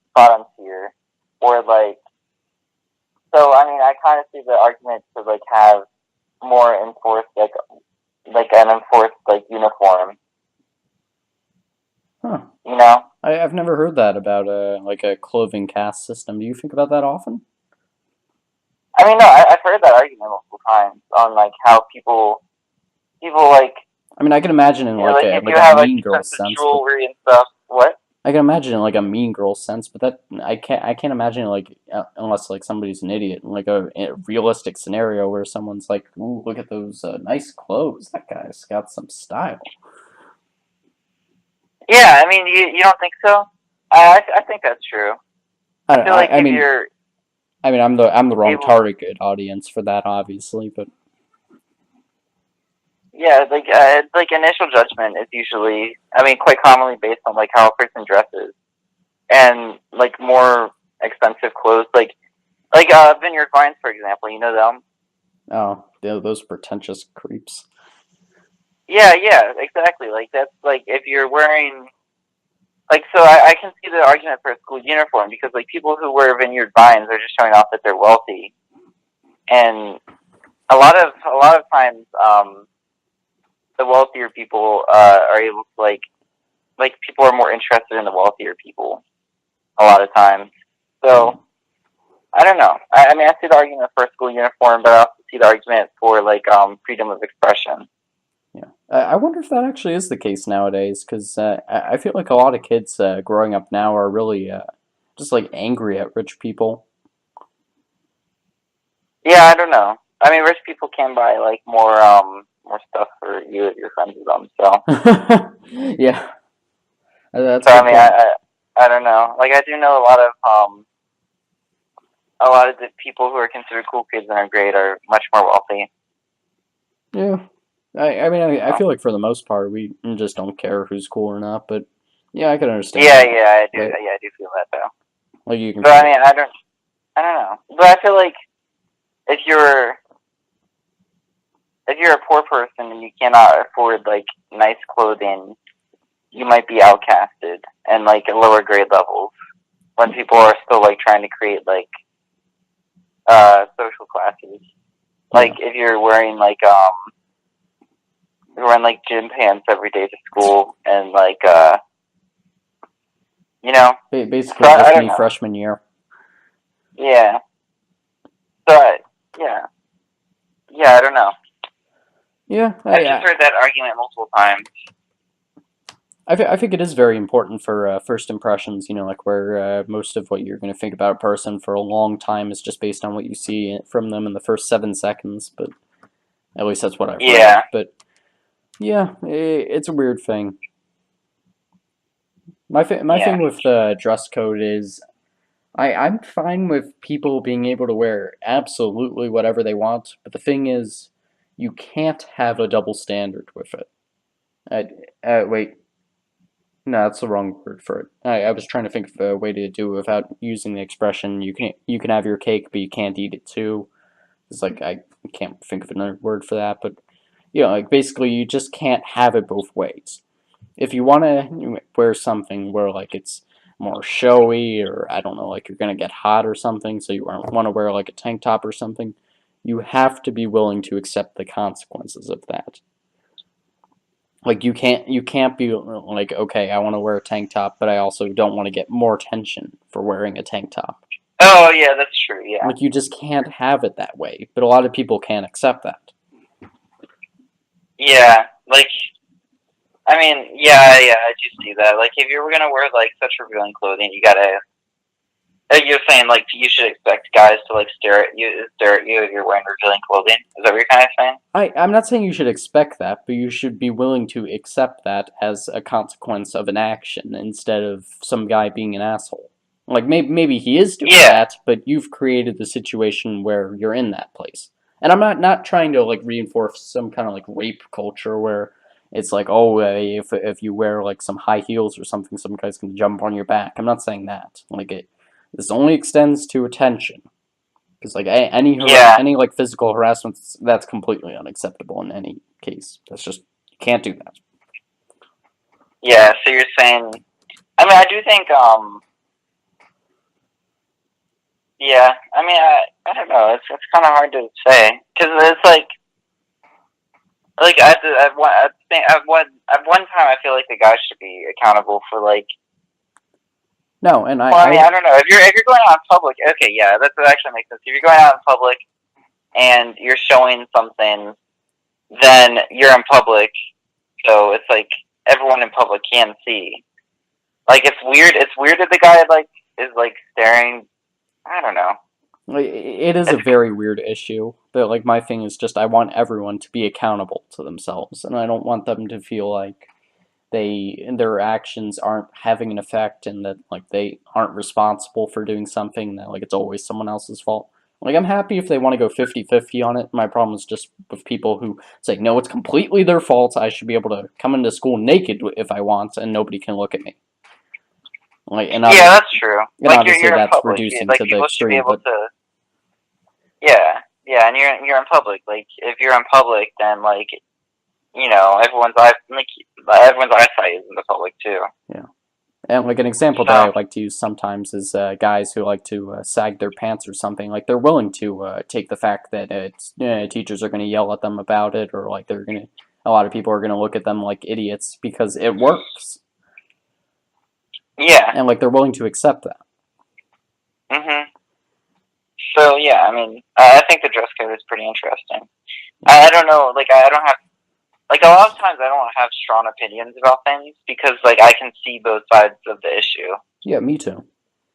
tier, or like so. I mean, I kind of see the argument to like have more enforced like an enforced like uniform, huh? you know. I've never heard that about like a clothing caste system. Do you think about that often? I mean, no, I've heard that argument multiple times on like how people like I mean, I can imagine in like if you like a have like Mean Girls expensive sense, but jewelry and stuff. What? I can imagine in like a Mean Girls sense, but that I can't imagine like unless like somebody's an idiot, like a realistic scenario where someone's like, "Ooh, look at those nice clothes. That guy's got some style." Yeah, I mean, you don't think so? I think that's true. I I don't, feel like I if mean, you're I'm the wrong able, target audience for that, obviously, but yeah, like initial judgment is usually, I mean, quite commonly based on like how a person dresses and like more expensive clothes, like Vineyard Vines, for example. You know them? oh, those pretentious creeps. Yeah, yeah, exactly. Like that's like if you're wearing like so I can see the argument for a school uniform because like people who wear Vineyard Vines are just showing off that they're wealthy, and a lot of times the wealthier people are able to like people are more interested in the wealthier people a lot of times. Yeah, So I don't know. I mean I see the argument for a school uniform, but I also see the argument for like freedom of expression. yeah. I wonder if that actually is the case nowadays, because I feel like a lot of kids growing up now are really just like angry at rich people. Yeah, I don't know. I mean, rich people can buy like more stuff for you if you're friends with them. So Yeah, that's a so I good mean point. I don't know. Like I do know a lot of the people who are considered cool kids and are great are much more wealthy. Yeah, I mean, I So feel like for the most part, we just don't care who's cool or not. But yeah, I can understand yeah, that. yeah, I do. Like, Yeah, I do feel that though. like you can But I feel it. mean, I don't know. But I feel like if you're if you're a poor person and you cannot afford like nice clothing, you might be outcasted and like at lower grade levels when people are still like trying to create like social classes. Like Yeah, if you're wearing like gym pants every day to school and like you know. So basically I just don't me know. freshman year. Yeah. So yeah. Yeah, I don't know. Yeah, I've just heard that argument multiple times. I think it is very important for first impressions, you know, like where most of what you're going to think about a person for a long time is just based on what you see from them in the first 7 seconds, but at least that's what I've Yeah. read. But yeah, it's a weird thing. My Yeah. thing with the dress code is I'm fine with people being able to wear absolutely whatever they want, but the thing is, you can't have a double standard with it. Wait, no, that's the wrong word for it. I was trying to think of a way to do it without using the expression you can have your cake, but you can't eat it too. It's like I can't think of another word for that, but like basically you just can't have it both ways. If you want to wear something where like it's more showy or I don't know, like you're gonna get hot or something, so you want to wear like a tank top or something, you have to be willing to accept the consequences of that. Like you can't be like, okay, I want to wear a tank top, but I also don't want to get more attention for wearing a tank top. Oh yeah, that's true. Yeah. Like you just can't have it that way. But a lot of people can't accept that. Yeah. Like, I mean, yeah, I do see that. Like, if you were gonna wear like such revealing clothing, you gotta. You're saying like you should expect guys to like stare at you if you're wearing revealing clothing. Is that what you're kind of saying? I'm not saying you should expect that, but you should be willing to accept that as a consequence of an action instead of some guy being an asshole. Like maybe he is doing Yeah. that, but you've created the situation where you're in that place. And I'm not trying to like reinforce some kind of like rape culture where it's like, oh, if you wear like some high heels or something, some guy's gonna jump on your back. I'm not saying that. This only extends to attention. Because like Yeah. any like physical harassment, that's completely unacceptable in any case. That's just you can't do that. Yeah. So you're saying. I mean, I do think. Yeah. I mean, I don't know. It's kind of hard to say because it's like at one time I feel like the guy should be accountable for like. No, and Well, I mean, I don't know. If you're going out in public, okay, yeah, that actually makes sense. If you're going out in public and you're showing something, then you're in public, so it's like everyone in public can see. Like it's weird. It's weird that the guy like is like staring. I don't know. it is a It's, very weird issue. But like my thing is just I want everyone to be accountable to themselves, and I don't want them to feel like their actions aren't having an effect and that like they aren't responsible for doing something, that like it's always someone else's fault. Like I'm happy if they want to go 50-50 on it. My problem is just with people who say no, it's completely their fault. I should be able to come into school naked if I want and nobody can look at me. Like yeah, that's true. and Like obviously you're in that's public. reducing Like to the people should be extreme, able but to. Yeah, yeah, and you're in public. Like if you're in public, then everyone's eyesight is in the public too. yeah. And like an example that So I like to use sometimes is guys who like to sag their pants or something. Like they're willing to take the fact that teachers are going to yell at them about it, or like a lot of people are going to look at them like idiots because it works, yeah. and like they're willing to accept that. Mhm. So yeah, I mean, I think the dress code is pretty interesting. I don't know, like I don't have like a lot of times I don't have strong opinions about things because like I can see both sides of the issue. Yeah, me too.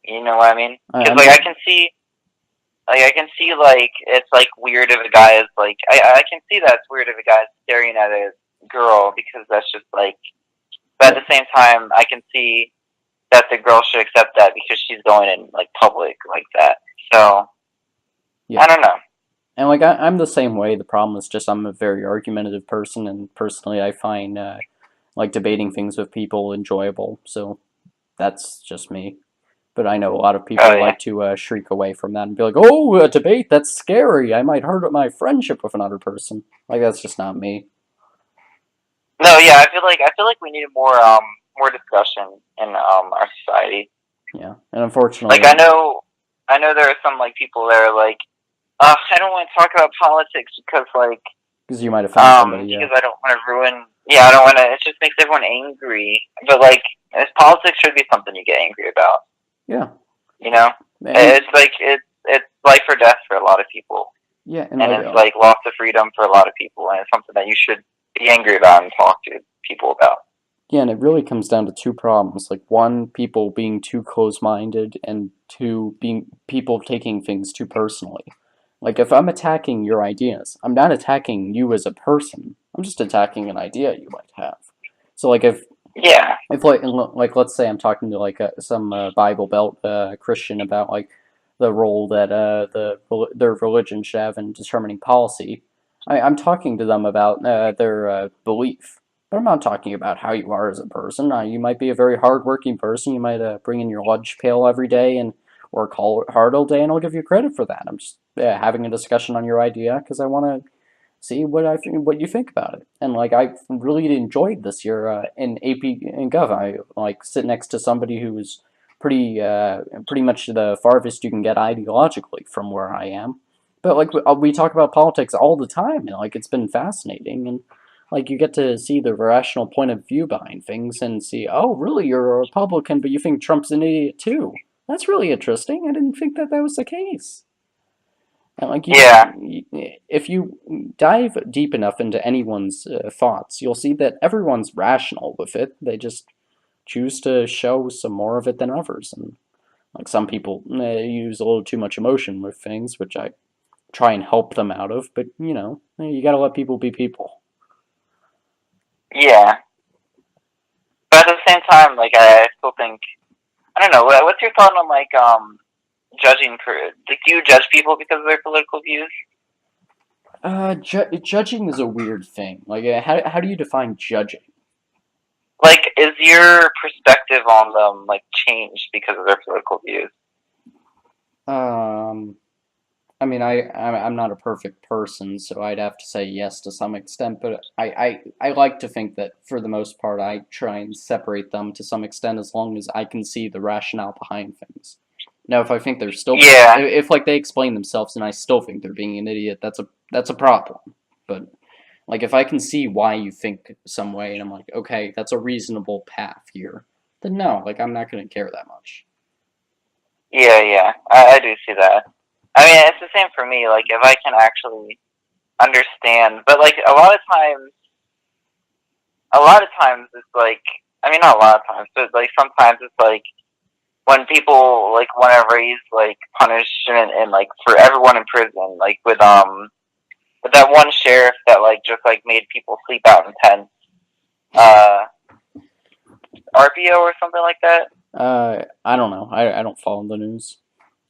You know what I mean? Because I'm like just I can see like it's like weird if a guy is like I can see that it's weird if a guy is staring at a girl because that's just like. But yeah, at the same time, I can see that the girl should accept that because she's going in like public like that. So yeah. I don't know. And like I'm the same way. The problem is just I'm a very argumentative person, and personally I find like debating things with people enjoyable. So that's just me. But I know a lot of Oh people yeah. like to shrink away from that and be like, "Oh, a debate, that's scary. I might hurt my friendship with another person." Like that's just not me. No, yeah, I feel like we need more discussion in our society. Yeah, and unfortunately, Like I know there are some like people that are like, I don't want to talk about politics because like because you might offend somebody. Yeah, because I don't want to ruin. Yeah, I don't want to. It just makes everyone angry. But like, politics should be something you get angry about. yeah, You know, and it's like it's life or death for a lot of people, yeah, and and like it's like loss of freedom for a lot of people, and it's something that you should be angry about and talk to people about. yeah, and it really comes down to two problems. Like one, people being too close-minded, and two, being people taking things too personally. Like if I'm attacking your ideas, I'm not attacking you as a person. I'm just attacking an idea you might have. So like if Yeah. If like let's say I'm talking to like some Bible Belt Christian about like the role that their religion should have in determining policy, I'm talking to them about their belief, but I'm not talking about how you are as a person. You might be a very hardworking person. You might bring in your lunch pail every day and work hard all day, and I'll give you credit for that. I'm just having a discussion on your idea because I want to see what you think about it. And like I really enjoyed this year in AP and Gov. I like sit next to somebody who was pretty much the farthest you can get ideologically from where I am. But like we talk about politics all the time, and like it's been fascinating, and like you get to see the rational point of view behind things, and see, oh, really, you're a Republican, but you think Trump's an idiot too. That's really interesting. I didn't think that was the case. And like Yeah. if you dive deep enough into anyone's thoughts, you'll see that everyone's rational with it. They just choose to show some more of it than others. And like some people use a little too much emotion with things, which I try and help them out of. But you gotta let people be people. Yeah. But at the same time, like I still think I don't know. What's your thought on like judging for? Like, do you judge people because of their political views? Judging is a weird thing. Like, how do you define judging? Like, is your perspective on them like changed because of their political views? Um, I mean, I'm not a perfect person, so I'd have to say yes to some extent. But I like to think that for the most part, I try and separate them to some extent as long as I can see the rationale behind things. Now, if I think they're still, Yeah. if like they explain themselves and I still think they're being an idiot, that's a problem. But like if I can see why you think some way and I'm like, okay, that's a reasonable path here, then no, like I'm not gonna care that much. Yeah. Yeah. I do see that. I mean, it's the same for me. Like, if I can actually understand, but like a lot of times it's like, I mean, not a lot of times, but like sometimes it's like when people like want to raise like punishment and like for everyone in prison, like with that one sheriff that like just like made people sleep out in tents, uh, RPO or something like that. I don't know. I don't follow the news.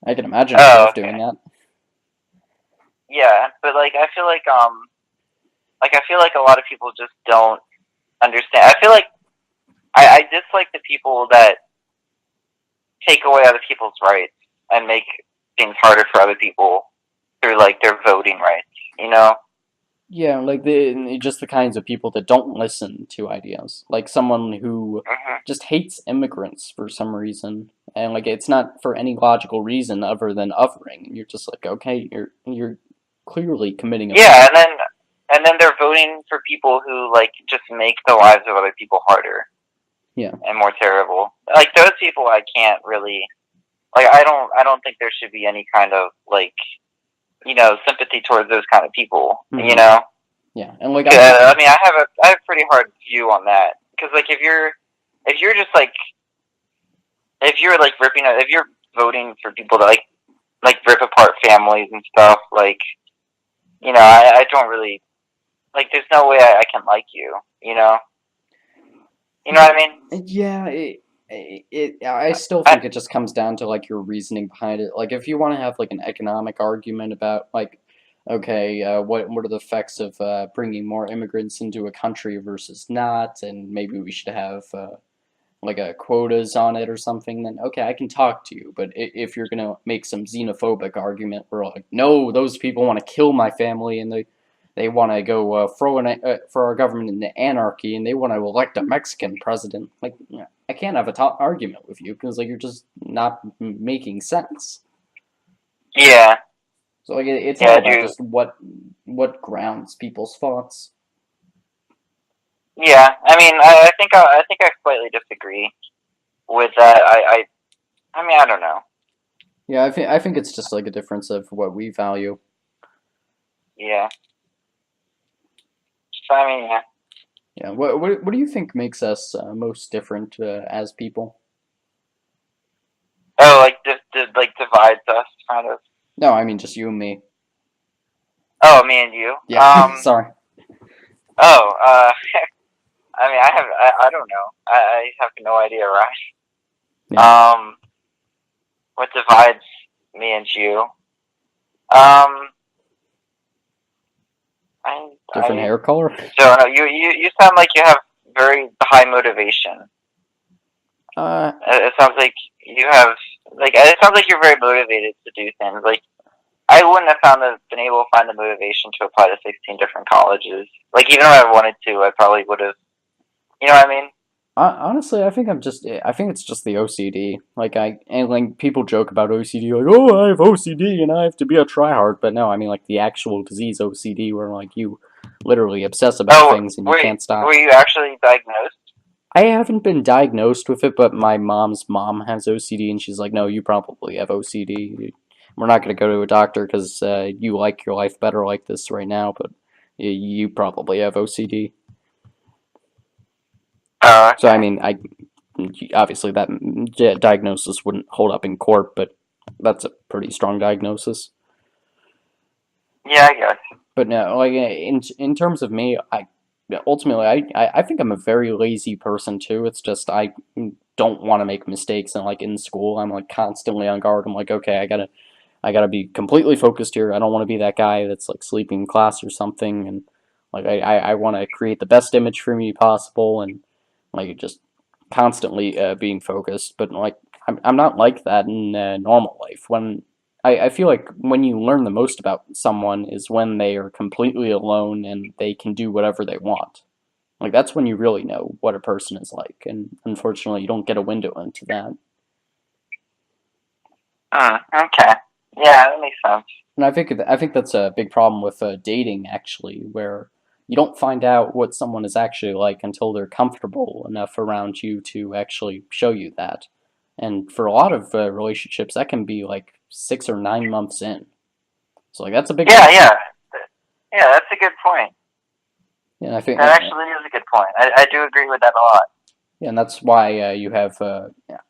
I can imagine a Oh, sheriff doing okay. that. Yeah, but like I feel like a lot of people just don't understand. I feel like I dislike the people that take away other people's rights and make things harder for other people through like their voting rights. You know? Yeah, like just the kinds of people that don't listen to ideas. Like someone who Hmm. just hates immigrants for some reason, and like it's not for any logical reason other than othering. You're just like, okay, you're clearly committing a Yeah, felony. and then they're voting for people who like just make the lives of other people harder Yeah. and more terrible. Like those people, I can't really like. I don't think there should be any kind of like sympathy towards those kind of people. You Mm-hmm. know, Yeah, and like I mean, I have a pretty hard view on that because like if you're just if you're like if you're voting for people that like rip apart families and stuff, like I don't really like. There's no way I can like you. You know what I mean? yeah, I still I, think it just comes down to like your reasoning behind it. Like if you want to have like an economic argument about like, okay, what are the effects of bringing more immigrants into a country versus not, and maybe we should have like a quotas on it or something, then okay, I can talk to you. But if you're gonna make some xenophobic argument where like, no, those people want to kill my family and they want to go throw our government into anarchy and they want to elect a Mexican president, like I can't have a argument with you because like you're just not making sense. yeah, So like it's all yeah, about dude. just what grounds people's thoughts. Yeah, I mean, I think I slightly disagree with that. I mean, I don't know. Yeah, I think it's just like a difference of what we value. Yeah, so I mean, yeah. Yeah, what do you think makes us most different as people? Oh, like like divides us, kind of. No, I mean just you and me. Oh, me and you. Yeah, sorry. Oh, I mean, I don't know. I have no idea, right? Yeah, What divides me and you? Um, different I hair color. don't know. You sound like you have very high motivation. Uh, It sounds like you have like it sounds like you're very motivated to do things. Like I wouldn't have been able to find the motivation to apply to 16 different colleges. Like even if I wanted to, I probably would have. You know what I mean? Honestly, I think it's just the OCD. And like people joke about OCD, like, oh, I have OCD and I have to be a tryhard. But no, I mean like the actual disease OCD, where like you literally obsess about Oh, things and you wait, can't stop. were you actually diagnosed? I haven't been diagnosed with it, but my mom's mom has OCD, and she's like, no, you probably have OCD. We're not going to go to a doctor because you like your life better like this right now, but you probably have OCD. Oh, So, I okay. mean, obviously that diagnosis wouldn't hold up in court, but that's a pretty strong diagnosis. Yeah, I guess. But no, like in terms of me, I ultimately I think I'm a very lazy person too. It's just I don't want to make mistakes, and like in school, I'm like constantly on guard. I'm like, okay, I gotta be completely focused here. I don't want to be that guy that's like sleeping in class or something, and like I want to create the best image for me possible, and like just constantly being focused. But like I'm not like that in normal life. I feel like when you learn the most about someone is when they are completely alone and they can do whatever they want. Like that's when you really know what a person is like, and unfortunately, you don't get a window into that. Okay. Yeah, that makes sense. And I think that's a big problem with dating, actually, where you don't find out what someone is actually like until they're comfortable enough around you to actually show you that. And for a lot of relationships, that can be like 6 or 9 months in. So like that's a big Yeah, problem. yeah, yeah. That's a good point. Yeah, I think That actually is a good point. I do agree with that a lot. yeah, and that's why you have.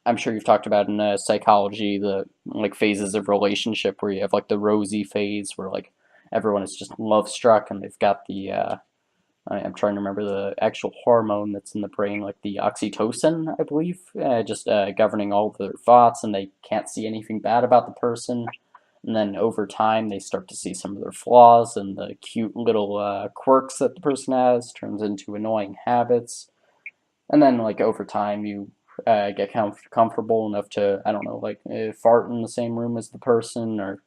I'm sure you've talked about in psychology the like phases of relationship where you have like the rosy phase where like everyone is just love struck and they've got the. I'm trying to remember the actual hormone that's in the brain, like the oxytocin, I believe, just governing all of their thoughts, and they can't see anything bad about the person. And then over time, they start to see some of their flaws, and the cute little quirks that the person has turns into annoying habits. And then like over time you get comfortable enough to, I don't know, like fart in the same room as the person, or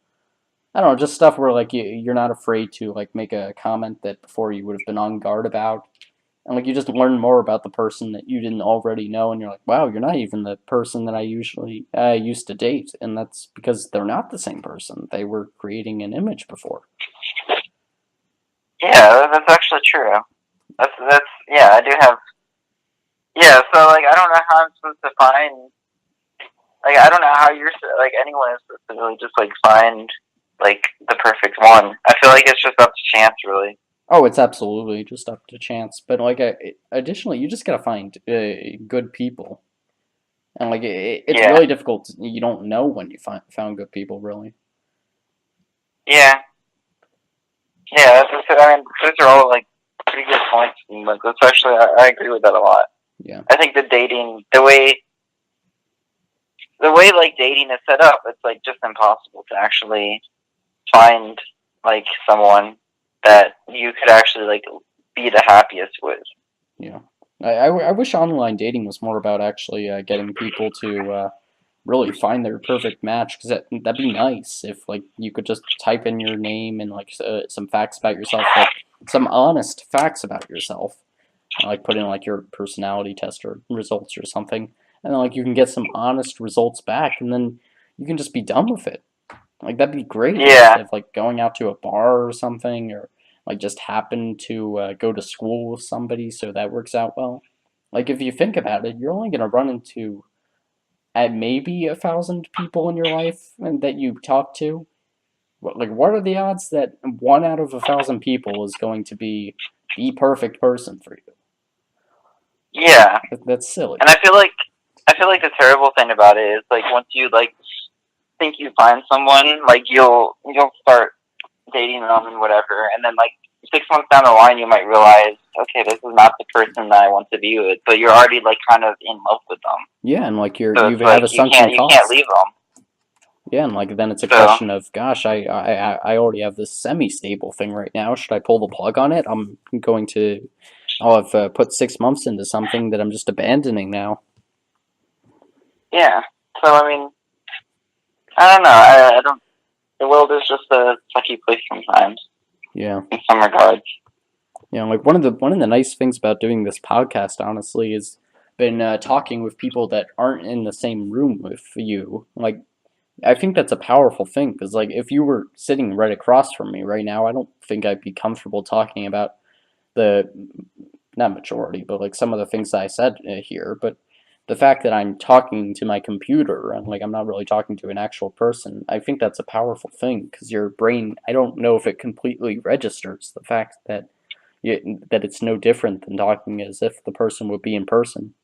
I don't know, just stuff where like you're not afraid to like make a comment that before you would have been on guard about, and like you just learn more about the person that you didn't already know, and you're like, wow, you're not even the person that I usually used to date, and that's because they're not the same person. They were creating an image before. Yeah, that's actually true. That's yeah. I do have yeah. So like, I don't know how I'm supposed to find like I don't know how you're like anyone is supposed to really just like find like the perfect one. I feel like it's just up to chance, really. Oh, it's absolutely just up to chance, but like additionally, you just gotta find good people. And like it's Yeah, really difficult. You don't know when you found good people, really. yeah, yeah. I mean, those are all like pretty good points. But that's actually I agree with that a lot. Yeah, I think the dating, the way like dating is set up, it's like just impossible to actually find like someone that you could actually like be the happiest with. yeah. I wish online dating was more about actually getting people to really find their perfect match, because that'd be nice if like you could just type in your name and like some facts about yourself, like some honest facts about yourself, like put in like your personality test or results or something, and then like you can get some honest results back, and then you can just be done with it. Like that'd be great Yeah, instead of like going out to a bar or something, or like just happen to go to school with somebody, so that works out well. Like if you think about it, you're only gonna run into at maybe 1,000 people in your life and that you talk to. Like what are the odds that 1 out of 1,000 people is going to be the perfect person for you? yeah. That's silly. And I feel like the terrible thing about it is like once you like think you find someone, like you'll start dating them and whatever, and then like 6 months down the line, you might realize okay, this is not the person that I want to be with, but you're already like kind of in love with them. Yeah, and like So you it's have like a sunken you can't cost. leave them. Yeah, and like then it's a So question of, gosh, I already have this semi-stable thing right now. Should I pull the plug on it? I'll have put 6 months into something that I'm just abandoning now. yeah. So I mean, I don't know. I don't. The world is just a sucky place sometimes. Yeah. In some regards. Like one of the nice things about doing this podcast, honestly, is been talking with people that aren't in the same room with you. Like, I think that's a powerful thing because, like, if you were sitting right across from me right now, I don't think I'd be comfortable talking about the not majority, but like some of the things that I said here. But the fact that I'm talking to my computer and like I'm not really talking to an actual person, I think that's a powerful thing because your brain, I don't know if it completely registers the fact that that it's no different than talking as if the person would be in person.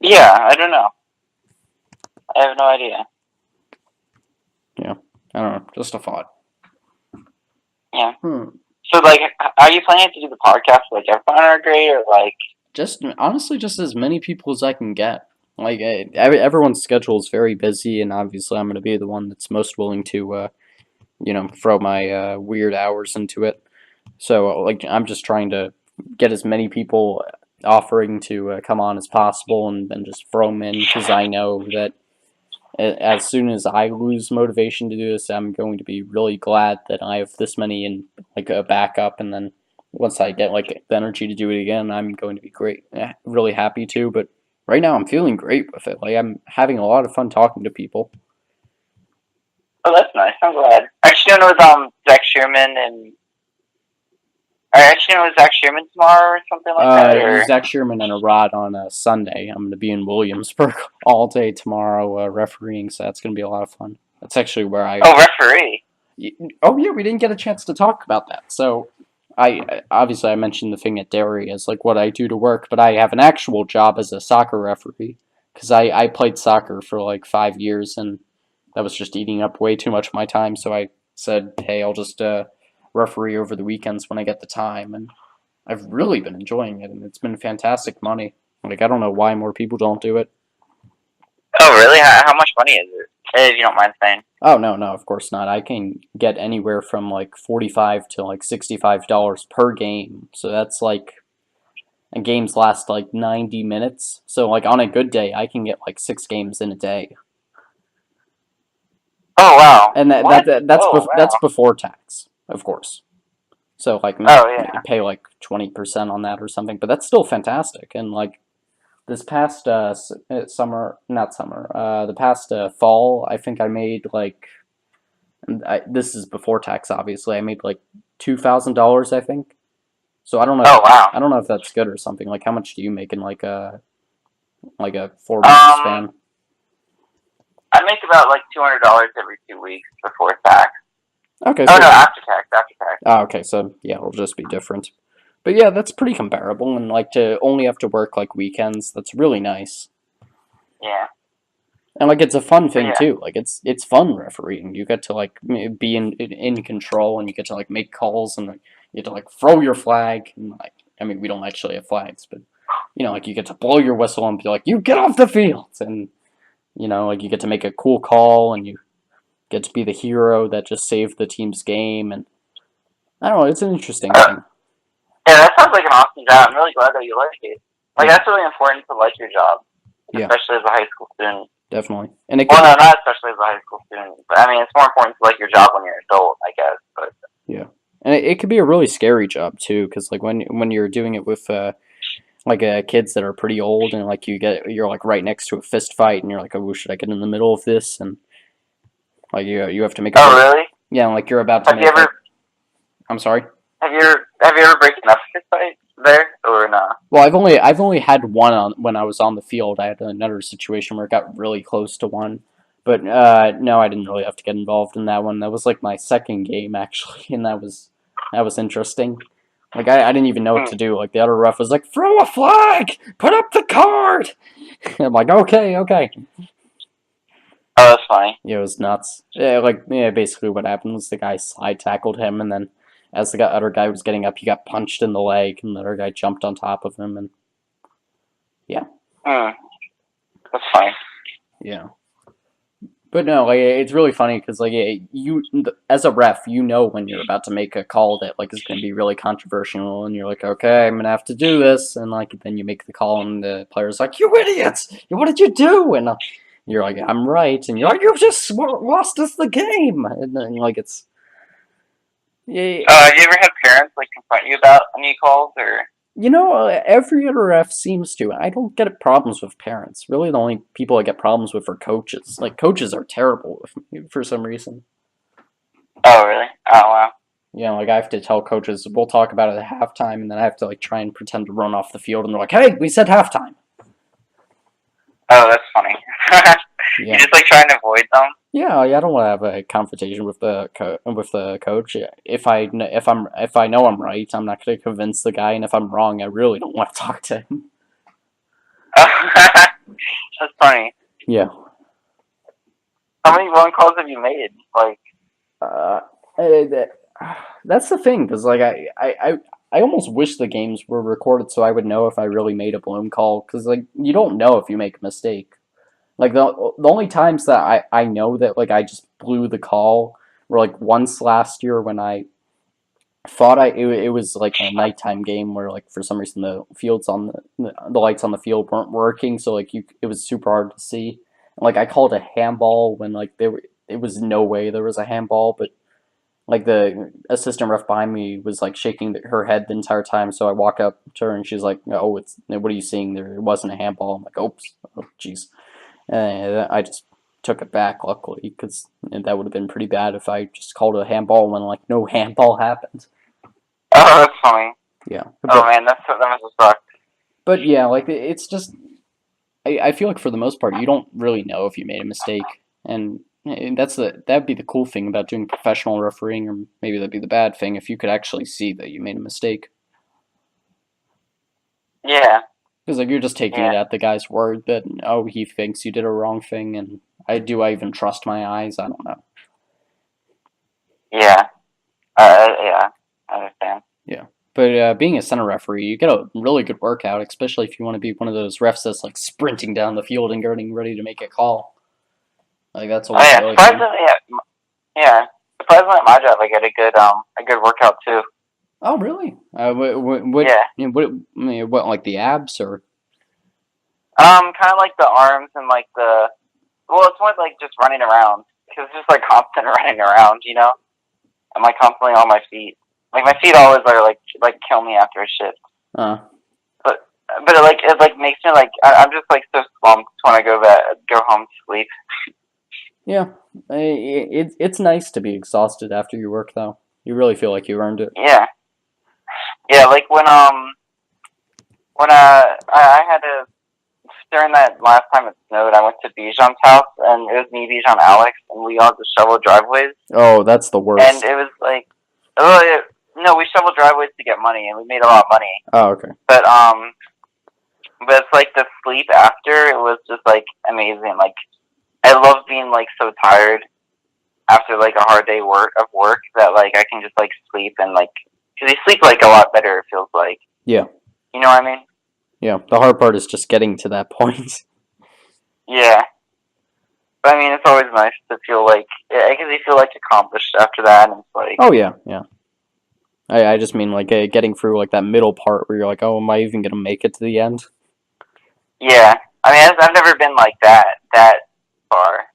Yeah, I don't know. I have no idea. Yeah, I don't know, just a thought. Yeah. Hmm. So, like, are you planning to do the podcast like everyone in our grade, or like? Just honestly, just as many people as I can get. Like everyone's schedule is very busy, and obviously I'm going to be the one that's most willing to, throw my weird hours into it. So like I'm just trying to get as many people offering to come on as possible, and then just throw them in because I know that as soon as I lose motivation to do this, I'm going to be really glad that I have this many in like a backup, and then once I get like the energy to do it again, I'm going to be really happy too. But right now, I'm feeling great with it. Like I'm having a lot of fun talking to people. Oh, that's nice. I'm glad. Actually, I know with Zach Sherman and. I actually know Zach Sherman tomorrow or something like that. Or Zach Sherman and a Rod on a Sunday. I'm going to be in Williamsburg all day tomorrow refereeing, so that's going to be a lot of fun. That's actually where I. oh, referee. Oh yeah, we didn't get a chance to talk about that. So, I obviously I mentioned the thing at Derry as like what I do to work, but I have an actual job as a soccer referee because I played soccer for like 5 years and that was just eating up way too much of my time. So I said, hey, I'll just referee over the weekends when I get the time, and I've really been enjoying it, and it's been fantastic money. Like I don't know why more people don't do it. Oh, really? How much money is it? If you don't mind saying. Oh no, no, of course not. I can get anywhere from like $45 to like $65 per game. So that's like and games last like 90 minutes. So like on a good day, I can get like 6 games in a day. Oh wow! And What? Oh that's wow! before tax, of course. So like Oh yeah. pay like 20% on that or something, but that's still fantastic. And like this past summer, not summer, the past fall, I think I made like this is before tax, obviously. I made like $2,000, I think. So I don't know. Oh wow. I don't know if that's good or something. Like, how much do you make in like a 4 month Um, span? I make about like $200 every 2 weeks before tax. Okay, Oh so no, after tax, after tax. okay, so yeah, it'll just be different. But yeah, that's pretty comparable, and like to only have to work like weekends, that's really nice. Yeah. And like it's a fun But thing yeah. too. Like it's fun refereeing. You get to like be in control, and you get to like make calls, and like, you get to like throw your flag. And like I mean, we don't actually have flags, but like you get to blow your whistle and be like, "You get off the field," and like you get to make a cool call, and you get to be the hero that just saved the team's game. And I don't know, it's an interesting thing. Yeah, that sounds like an awesome job. I'm really glad that you like it. Like Yeah, that's really important to like your job, yeah, especially as a high school student. definitely. And it Well, could no, be not especially as a high school student. But I mean, it's more important to like your job when you're an adult, I guess. But yeah, and it could be a really scary job too, because like when you're doing it with like kids that are pretty old, and like you're like right next to a fist fight, and you're like, oh, should I get in the middle of this? And like you have to make a oh, very really? yeah, like you're about to Have you make ever like I'm sorry. have you ever broken up a fist fight there or not? Well, I've only had one on when I was on the field. I had another situation where it got really close to one, but no, I didn't really have to get involved in that one. That was like my second game actually, and that was interesting. Like I didn't even know what to do. Like the other ref was like, "Throw a flag, put up the card." I'm like, "Okay, okay." Oh, that's funny. Yeah, it was nuts. Yeah, like basically what happened was the guy slide tackled him, and then as the other guy was getting up, he got punched in the leg, and the other guy jumped on top of him, and yeah. That's funny. Yeah. But no, like it's really funny because like you as a ref, you know when you're about to make a call that like is going to be really controversial, and you're like, okay, I'm gonna have to do this, and like then you make the call, and the player's like, you idiots, what did you do? And you're like, I'm right, and you're like, you just lost us the game, and then like it's yeah. Have you ever had parents like confront you about any calls or? You know, every other ref seems to. I don't get problems with parents. Really, the only people I get problems with are coaches. Like, coaches are terrible with me for some reason. Oh, really? Oh, wow. Yeah, like, I have to tell coaches, we'll talk about it at halftime, and then I have to, like, try and pretend to run off the field, and they're like, hey, we said halftime. Oh, that's funny. Yeah. You just, like, try and avoid them? Yeah, I don't want to have a confrontation with the coach. If I know I'm right, I'm not going to convince the guy, and if I'm wrong, I really don't want to talk to him. That's funny. Yeah. How many wrong calls have you made? Like, that's the thing, because like I almost wish the games were recorded so I would know if I really made a bloom call, because like you don't know if you make a mistake. Like the only times that I know that like I just blew the call were like once last year when I thought it was like a nighttime game where like for some reason the fields on the lights on the field weren't working, so like it was super hard to see. Like I called a handball when like it was no way there was a handball, but like the assistant ref behind me was like shaking her head the entire time, so I walk up to her and she's like, "Oh, it's what are you seeing there? It wasn't a handball." I'm like, "Oops, oh jeez," and I just took it back luckily because that would have been pretty bad if I just called it a handball when like no handball happened. oh, that's funny. Yeah. Oh, man, that must have sucked. But yeah, like it's just I feel like for the most part you don't really know if you made a mistake, and that'd be the cool thing about doing professional refereeing, or maybe that'd be the bad thing if you could actually see that you made a mistake. Yeah. Because like you're just taking it at the guy's word that he thinks you did a wrong thing, and I even trust my eyes? I don't know. Yeah. Yeah. I understand. Yeah. But being a center referee, you get a really good workout, especially if you want to be one of those refs that's like sprinting down the field and getting ready to make a call. Like that's always really fun. Yeah. Surprisingly, at my job, I get a good workout too. Oh, really? What? Yeah. What, like the abs or? Kind of like the arms and like it's more like just running around because it's just like constant running around, you know. I'm like constantly on my feet. Like my feet always are like kill me after a shift. But it makes me like I'm just like so slumped when I go home to sleep. Yeah, it's nice to be exhausted after your work though. You really feel like you earned it. Yeah. Yeah, like when I had to during that last time it snowed, I went to Bijan's house and it was me, Bijan, Alex, and we all just shoveled driveways. Oh, that's the worst. And it was like, no, we shoveled driveways to get money, and we made a lot of money. Oh, okay. But it's like the sleep after, it was just like amazing. Like I love being like so tired after like a hard day of work that like I can just like sleep and like because you sleep like a lot better. It feels like. Yeah. You know what I mean? Yeah. The hard part is just getting to that point. Yeah. But I mean, it's always nice to feel like because you feel like accomplished after that, and it's like. Oh yeah, yeah. I just mean like getting through like that middle part where you're like, oh, am I even gonna make it to the end? Yeah, I mean, I've never been like that far.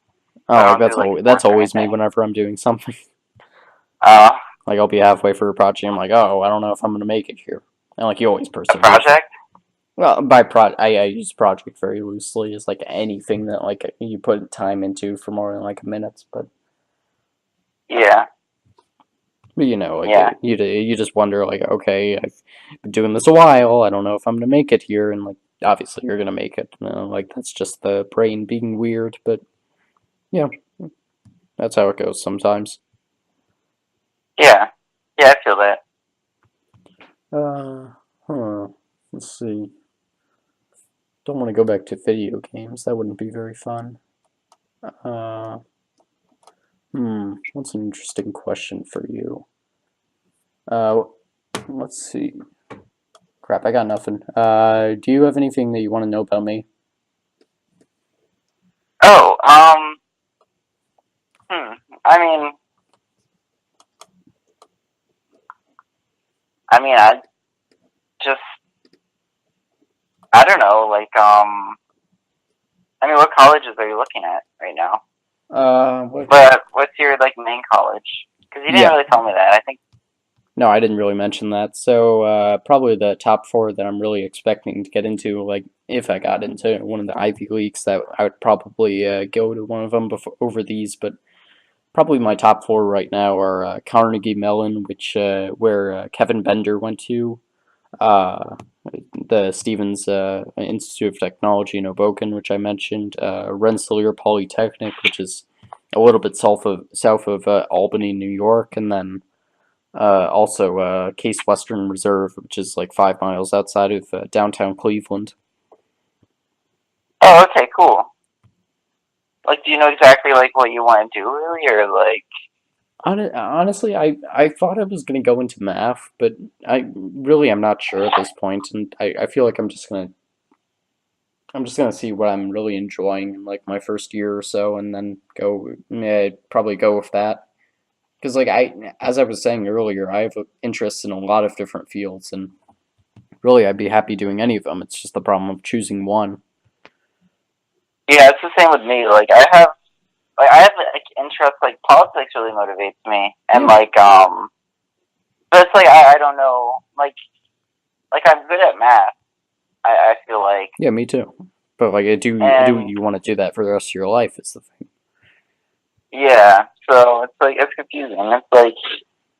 Oh, that's always me whenever I'm doing something. Like I'll be halfway through a project, I'm like, oh, I don't know if I'm gonna make it here, and like you always persevere. A project? Well, I use project very loosely as like anything that like you put time into for more than like a minute, but. Yeah. But you know, like you just wonder, like, okay, I've been doing this a while. I don't know if I'm gonna make it here, and like, obviously, you're gonna make it. You know, like that's just the brain being weird, but yeah, that's how it goes sometimes. Yeah, I feel that. Let's see. Don't want to go back to video games. That wouldn't be very fun. What's an interesting question for you? Uh, let's see. Crap, I got nothing. Do you have anything that you want to know about me? Oh, hmm. I mean, I just, I don't know, what colleges are you looking at right now? What? But what's your, like, main college? Because you didn't Yeah, really tell me that. I think, no, I didn't really mention that. So, probably the top four that I'm really expecting to get into, like, if I got into one of the Ivy Leagues, that I would probably go to one of them before, over these, but probably my top four right now are Carnegie Mellon, which where Kevin Bender went to, uh, the Stevens Institute of Technology in Hoboken, which I mentioned, Rensselaer Polytechnic, which is a little bit south of Albany, New York, and then also Case Western Reserve, which is like 5 miles outside of downtown Cleveland. oh, okay, cool. Like, do you know exactly, like, what you want to do, really? Or, like, Honestly, I thought I was gonna go into math, but I'm not sure at this point, and I feel like I'm just gonna see what I'm really enjoying in like my first year or so, and then probably go with that. Because like as I was saying earlier, I have interests in a lot of different fields, and really I'd be happy doing any of them. It's just the problem of choosing one. yeah, it's the same with me. I have, like, interest, like, politics really motivates me. And, Yeah, but it's like, I don't know, I'm good at math, I feel like. yeah, me too. But like, do And, you want to do that for the rest of your life? Is the thing. yeah, so it's like, it's confusing. It's like,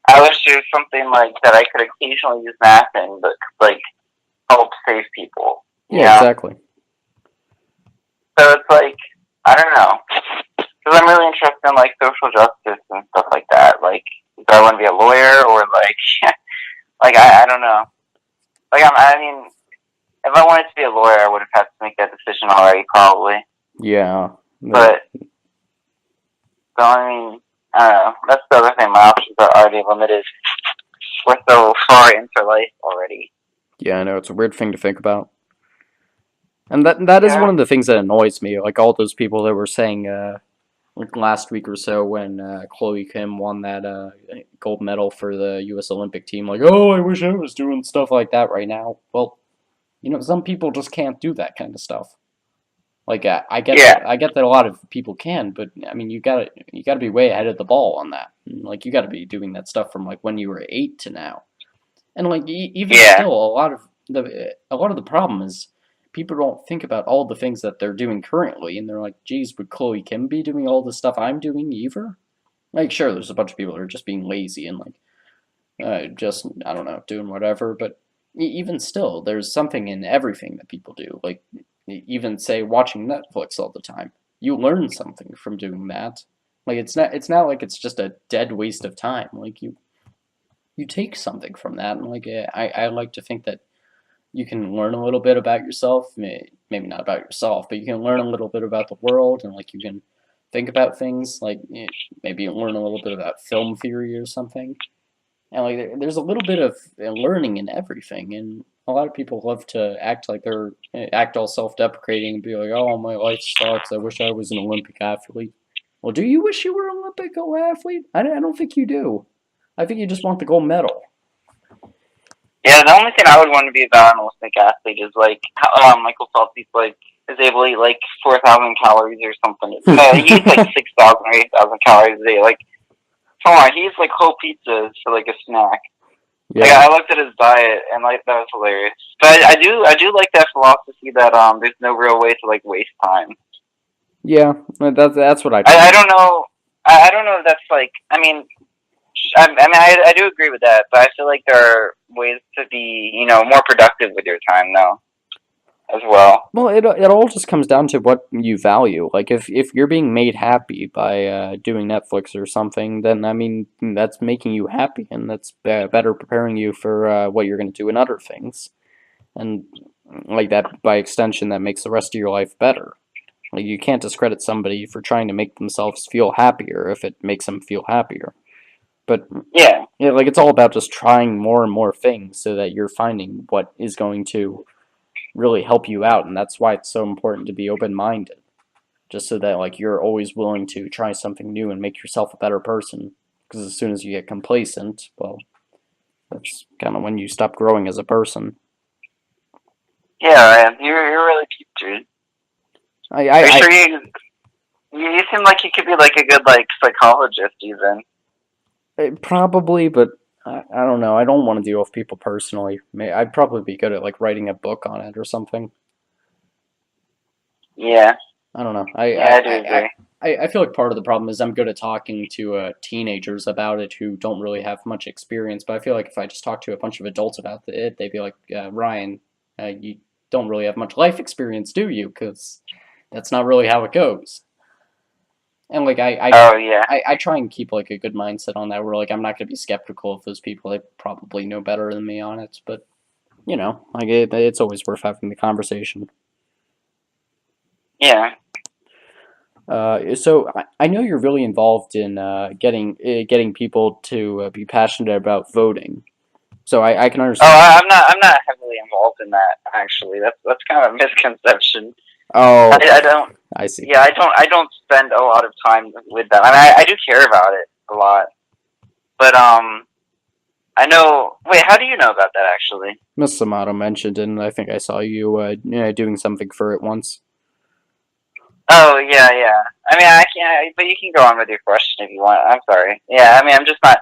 I wish there was something, like, that I could occasionally use math in, but, like, help save people, you Yeah, know? exactly. So it's like, I don't know. Because I'm really interested in, like, social justice and stuff like that. Like, do I want to be a lawyer or, like, I don't know. I mean, if I wanted to be a lawyer, I would have had to make that decision already, probably. Yeah, But, so, I mean, I don't know. That's the other thing. My options are already limited. We're so far into life already. yeah, I know it's a weird thing to think about. And that is Yeah. one of the things that annoys me. Like all those people that were saying, like last week or so when Chloe Kim won that gold medal for the U.S. Olympic team, like, oh, I wish I was doing stuff like that right now. Well, some people just can't do that kind of stuff. Like Yeah. I get that a lot of people can, but I mean, you gotta be way ahead of the ball on that. Like you gotta be doing that stuff from like when you were 8 to now. And like even Yeah. still, a lot of the problem is people don't think about all the things that they're doing currently, and they're like, "Geez, would Chloe Kim be doing all the stuff I'm doing either?" Like, sure, there's a bunch of people that are just being lazy and like just I don't know, doing whatever. But even still, there's something in everything that people do. Like even say watching Netflix all the time, you learn something from doing that. Like it's not like it's just a dead waste of time. Like you take something from that, and like I like to think that you can learn a little bit about yourself, maybe not about yourself, but you can learn a little bit about the world, and like you can think about things like maybe learn a little bit about film theory or something. And like there's a little bit of learning in everything, and a lot of people love to act all self-deprecating and be like, "Oh, my life sucks. I wish I was an Olympic athlete." Well, do you wish you were an Olympic athlete? I don't think you do. I think you just want the gold medal. Yeah, the only thing I would want to be about an Olympic athlete is, like, how Michael Phelps, is able to eat, like, 4,000 calories or something. No, he eats, like, 6,000 or 8,000 calories a day. Like, come on, he eats, like, whole pizzas for, like, a snack. Like, Yeah, I looked at his diet, and, like, that was hilarious. But I do like that philosophy that, there's no real way to, like, waste time. yeah, that's what I try I to. don't know, I don't know if that's, like, I do agree with that, but I feel like there are ways to be, more productive with your time, though, as well. Well, it all just comes down to what you value. Like if you're being made happy by doing Netflix or something, then I mean that's making you happy, and that's better preparing you for what you're going to do in other things, and like that by extension, that makes the rest of your life better. Like you can't discredit somebody for trying to make themselves feel happier if it makes them feel happier. But Yeah. yeah, like it's all about just trying more and more things so that you're finding what is going to really help you out, and that's why it's so important to be open-minded. Just so that like you're always willing to try something new and make yourself a better person. Because as soon as you get complacent, well, that's kind of when you stop growing as a person. Yeah, man. You're really cute, dude. I, Are I, you I, sure you seem like you could be like a good like psychologist even. Probably, but I don't know. I don't want to deal with people personally. I'd probably be good at like writing a book on it or something. Yeah. I don't know. Yeah, I do agree. I feel like part of the problem is I'm good at talking to teenagers about it who don't really have much experience. But I feel like if I just talk to a bunch of adults about it, they'd be like, Ryan, you don't really have much life experience, do you? Because that's not really how it goes. And like Oh yeah. I try and keep like a good mindset on that. Where like I'm not gonna be skeptical of those people. They probably know better than me on it. But like it's always worth having the conversation. Yeah. So I know you're really involved in getting people to be passionate about voting. So I can Oh, understand. I'm not heavily involved in that actually. That's kind of a misconception. Oh, I don't. I see. Yeah, I don't spend a lot of time with that. I mean, I do care about it a lot, but I know. Wait, how do you know about that actually? Miss Samato mentioned, and I think I saw you doing something for it once. Oh yeah, yeah. I mean, I can't. But you can go on with your question if you want. I'm sorry. Yeah, I mean, I'm just not.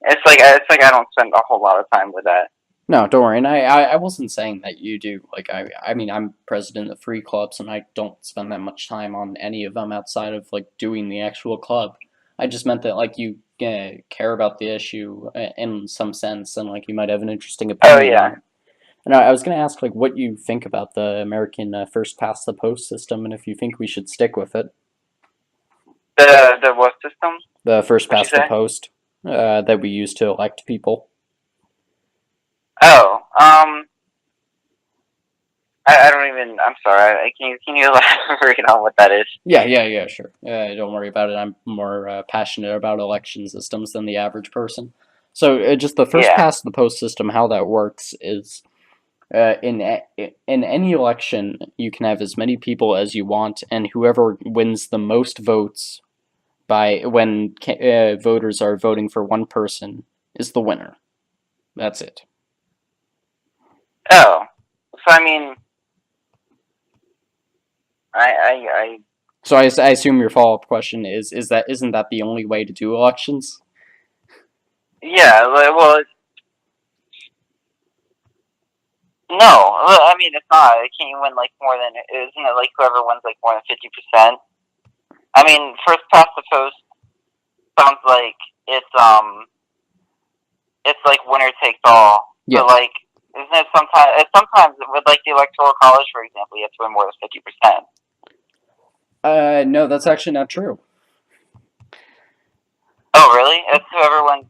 It's like I don't spend a whole lot of time with that. No, don't worry. And I wasn't saying that you do. Like I mean, I'm president of three clubs, and I don't spend that much time on any of them outside of like doing the actual club. I just meant that like you care about the issue in some sense, and like you might have an interesting Oh opinion on yeah. it. And I was going to ask like what you think about the American first past the post system, and if you think we should stick with it. The what system? The first What'd you past the say? post that we use to elect people. Oh, I don't even. I'm sorry. Can you elaborate on what that is? Yeah, sure. Don't worry about it. I'm more passionate about election systems than the average person. So, just the first Yeah. past the post system, how that works is in any election, you can have as many people as you want, and whoever wins the most votes by when voters are voting for one person is the winner. That's it. Oh, so I mean, I So I assume your follow up question is that isn't that the only way to do elections? yeah. Well, no. Well, I mean, it's not. Can't you win like more than? Isn't it like whoever wins like more than 50%? I mean, first past the post sounds like it's um, it's like winner takes all. Yeah. But like, isn't it sometimes? Sometimes with like the electoral college, for example, you have to win more than 50%. No, that's actually not true. Oh, really? It's whoever wins.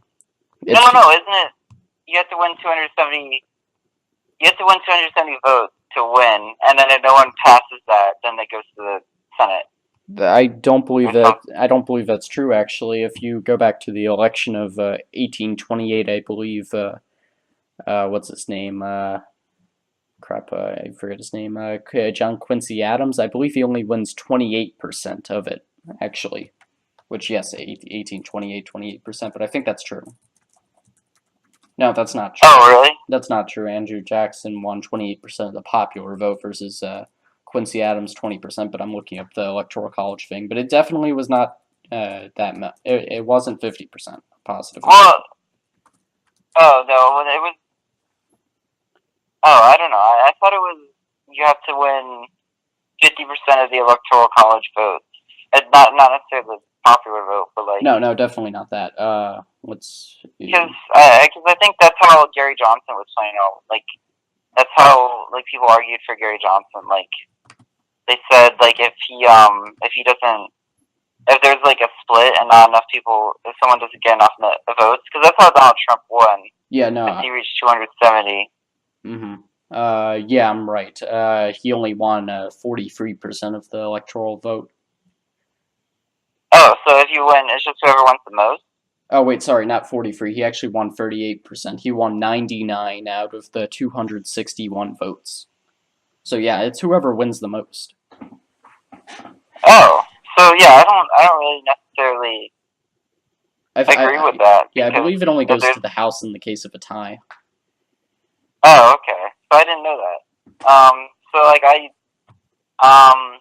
No, It's no, isn't it? You have to win 270. You have to win 270 votes to win, and then if no one passes that, then it goes to the Senate. I don't believe that. I don't believe that's true. Actually, if you go back to the election of 1828, I believe. What's his name? Crap, I forget his name. John Quincy Adams. I believe he only wins 28% of it. Actually, which yes, 1828, 28%. But I think that's true. No, that's not true. Oh, really? That's not true. Andrew Jackson won 28% of the popular vote versus Quincy Adams 20%. But I'm looking up the electoral college thing. But it definitely was not that much. It wasn't 50% positive. Well, oh no, it was. Oh, I don't know. I thought it was you have to win 50% of the electoral college votes. Not necessarily the popular vote, but like No, definitely not that. Let's. because I think that's how Gary Johnson was playing out. Like that's how like people argued for Gary Johnson. Like they said like if he doesn't if there's like a split and not enough people if someone doesn't get enough votes because that's how Donald Trump won. Yeah, no. Because he reached 270. Mm-hmm. Yeah, I'm right. He only won 43% of the electoral vote. Oh, so if you win, it's just whoever wins the most? Oh wait, sorry, not 43. He actually won 38%. He won 99 out of the 261 votes. So yeah, it's whoever wins the most. Oh, so yeah, I don't really necessarily agree with that Yeah, I because believe it only goes there's. to the House in the case of a tie. Oh, okay. So I didn't know that. So like um,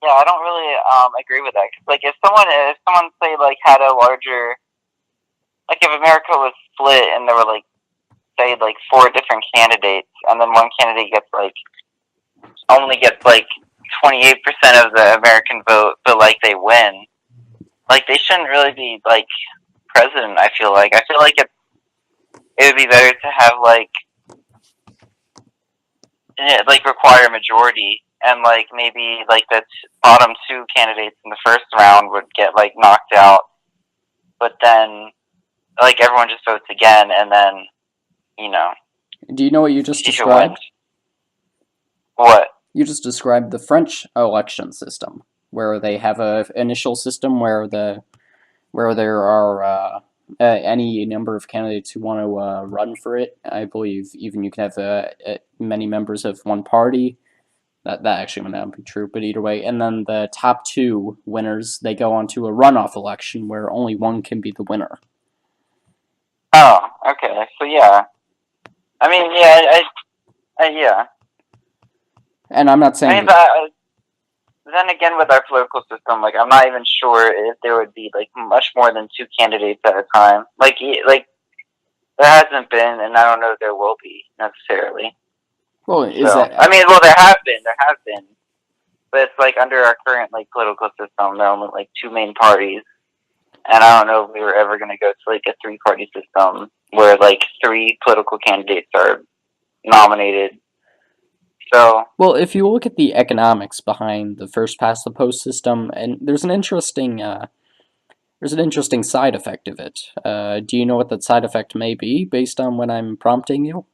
yeah, I don't really agree with that. 'Cause, like if someone say like had a larger, like if America was split and there were like say like four different candidates, and then one candidate gets like only gets like 28% of the American vote, but like they win, like they shouldn't really be like president. I feel like it would be better to have like require a majority, and like maybe like the bottom two candidates in the first round would get like knocked out, but then like everyone just votes again, and then you know Do you know what you just see who wins. described? What? You just described the French election system, where they have a initial system where there are any number of candidates who want to run for it. I believe even you can have many members of one party. That actually might not be true, but either way. And then the top two winners, they go on to a runoff election where only one can be the winner. Oh, okay. So yeah, I mean, yeah, yeah. And I'm not I saying mean, but then again, with our political system, like I'm not even sure if there would be like much more than two candidates at a time. Like there hasn't been, and I don't know if there will be necessarily. well, is So I that mean, well, there have been, but it's like under our current like political system, there are only like two main parties, and I don't know if we were ever going to go to like a three-party system where like three political candidates are nominated. So well, if you look at the economics behind the first past the post system, and there's an interesting side effect of it. Do you know what that side effect may be based on when I'm prompting you?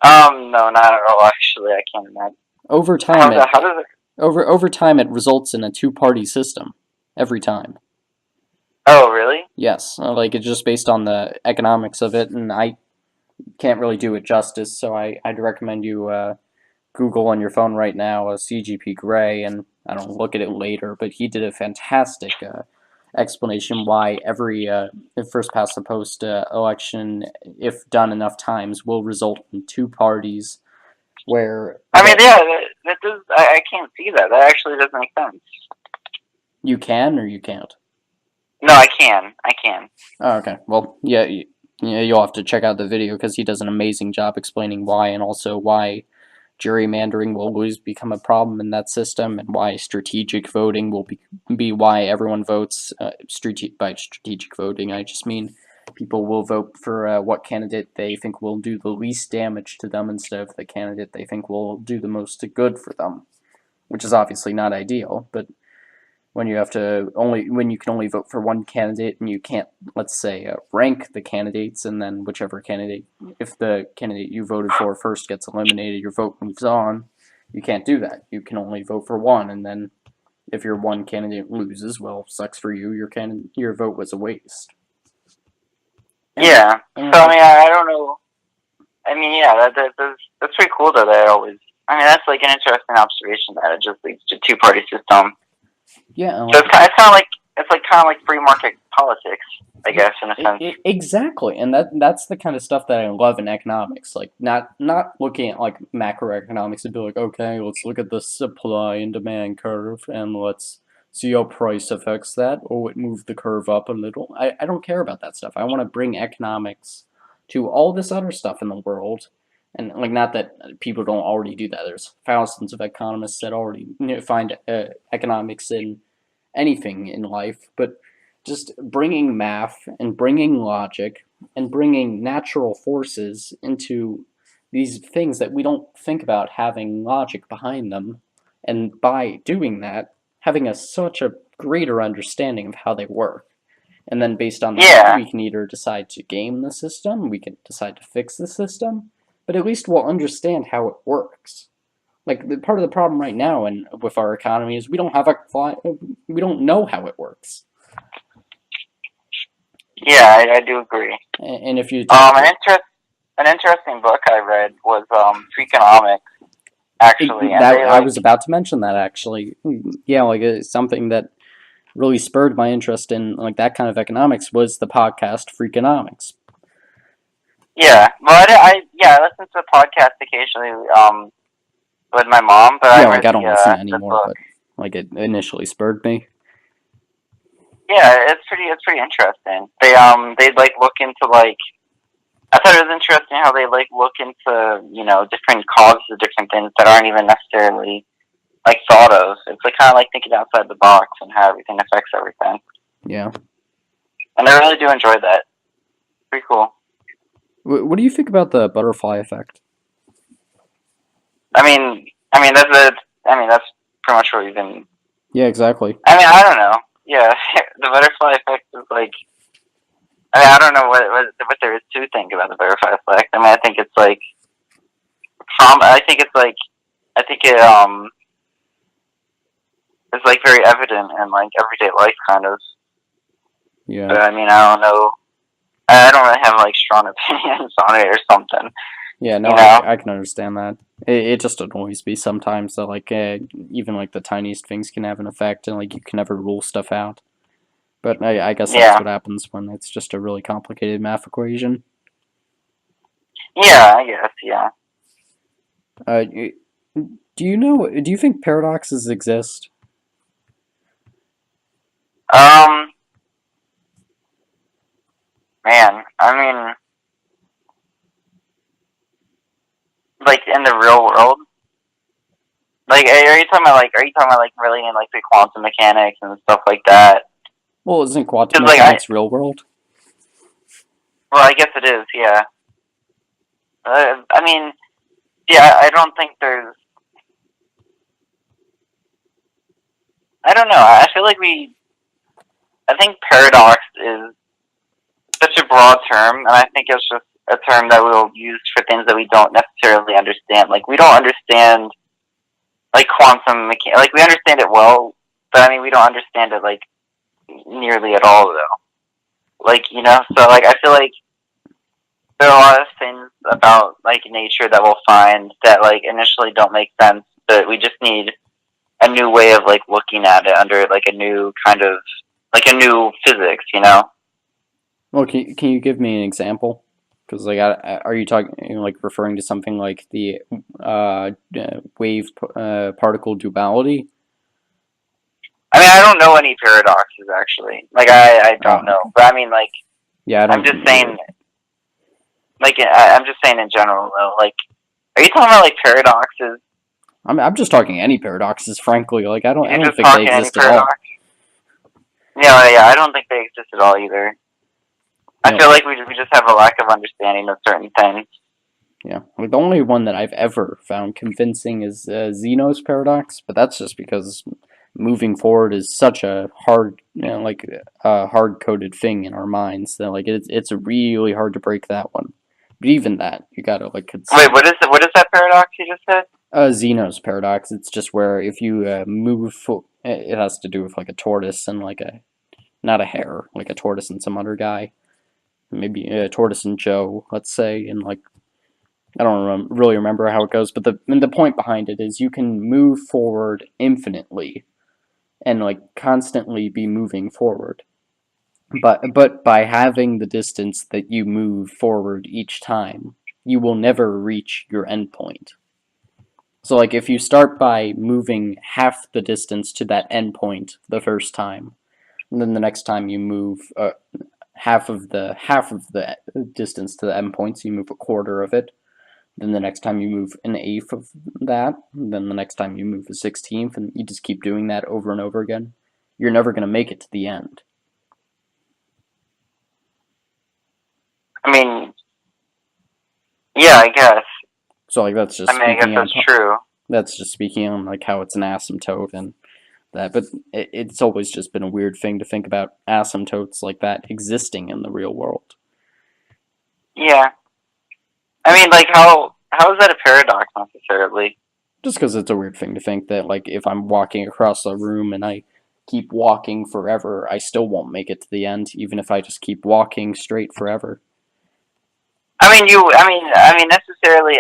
no, not at all. Actually, I can't imagine. Over time, How does it? over time it results in a two-party system every time. Oh, really? Yes, like it's just based on the economics of it, and I can't really do it justice. So I'd recommend you Google on your phone right now CGP Grey, and I don't look at it later, but he did a fantastic explanation why every first past the post election, if done enough times, will result in two parties where I mean, yeah, that does. I can't see that. That actually doesn't make sense. you can or you can't. No, I can. I can. Oh, okay. Well, yeah, yeah, you'll have to check out the video because he does an amazing job explaining why, and also why gerrymandering will always become a problem in that system, and why strategic voting will be why everyone votes. By strategic voting, I just mean people will vote for what candidate they think will do the least damage to them instead of the candidate they think will do the most good for them, which is obviously not ideal, but when you can only vote for one candidate and you can't, let's say, rank the candidates, and then whichever candidate, if the candidate you voted for first gets eliminated, your vote moves on. You can't do that. You can only vote for one, and then if your one candidate loses, well, sucks for you. Your vote was a waste. Yeah. So I mean, I don't know. I mean, yeah, that's pretty cool though. That always. I mean, that's like an interesting observation that it just leads to two-party system. Yeah. So it's kind of like free market politics, I guess, in a sense. Exactly, and that's the kind of stuff that I love in economics. Like not looking at like macroeconomics and be like, okay, let's look at the supply and demand curve and let's see how price affects that. Oh, it moved the curve up a little. I don't care about that stuff. I want to bring economics to all this other stuff in the world. And like, not that people don't already do that. There's thousands of economists that already find economics in anything in life, but just bringing math and bringing logic and bringing natural forces into these things that we don't think about having logic behind them, and by doing that, having such a greater understanding of how they work. And then based on that, we can either decide to game the system, we can decide to fix the system, but at least we'll understand how it works. Like, part of the problem right now and with our economy is we don't know how it works. Yeah, I do agree. And if you take An interesting book I read was Freakonomics, actually, and that, they I like, was about to mention that actually. Yeah, like it's something that really spurred my interest in like that kind of economics was the podcast Freakonomics. yeah. Well, I listen to a podcast occasionally with my mom, but I Yeah, like read I don't listen the anymore, book. but like it initially spurred me. Yeah, it's pretty interesting. They like look into like, I thought it was interesting how they like look into, you know, different causes of different things that aren't even necessarily like thought of. It's like kind of like thinking outside the box and how everything affects everything. Yeah. And I really do enjoy that. Pretty cool. What do you think about the butterfly effect? I mean that's pretty much what we've been. Yeah, exactly. I mean, I don't know. Yeah, the butterfly effect is like. I mean, I don't know what there is to think about the butterfly effect. I mean, I think it's like. I think it's like. I think it's like very evident in like everyday life, kind of. Yeah. But I mean, I don't know. I don't really have like strong opinions on it or something. Yeah, no, You know? I can understand that. It just annoys me sometimes that like even like the tiniest things can have an effect and like you can never rule stuff out. But I guess that's Yeah. what happens when it's just a really complicated math equation. Yeah, I guess. Yeah. Uh, do you know? Do you think paradoxes exist? Um. Man, I mean, like in the real world. Like, are you talking about like really in like the quantum mechanics and stuff like that? Well, isn't quantum Because like mechanics real world? well, I guess it is. Yeah. I mean, yeah. I don't think there's. I don't know. I feel like we. I think paradox is such a broad term, and I think it's just a term that we'll use for things that we don't necessarily understand. Like we don't understand like quantum mechanics. Like we understand it well, but I mean we don't understand it like nearly at all though. Like you know, so like I feel like there are a lot of things about like nature that we'll find that like initially don't make sense, but we just need a new way of like looking at it under like a new kind of like a new physics, you know? Well, can you give me an example? Because like, are you talking like referring to something like the wave particle duality? I mean, I don't know any paradoxes actually. Like, I don't know, but I mean, like, Yeah, I I'm don't just either. saying, like, I'm just saying in general though. Like, are you talking about like paradoxes? I'm just talking any paradoxes, frankly. Like I You're don't just think they talking any exist at all. paradox? Yeah, yeah. I don't think they exist at all either. You I know, feel like we just have a lack of understanding of certain things. yeah, like the only one that I've ever found convincing is Zeno's paradox, but that's just because moving forward is such a hard, like hard coded thing in our minds that like it's really hard to break that one. But even that, you gotta like Wait, concede. what is that paradox you just said? Zeno's paradox. It's just where if you it has to do with like a tortoise and like a not a hare, like a tortoise and some other guy, maybe a tortoise and Joe, let's say, and like I don't really remember how it goes, but the point behind it is you can move forward infinitely and like constantly be moving forward. But by having the distance that you move forward each time, you will never reach your endpoint. So like if you start by moving half the distance to that endpoint the first time, and then the next time you move half of the distance to the endpoint, so you move a quarter of it. Then the next time you move an eighth of that. Then the next time you move a 16th, and you just keep doing that over and over again. You're never going to make it to the end. I mean, yeah, I guess. So like that's just I mean, I guess speaking on that's true. that's just speaking on like how it's an asymptote and that. But it's always just been a weird thing to think about asymptotes like that existing in the real world. Yeah. I mean, like, how is that a paradox necessarily? Just because it's a weird thing to think that like if I'm walking across a room and I keep walking forever, I still won't make it to the end, even if I just keep walking straight forever. Necessarily.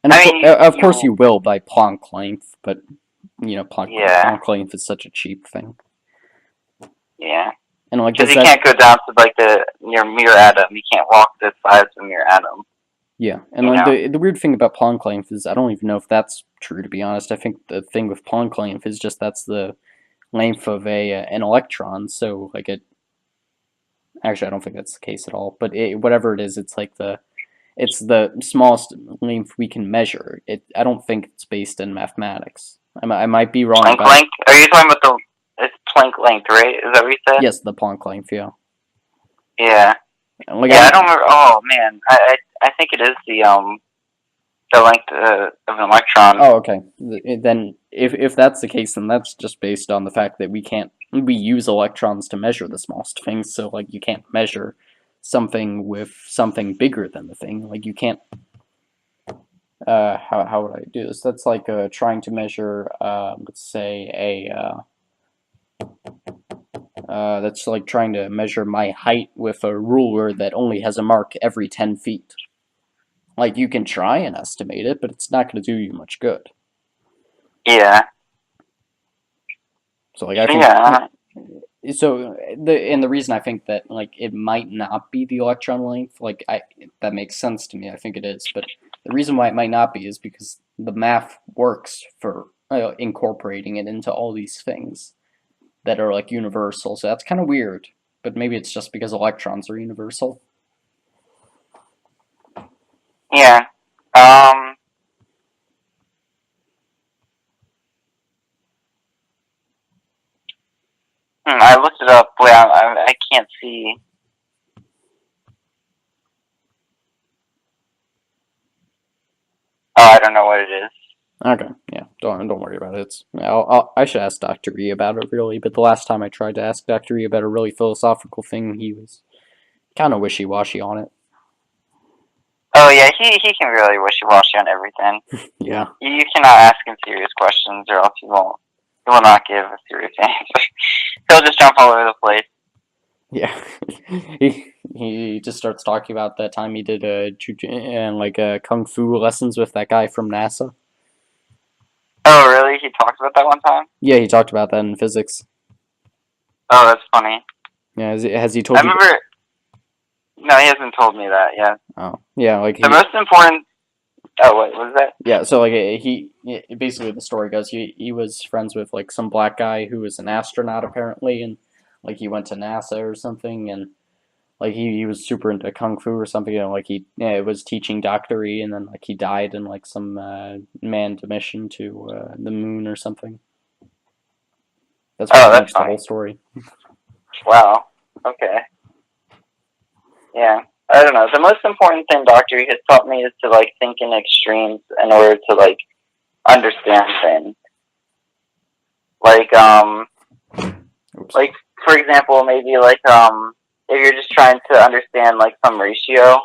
And of course you. you will by Planck length, but Yeah, Planck length is such a cheap thing. yeah. And like Because does you that can't go down to like your mirror atom. You can't walk the size of your atom. Yeah, and You like know. the weird thing about Planck length is I don't even know if that's true, to be honest. I think the thing with Planck length is just that's the length of an electron. So like it actually I don't think that's the case at all. But whatever it is, it's the smallest length we can measure. I don't think it's based in mathematics. I might be wrong Planck about it. length? Are you talking about it's Planck length, right? Is that what you said? Yes, the Planck length. Yeah. Yeah. Like Yeah, I don't remember. Oh man, I think it is the length of an electron. Oh, okay. Then if that's the case, then that's just based on the fact that we use electrons to measure the smallest things. So like you can't measure something with something bigger than the thing. Like you can't. How would I do this? That's like trying to measure, let's say that's like trying to measure my height with a ruler that only has a mark every 10 feet. Like you can try and estimate it, but it's not going to do you much good. Yeah. So like I think Yeah. so the reason I think that like it might not be the electron length, like that makes sense to me. I think it is, but the reason why it might not be is because the math works for incorporating it into all these things that are like universal. So that's kind of weird, but maybe it's just because electrons are universal. Yeah. I looked it up. Wait, I can't see. Oh, I don't know what it is. Okay, yeah, don't worry about it. I should ask Dr. E about it really, but the last time I tried to ask Dr. E about a really philosophical thing, he was kind of wishy-washy on it. Oh yeah, he can really wishy-washy on everything. Yeah. You cannot ask him serious questions, or else he will not give a serious answer. He'll just jump all over the place. Yeah, he just starts talking about that time he did kung fu lessons with that guy from NASA. Oh really? He talked about that one time? Yeah, he talked about that in physics. Oh, that's funny. Yeah, has he told I you? remember. No, he hasn't told me that yet. Oh, yeah, like The most important. Oh, what was that? Yeah, so like basically the story goes he was friends with like some black guy who was an astronaut apparently, and like he went to NASA or something, and like he was super into kung fu or something, and like he was teaching doctory, and then like he died in like some manned mission to the moon or something. That's pretty much the whole story. Wow. Okay. Yeah. I don't know. The most important thing doctor has taught me is to like think in extremes in order to like understand things. Like Oops. like for example, maybe like if you're just trying to understand like some ratio,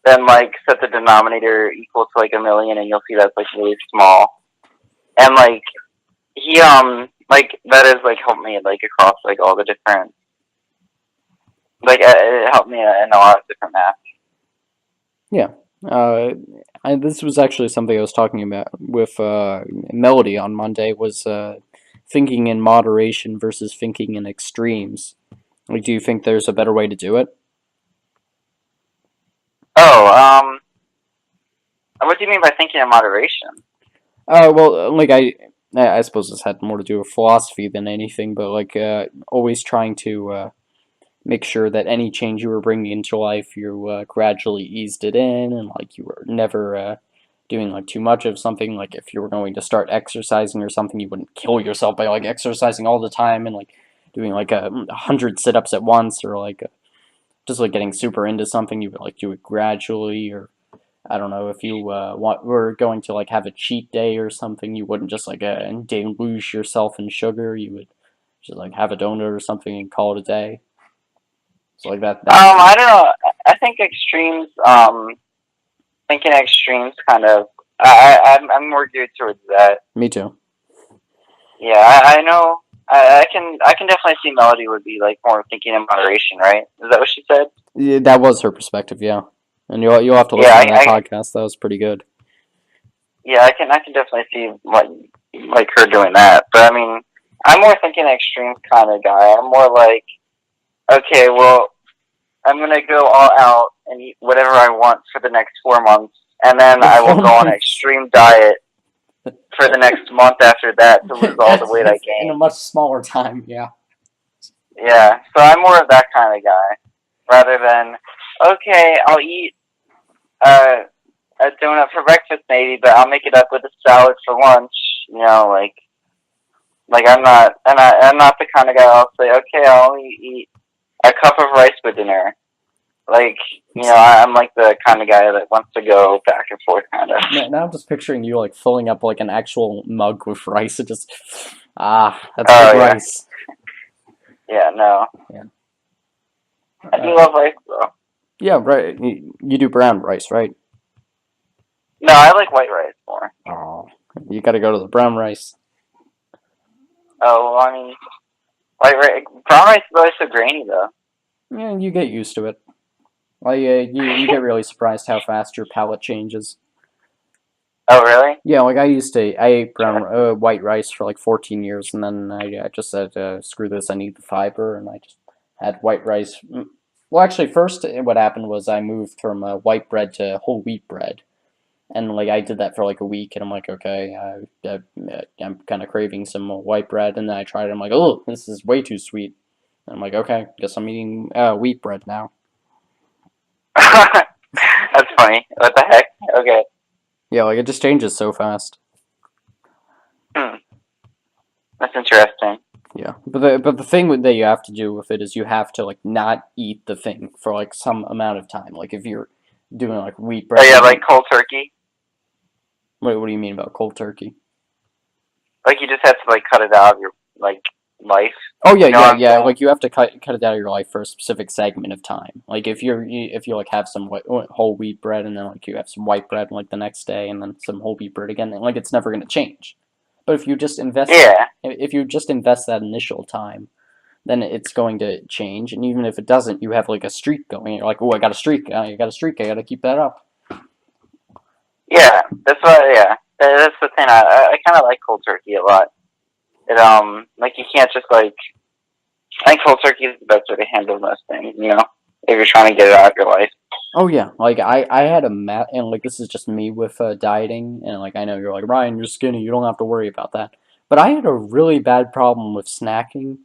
then like set the denominator equal to like 1,000,000 and you'll see that's like really small. And like he like that has like helped me like across like all the different it helped me in a lot of different math. Yeah. This was actually something I was talking about with Melody on Monday, was thinking in moderation versus thinking in extremes. Like, do you think there's a better way to do it? Oh, what do you mean by thinking in moderation? Well, like I suppose this had more to do with philosophy than anything, but like always trying to make sure that any change you were bringing into life, you gradually eased it in, and like you were never doing like too much of something. Like if you were going to start exercising or something, you wouldn't kill yourself by like exercising all the time and like doing like 100 sit-ups at once, or like just like getting super into something. You would like do it gradually, or I don't know, if you were going to like have a cheat day or something, you wouldn't just like deluge yourself in sugar. You would just like have a donut or something and call it a day. So like that. I don't know. I think extremes. Thinking extremes kind of. I'm more geared towards that. Me too. Yeah, I know. I can definitely see Melody would be like more thinking in moderation, right? Is that what she said? Yeah, that was her perspective, yeah. And you'll have to Yeah, listen to that podcast. That was pretty good. yeah, I can definitely see like her doing that. But I mean, I'm more thinking extreme kind of guy. I'm more like, okay, well, I'm gonna go all out and eat whatever I want for the next 4 months, and then For I will four go on an months. extreme diet for the next month after that to lose all the weight I That's in a gained. much smaller time, yeah. Yeah, so I'm more of that kind of guy rather than okay, I'll eat uh, a donut for breakfast maybe, but I'll make it up with a salad for lunch. You know, like I'm not the kind of guy I'll say okay, I'll only eat a cup of rice for dinner. Like I'm like the kind of guy that wants to go back and forth kind of. Now I'm just picturing you like filling up like an actual mug with rice and just that's Oh good yeah, rice. yeah, no, Yeah. I do love rice though. Yeah, right. You do brown rice, right? No, I like white rice more. Oh, you got to go to the brown rice. Oh, well, I mean, white rice, brown rice is always so grainy though. Yeah, you get used to it. Like you get really surprised how fast your palate changes. Oh, really? Yeah, like I ate brown white rice for like 14 years, and then I just said screw this, I need the fiber, and I just had white rice. Well, actually, first what happened was I moved from white bread to whole wheat bread, and like I did that for like a week, and I'm like, okay, I'm kind of craving some white bread, and then I tried it, I'm like, oh, this is way too sweet. And I'm like, okay, guess I'm eating wheat bread now. That's funny. What the heck? Okay. Yeah, like it just changes so fast. Hmm. That's interesting. Yeah, but the thing that you have to do with it is you have to like not eat the thing for like some amount of time. Like if you're doing like wheat Oh bread, yeah, like like cold turkey. what do you mean about cold turkey? Like you just have to like cut it out of your like life. Oh yeah, You know yeah, what I'm yeah. saying? Like you have to cut it out of your life for a specific segment of time. Like if you like have some whole wheat bread and then like you have some white bread like the next day and then some whole wheat bread again, then, like it's never gonna change. But Yeah. if you just invest that initial time, then it's going to change. And even if it doesn't, you have like a streak going. You're like, oh, I got a streak. I got a streak. I got to keep that up. Yeah. That's what. Yeah. That's the thing. I kind of like cold turkey a lot. It like you can't just like. I think cold turkey is the best way to handle most things. You know, if you're trying to get it out of your life. Oh yeah, like I had a and like this is just me with dieting, and like I know you're like Ryan, you're skinny, you don't have to worry about that. But I had a really bad problem with snacking,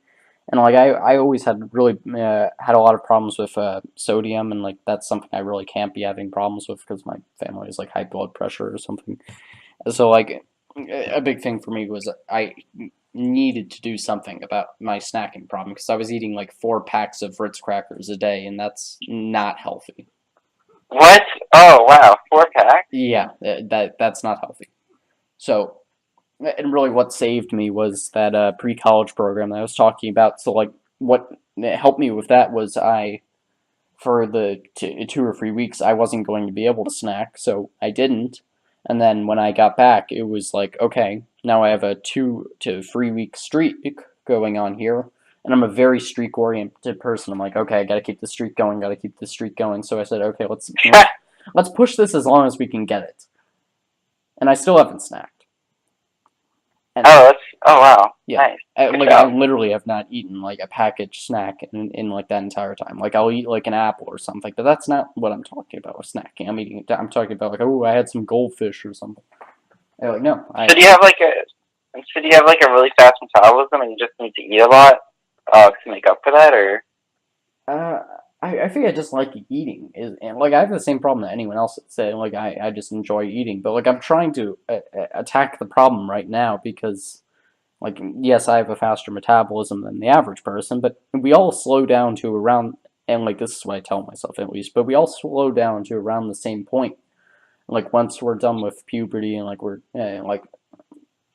and like I always had really had a lot of problems with sodium, and like that's something I really can't be having problems with because my family is like high blood pressure or something. So like a big thing for me was I needed to do something about my snacking problem because I was eating like 4 packs of Ritz crackers a day, and that's not healthy. What? Oh wow, 4 pack. Yeah, that's not healthy. So, and really, what saved me was that pre-college program that I was talking about. So, like, what helped me with that was for the 2 or 3 weeks, I wasn't going to be able to snack, so I didn't. And then when I got back, it was like, okay, now I have a 2 to 3 week streak going on here, and I'm a very streak oriented person. I'm like, okay, I gotta keep the streak going, gotta keep the streak going. So I said, okay, let's push this as long as we can get it. And I still haven't snacked. And Oh wow. yeah, Nice. Good like I job. literally have not eaten like a packaged snack in like that entire time. Like I'll eat like an apple or something, but that's not what I'm talking about with snacking. I'm talking about like, oh, I had some goldfish or something. Like no, So do you have like a really fast metabolism and you just need to eat a lot to make up for that, or? uh I think I just like eating is and like I have the same problem that anyone else would say. Like I just enjoy eating, but like I'm trying to attack the problem right now because like, yes, I have a faster metabolism than the average person, but we all slow down to around, and like this is what I tell myself at least, but we all slow down to around the same point. Like once we're done with puberty and like we're like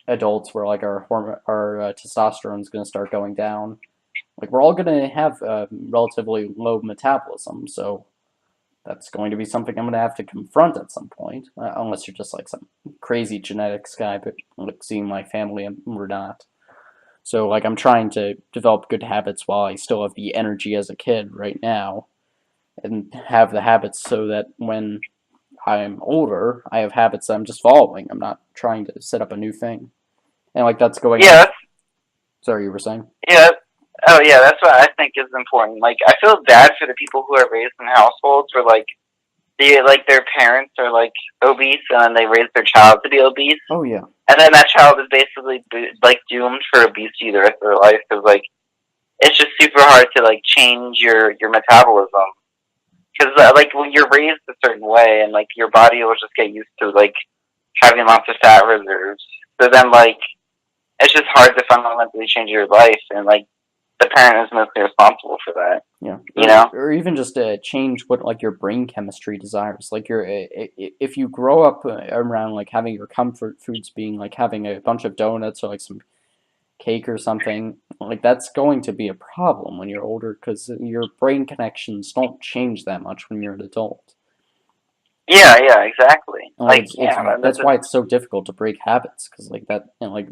adults, where like our testosterone is gonna start going down. Like we're all gonna have relatively low metabolism, so that's going to be something I'm gonna have to confront at some point, unless you're just like some crazy genetics guy, but like seeing my family, we're not. So like I'm trying to develop good habits while I still have the energy as a kid right now, and have the habits so that when I'm older, I have habits that I'm just following. I'm not trying to set up a new thing. And like that's going Yeah, off. that's, Sorry, you were saying? yeah. Oh, yeah. That's what I think is important. Like, I feel bad for the people who are raised in households where their parents are like obese, and then they raise their child to be obese, Oh yeah. and then that child is basically like doomed for obesity the rest of their life. Because like it's just super hard to like change your metabolism. Because like when you're raised a certain way, and like your body will just get used to like having lots of fat reserves. So then like it's just hard to fundamentally change your life, and like the parent is mostly responsible for that. Yeah, You know? or even just change what like your brain chemistry desires. Like if you grow up around like having your comfort foods being like having a bunch of donuts or like some cake or something, like that's going to be a problem when you're older because your brain connections don't change that much when you're an adult. Yeah, yeah, exactly. And, like Like it's yeah, man, that's why it's so difficult to break habits because like that and like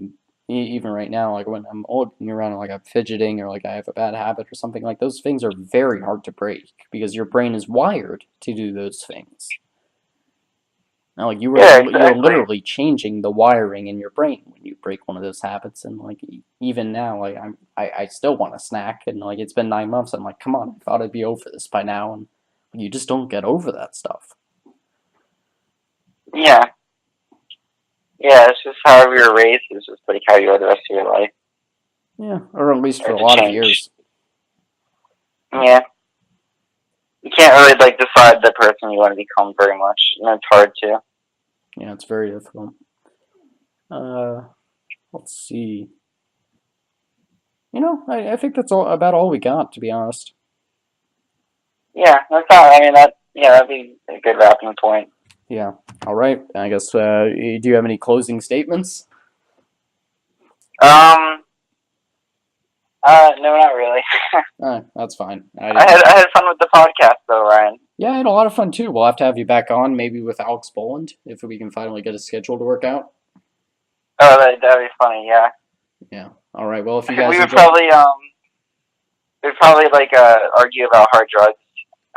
even right now like when I'm old and around like I'm fidgeting or like I have a bad habit or something like those things are very hard to break because your brain is wired to do those things. Now like yeah, you're exactly. literally changing the wiring in your brain when you break one of those habits and like even now like I still want a snack and like it's been 9 months. I'm like come on, I thought I'd be over this by now and you just don't get over that stuff. Yeah, yeah. It's just however you're raised is just like how you are the rest of your life. Yeah, or at least for Or a to lot of change. years. Yeah, you can't really like decide the person you want to become very much, and it's hard to. Yeah, it's very difficult. Uh, let's see. I think that's about all we got, to be honest. Yeah, that's not. I mean, that. Yeah, that'd be a good wrapping point. Yeah. All right. I guess. Do you have any closing statements? Um. No, not really. That's fine. I I didn't. had fun with the podcast though, Ryan. Yeah, I had a lot of fun too. We'll have to have you back on, maybe with Alex Boland, if we can finally get a schedule to work out. Oh, that'd be funny. Yeah, Yeah. All right. Well, if you we guys would enjoyed, probably we'd probably like argue about hard drugs.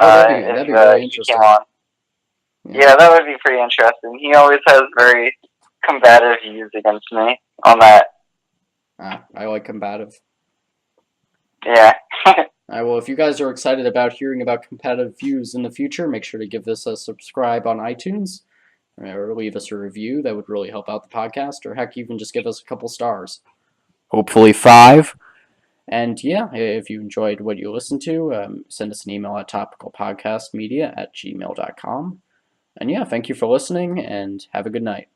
oh, If that'd be really you came interesting. on. Yeah. Yeah, that would be pretty interesting. He always has very combative views against me on that. I like combative. Yeah. Well, if you guys are excited about hearing about competitive views in the future, make sure to give this a subscribe on iTunes or leave us a review. That would really help out the podcast, or heck, even just give us a couple stars. Hopefully 5. And yeah, if you enjoyed what you listened to, send us an email at topicalpodcastmedia@gmail.com. And yeah, thank you for listening, and have a good night.